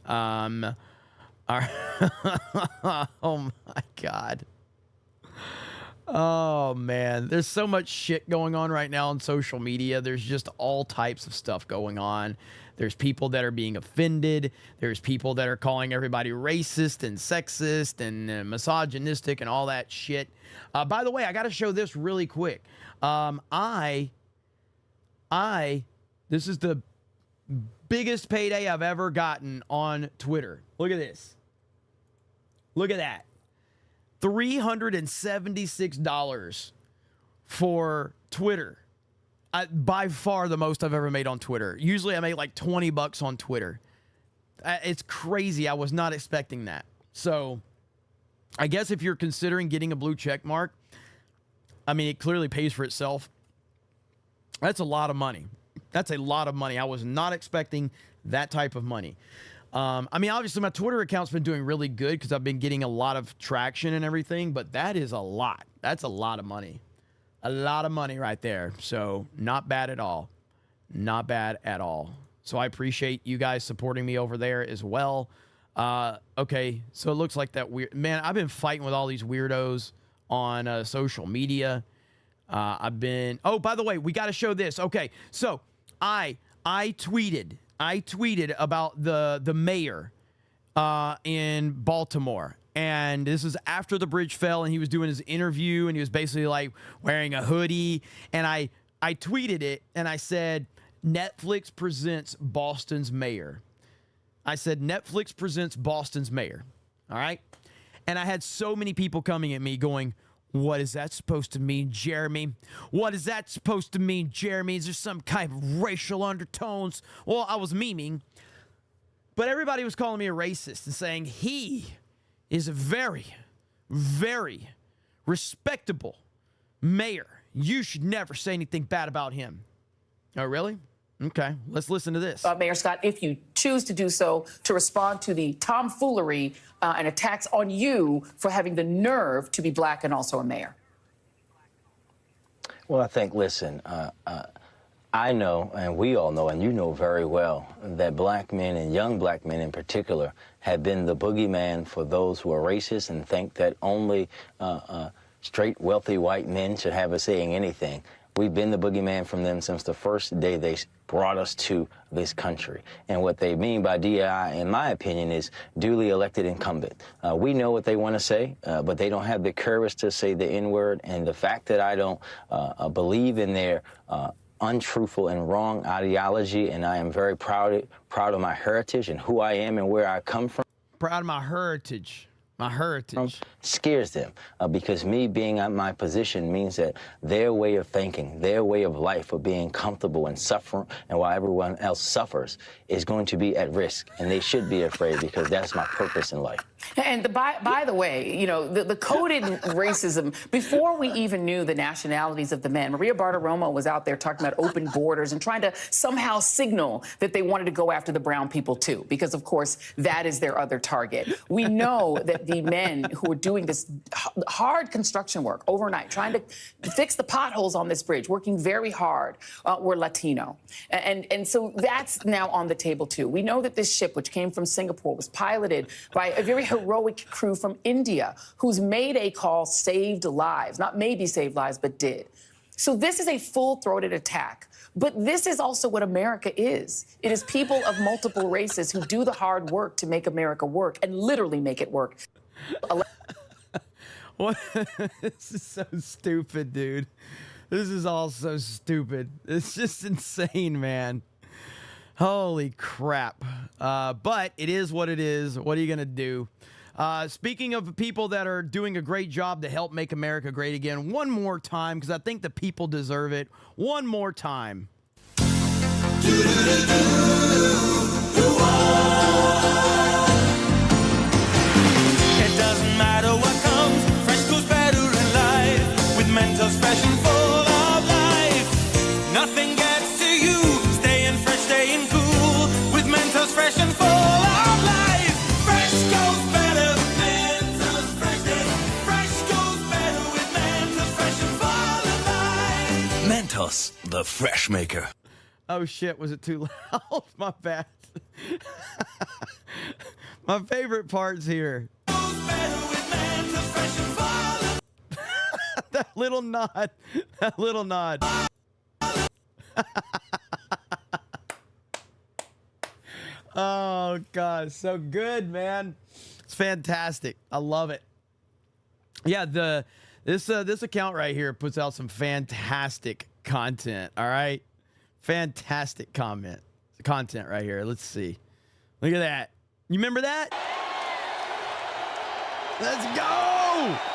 Oh my God. Oh man, there's so much shit going on right now on social media. There's just all types of stuff going on. There's people that are being offended. There's people that are calling everybody racist and sexist and misogynistic and all that shit. By the way, I got to show this really quick. This is the biggest payday I've ever gotten on Twitter. Look at this. Look at that. $376 for Twitter. By far the most I've ever made on Twitter. Usually I make like $20 on Twitter. It's crazy. I was not expecting that. So I guess if you're considering getting a blue check mark, I mean, it clearly pays for itself. That's a lot of money. That's a lot of money. I was not expecting that type of money. I mean, obviously my Twitter account's been doing really good because I've been getting a lot of traction and everything, but that is a lot. That's a lot of money. A lot of money right there. So not bad at all. Not bad at all. So I appreciate you guys supporting me over there as well. Okay, so it looks like that weird... Man, I've been fighting with all these weirdos on social media. I've been... Oh, by the way, we got to show this. Okay, so I tweeted about the mayor in Baltimore. And this is after the bridge fell and he was doing his interview and he was basically like wearing a hoodie. And I tweeted it and I said, Netflix presents Boston's mayor. I said, Netflix presents Boston's mayor. All right. And I had so many people coming at me going, what is that supposed to mean, Jeremy? What is that supposed to mean, Jeremy? Is there some kind of racial undertones? Well, I was memeing, but everybody was calling me a racist and saying he is a very, very respectable mayor. You should never say anything bad about him. Oh, really? Okay, let's listen to this. Mayor Scott, if you choose to do so, to respond to the tomfoolery and attacks on you for having the nerve to be black and also a mayor. Well, I think, listen, I know, and we all know, and you know very well, that black men and young black men in particular have been the boogeyman for those who are racist and think that only straight, wealthy white men should have a say in anything. We've been the boogeyman from them since the first day they brought us to this country. And what they mean by DEI, in my opinion, is duly elected incumbent. We know what they want to say, but they don't have the courage to say the N-word. And the fact that I don't believe in their untruthful and wrong ideology, and I am very proud of my heritage and who I am and where I come from. Proud of my heritage. My heritage scares them because me being at my position means that their way of thinking, their way of life of being comfortable and suffering, and while everyone else suffers, is going to be at risk, and they should be afraid because that's my purpose in life. And by the way, you know, the coded racism, before we even knew the nationalities of the men, Maria Bartiromo was out there talking about open borders and trying to somehow signal that they wanted to go after the brown people too, because of course that is their other target. We know that the men who are doing this hard construction work overnight, trying to fix the potholes on this bridge, working very hard, were Latino. And so that's now on the table too. We know that this ship, which came from Singapore, was piloted by a very heroic crew from India whose Mayday call saved lives. Not maybe saved lives, but did. So this is a full-throated attack. But this is also what America is. It is people of multiple races who do the hard work to make America work and literally make it work. What? This is so stupid, dude. This is all so stupid. It's just insane, man. Holy crap. But it is what it is. What are you going to do? Speaking of people that are doing a great job to help make America great again, one more time, because I think the people deserve it. One more time. It doesn't matter what comes, fresh goes better in life. With Mentos fresh and full of life, nothing gets to you. Staying fresh, staying cool. With Mentos fresh and full of life, fresh goes better with Mentos fresh. Fresh goes better with Mentos fresh and full of life. Mentos, the fresh maker. Oh shit, was it too loud? My bad. My favorite part's here. That little nod. That little nod. Oh God, so good, man. It's fantastic. I love it. Yeah, this account right here puts out some fantastic content. All right, fantastic content right here. Let's see. Look at that. You remember that? Let's go.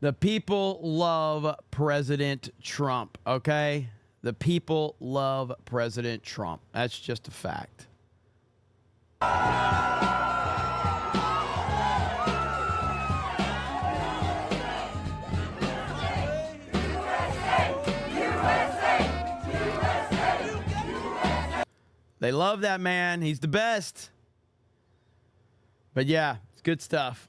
The people love President Trump, okay? The people love President Trump. That's just a fact. They love that man. He's the best. But yeah, it's good stuff.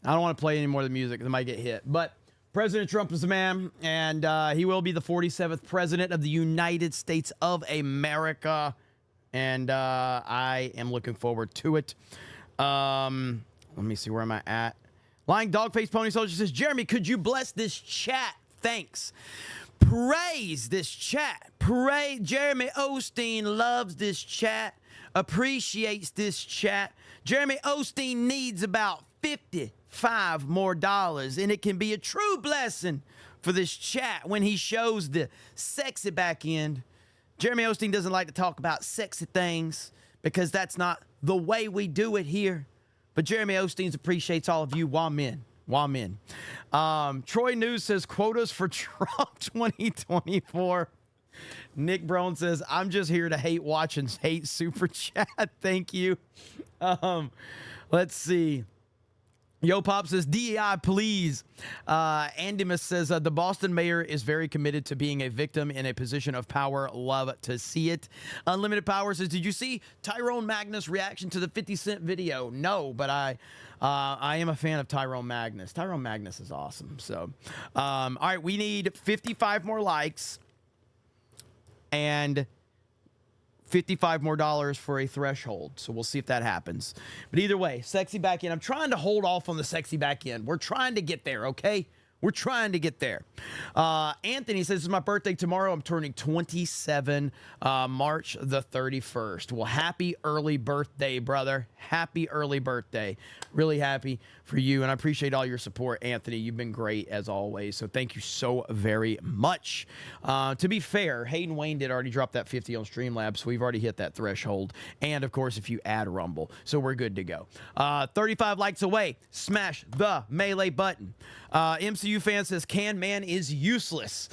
I don't want to play any more of the music because I might get hit. But President Trump is the man, and he will be the 47th president of the United States of America. And I am looking forward to it. Let me see, where am I at? Lying Dogface Pony Soldier says, Jeremy, could you bless this chat? Thanks. praise this chat. Jeremy Osteen loves this chat, appreciates this chat. Jeremy Osteen needs about $55 more, and it can be a true blessing for this chat when he shows the sexy back end. Jeremy Osteen doesn't like to talk about sexy things because that's not the way we do it here. But Jeremy Osteen appreciates all of you. Wamen. Troy News says quotas for Trump 2024. Nick Brown says, I'm just here to hate super chat. Thank you. Let's see. Yo Pop says, DEI, please. Andimus says, the Boston mayor is very committed to being a victim in a position of power. Love to see it. Unlimited Power says, did you see Tyrone Magnus' reaction to the 50 Cent video? No, but I am a fan of Tyrone Magnus. Tyrone Magnus is awesome. So, all right, we need 55 more likes and $55 more for a threshold. So we'll see if that happens. But either way, sexy back end. I'm trying to hold off on the sexy back end. We're trying to get there, okay? We're trying to get there. Anthony says, it's my birthday tomorrow. I'm turning 27, March the 31st. Well, happy early birthday, brother. Happy early birthday. Really happy for you, and I appreciate all your support, Anthony. You've been great, as always, so thank you so very much. To be fair, Hayden Wayne did already drop that 50 on Streamlabs, so we've already hit that threshold, and, of course, if you add Rumble, so we're good to go. 35 likes away. Smash the melee button. MCU fan says, Can Man is useless.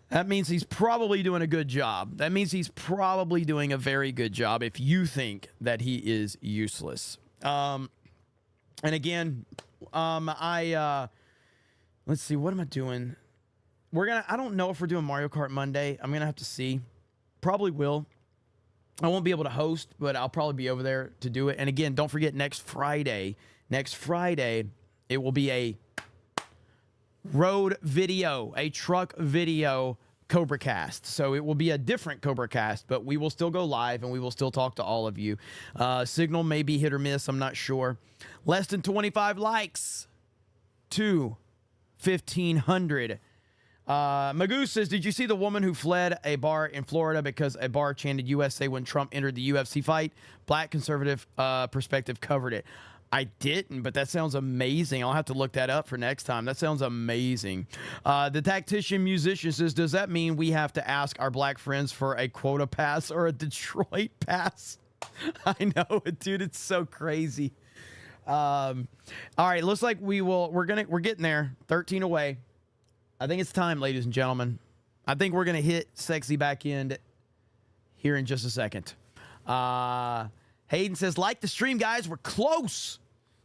That means he's probably doing a good job. That means he's probably doing a very good job if you think that he is useless. And again, let's see, what am I doing? I don't know if we're doing Mario Kart Monday. I'm going to have to see. Probably will. I won't be able to host, but I'll probably be over there to do it. And again, don't forget next Friday, it will be a road video, a truck video Cobra Cast. So it will be a different Cobra Cast, but we will still go live and we will still talk to all of you. Signal may be hit or miss. I'm not sure. Less than 25 likes to 1,500. Magoo says, did you see the woman who fled a bar in Florida because a bar chanted USA when Trump entered the UFC fight? Black Conservative Perspective covered it. I didn't, but that sounds amazing. I'll have to look that up for next time. That sounds amazing. The Tactician Musician says, does that mean we have to ask our black friends for a quota pass or a Detroit pass? I know it, dude. It's so crazy. All right, looks like we're getting there. 13 away. I think it's time, ladies and gentlemen. I think we're gonna hit sexy back end here in just a second. Hayden says, like the stream, guys. We're close.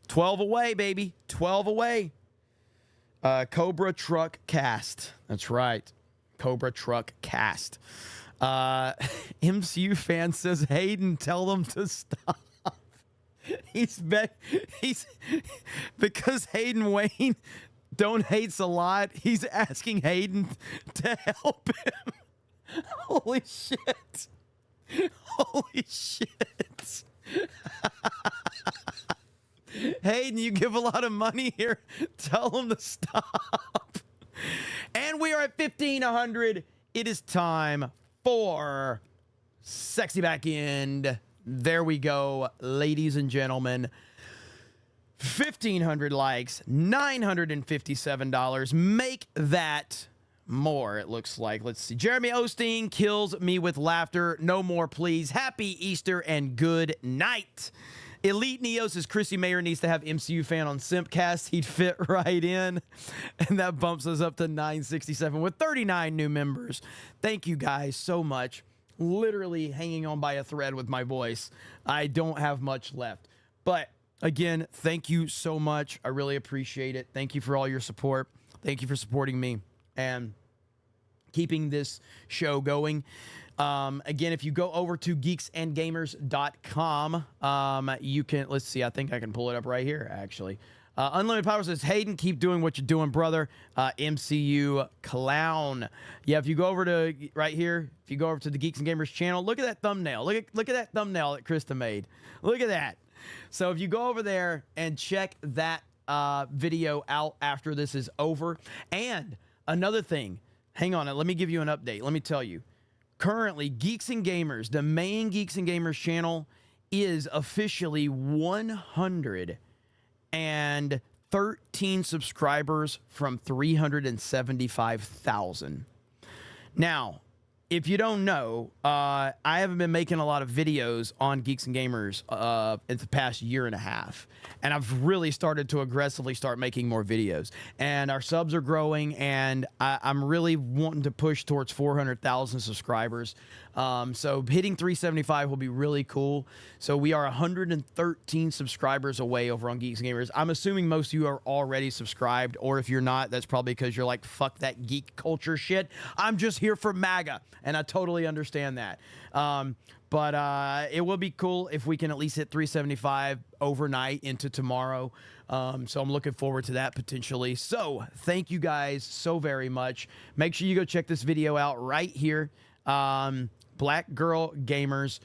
12 away, baby. 12 away. Cobra Truck Cast. That's right. Cobra Truck Cast. MCU fan says, Hayden, tell them to stop. He's because Hayden Wayne donates a lot. He's asking Hayden to help him. Holy shit. Holy shit. Hayden, you give a lot of money here. Tell him to stop. And we are at 1,500. It is time for Sexy Back End. There we go, ladies and gentlemen. 1,500 likes, $957. Make that more, it looks like. Let's see. Jeremy Osteen kills me with laughter. No more, please. Happy Easter and good night. Elite Neo says Chrissy Mayer needs to have MCU fan on Simpcast. He'd fit right in. And that bumps us up to 967 with 39 new members. Thank you guys so much. Literally hanging on by a thread with my voice. I don't have much left. But again, thank you so much. I really appreciate it. Thank you for all your support. Thank you for supporting me and keeping this show going. Again, if you go over to geeksandgamers.com, you can, let's see, I think I can pull it up right here, actually. Unlimited Power says, Hayden, keep doing what you're doing, brother. MCU clown. Yeah, if you go over to right here, if you go over to the Geeks and Gamers channel, look at that thumbnail. Look at that thumbnail that Krista made. Look at that. So if you go over there and check that video out after this is over. And another thing, hang on. Let me give you an update. Let me tell you. Currently, Geeks and Gamers, the main Geeks and Gamers channel, is officially 113 subscribers from 375,000. Now, if you don't know, I haven't been making a lot of videos on Geeks and Gamers in the past year and a half. And I've really started to aggressively start making more videos. And our subs are growing, and I'm really wanting to push towards 400,000 subscribers. So hitting 375 will be really cool. So we are 113 subscribers away over on Geeks and Gamers. I'm assuming most of you are already subscribed, or if you're not, that's probably because you're like, fuck that geek culture shit. I'm just here for MAGA, and I totally understand that. But it will be cool if we can at least hit 375 overnight into tomorrow. So I'm looking forward to that potentially. So thank you guys so very much. Make sure you go check this video out right here. Black girl gamers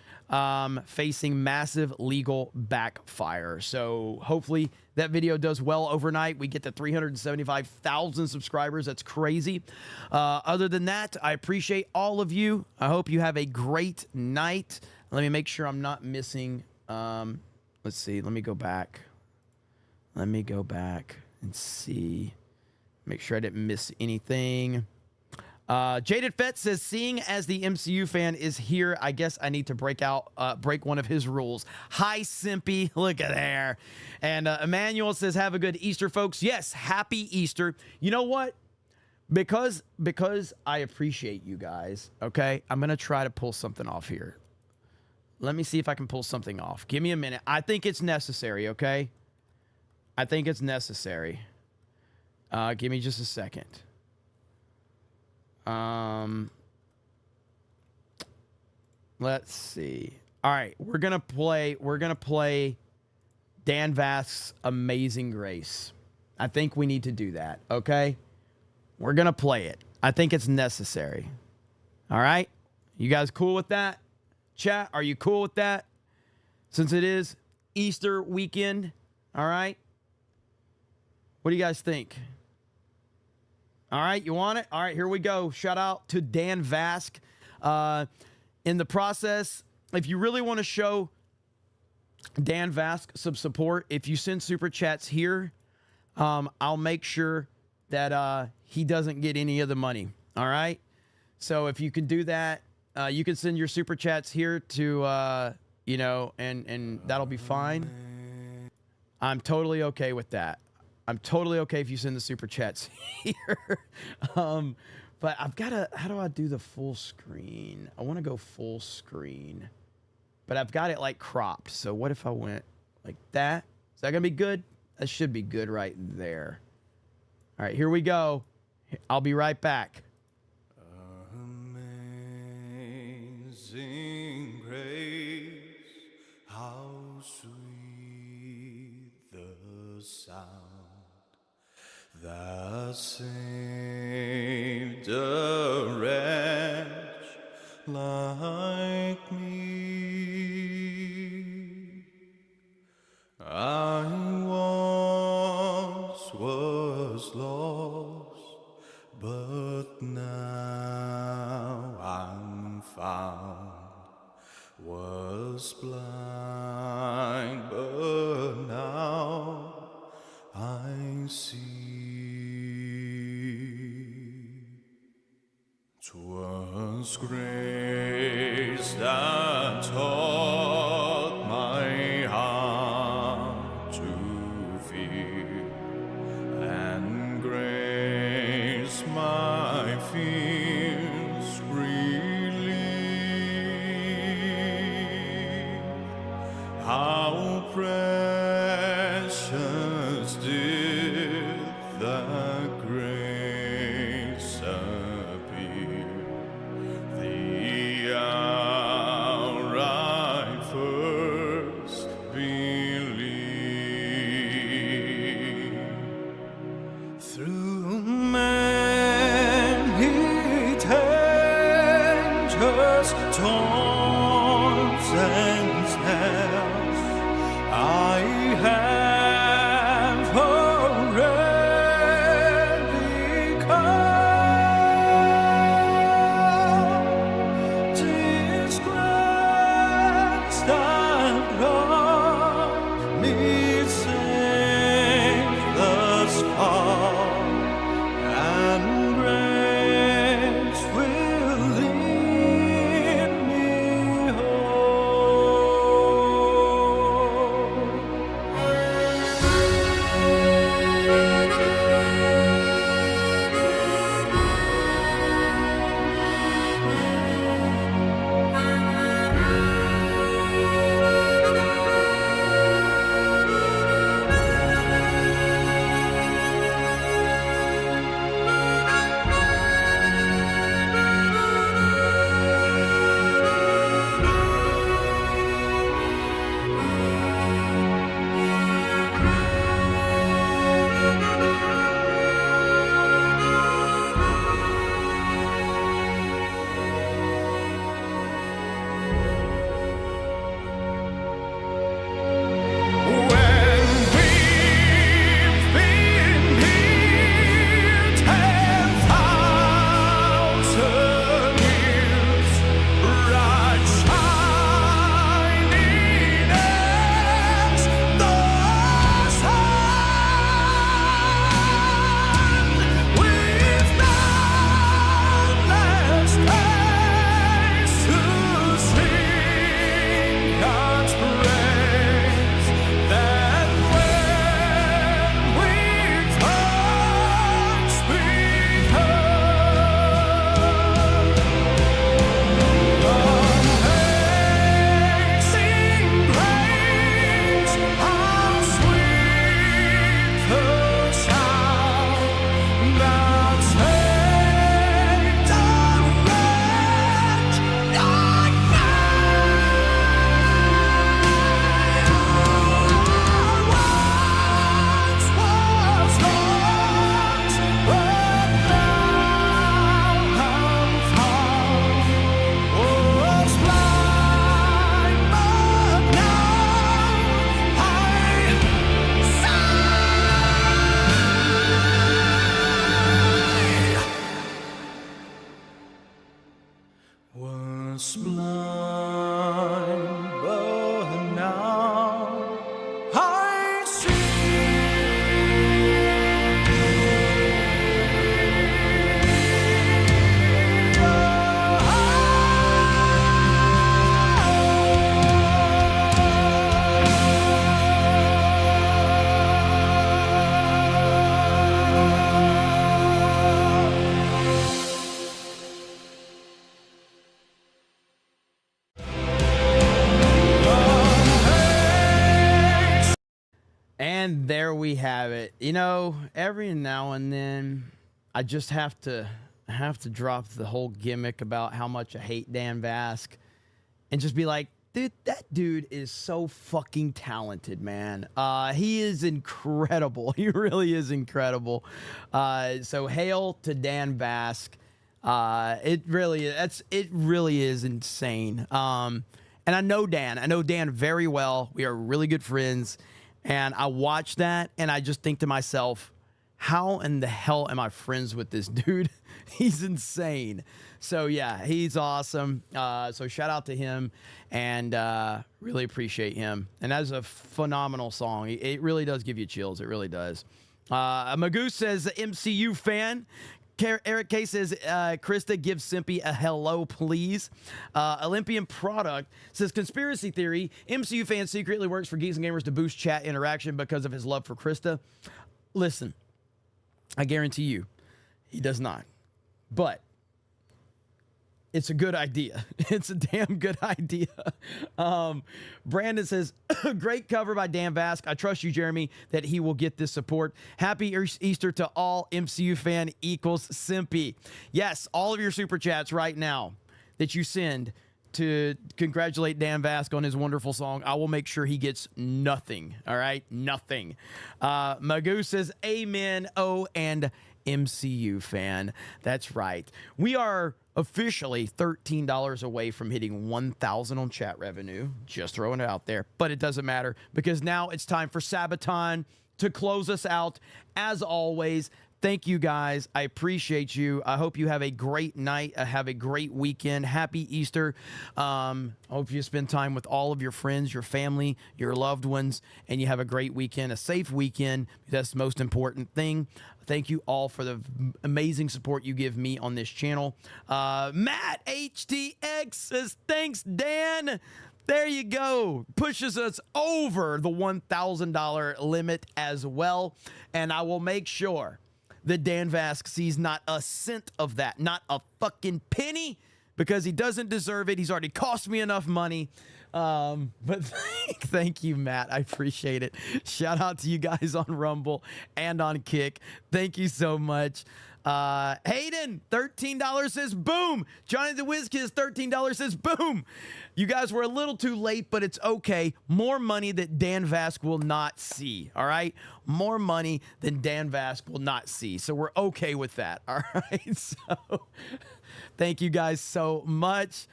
facing massive legal backfire. So hopefully that video does well overnight. We get to 375,000 subscribers. That's crazy. Other than that, I appreciate all of you. I hope you have a great night. Let me make sure I'm not missing. Let's see. Let me go back. Let me go back and see. Make sure I didn't miss anything. Jaded Fett says, seeing as the MCU fan is here, I guess I need to break one of his rules. Hi, Simpy. Look at there. And Emmanuel says, have a good Easter, folks. Yes, happy Easter. You know what? Because I appreciate you guys, okay, I'm going to try to pull something off here. Let me see if I can pull something off. Give me a minute. I think it's necessary, okay? I think it's necessary. Give me just a second. Let's see. All right, we're gonna play Dan Vask's Amazing Grace. I think we need to do that, okay? We're gonna play it. I think it's necessary. All right? You guys cool with that? Chat, are you cool with that? Since it is Easter weekend, all right? What do you guys think? All right, you want it? All right, here we go. Shout out to Dan Vask. In the process, if you really want to show Dan Vask some support, if you send super chats here, I'll make sure that he doesn't get any of the money. All right? So if you can do that, you can send your super chats here to, and that'll be fine. I'm totally okay with that. I'm totally okay if you send the super chats here. But I've got to, how do I do the full screen? I want to go full screen, but I've got it like cropped. So what if I went like that? Is that going to be good? That should be good right there. All right, here we go. I'll be right back. Amazing grace, how sweet the sound that saved a wretch like me. I once was lost, but now I'm found. Was blind, but now I see. 'Twas grace that taught my heart to fear, and grace my fears relieved. How precious did that grace appear, the hour I first believed. Through many dangers, taunts and snares, I have heard that brought me safe thus far, and grace will lead me was blind, but now I And there we have it. You know, every now and then, I just have to drop the whole gimmick about how much I hate Dan Vasc, and just be like, dude, that dude is so fucking talented, man. He is incredible. He really is incredible. So hail to Dan Vasc. It really is insane. And I know Dan very well. We are really good friends. And I watch that, and I just think to myself, how in the hell am I friends with this dude? He's insane. So, yeah, he's awesome. So shout out to him, and really appreciate him. And that's a phenomenal song. It really does give you chills. It really does. Magoo says, MCU fan. Eric K says, Krista, give Simpy a hello, please. Olympian Product says, conspiracy theory, MCU fan secretly works for Geeks and Gamers to boost chat interaction because of his love for Krista. Listen, I guarantee you, he does not. But it's a good idea. It's a damn good idea. Brandon says, great cover by Dan Vasc. I trust you, Jeremy, that he will get this support. Happy Easter to all MCU fan equals Simpy. Yes, all of your super chats right now that you send to congratulate Dan Vasc on his wonderful song, I will make sure he gets nothing. All right? Nothing. Magoo says, amen. Oh, and MCU fan. That's right. We are officially $13 away from hitting 1,000 on chat revenue. Just throwing it out there. But it doesn't matter because now it's time for Sabaton to close us out. As always, Thank you, guys. I appreciate you. I hope you have a great night. Have a great weekend. Happy Easter. I hope you spend time with all of your friends, your family, your loved ones, and you have a great weekend, a safe weekend. That's the most important thing. Thank you all for the amazing support you give me on this channel. Matt HTX says, thanks, Dan. There you go. Pushes us over the $1,000 limit as well. And I will make sure that Dan Vasc sees not a cent of that, not a fucking penny, because he doesn't deserve it. He's already cost me enough money. But thank you, Matt. I appreciate it. Shout out to you guys on Rumble and on Kick. Thank you so much. Hayden, $13 says boom. Johnny the WizKids, $13 says boom. You guys were a little too late, but it's okay. More money that Dan Vasc will not see. All right, more money than Dan Vasc will not see. So we're okay with that. All right. So thank you guys so much.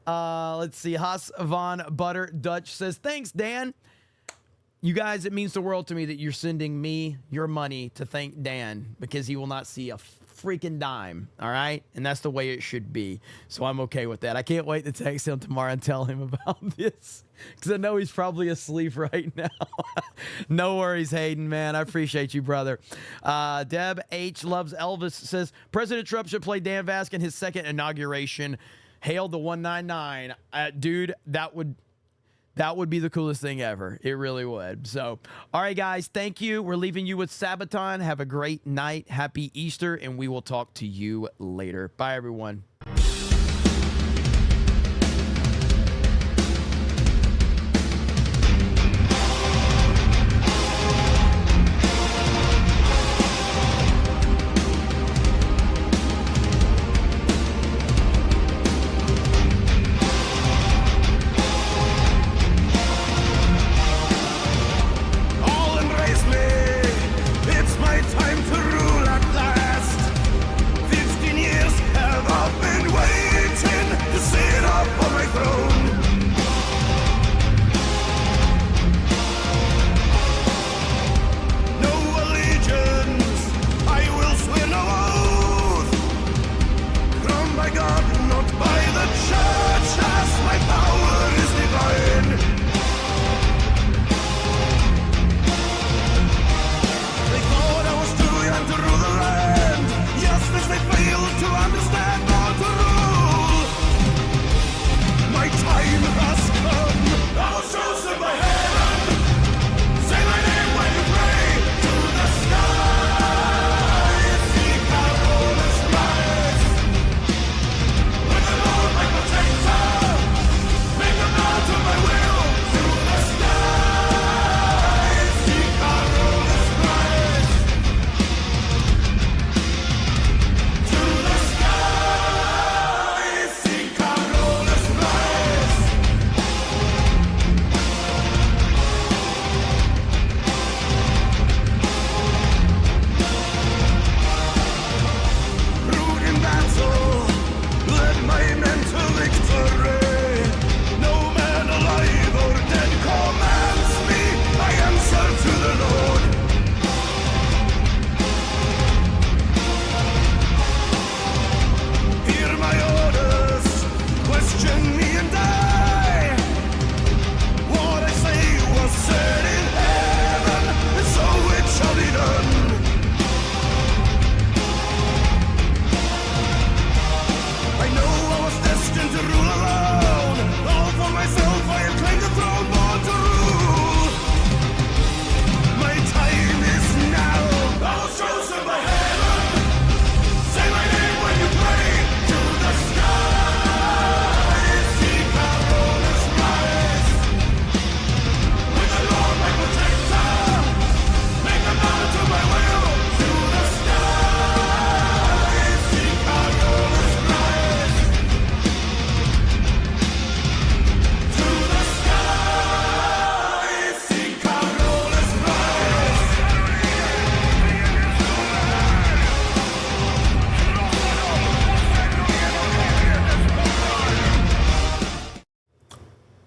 Let's see. Haas Von Butter Dutch says, thanks, Dan. You guys, it means the world to me that you're sending me your money to thank Dan, because he will not see a freaking dime. All right. And that's the way it should be. So I'm okay with that. I can't wait to text him tomorrow and tell him about this, because I know he's probably asleep right now. No worries, Hayden, man. I appreciate you, brother. Deb H Loves Elvis says, President Trump should play Dan Vasc in his second inauguration. Hail the 199. Dude, that would be the coolest thing ever. It really would. So, all right, guys, thank you. We're leaving you with Sabaton. Have a great night. Happy Easter, and we will talk to you later. Bye, everyone.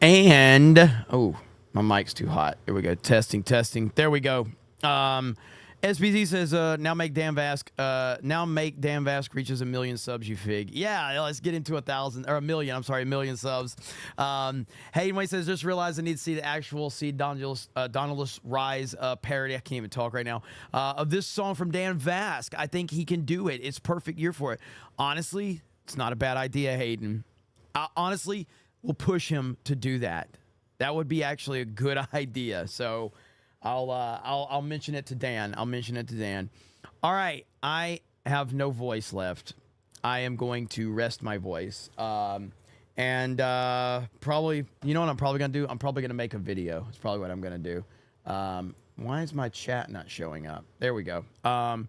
And, oh, my mic's too hot. Here we go. Testing. There we go. SBZ says, now make Dan Vask reaches 1 million subs, you fig. Yeah, let's get into 1,000 or 1 million. I'm sorry, 1 million subs. Hayden Way says, just realized I need to see the actual Donaldus Rise parody. I can't even talk right now. Of this song from Dan Vask. I think he can do it. It's perfect year for it. Honestly, it's not a bad idea, Hayden. Honestly, we'll push him to do that. That would be actually a good idea. So I'll mention it to Dan. I'll mention it to Dan. All right, I have no voice left. I am going to rest my voice. And probably, you know what I'm probably gonna do? I'm probably gonna make a video. It's probably what I'm gonna do. Why is my chat not showing up? There we go. All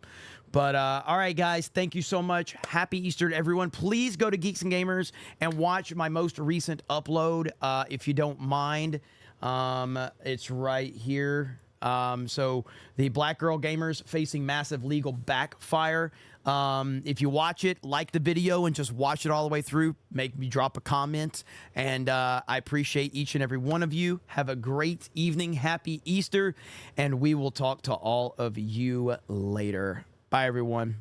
right, guys, thank you so much. Happy Easter to everyone. Please go to Geeks and Gamers and watch my most recent upload, if you don't mind. It's right here. So the Black Girl Gamers facing massive legal backfire. If you watch it, like the video and just watch it all the way through, make me drop a comment. And I appreciate each and every one of you. Have a great evening. Happy Easter. And we will talk to all of you later. Bye, everyone.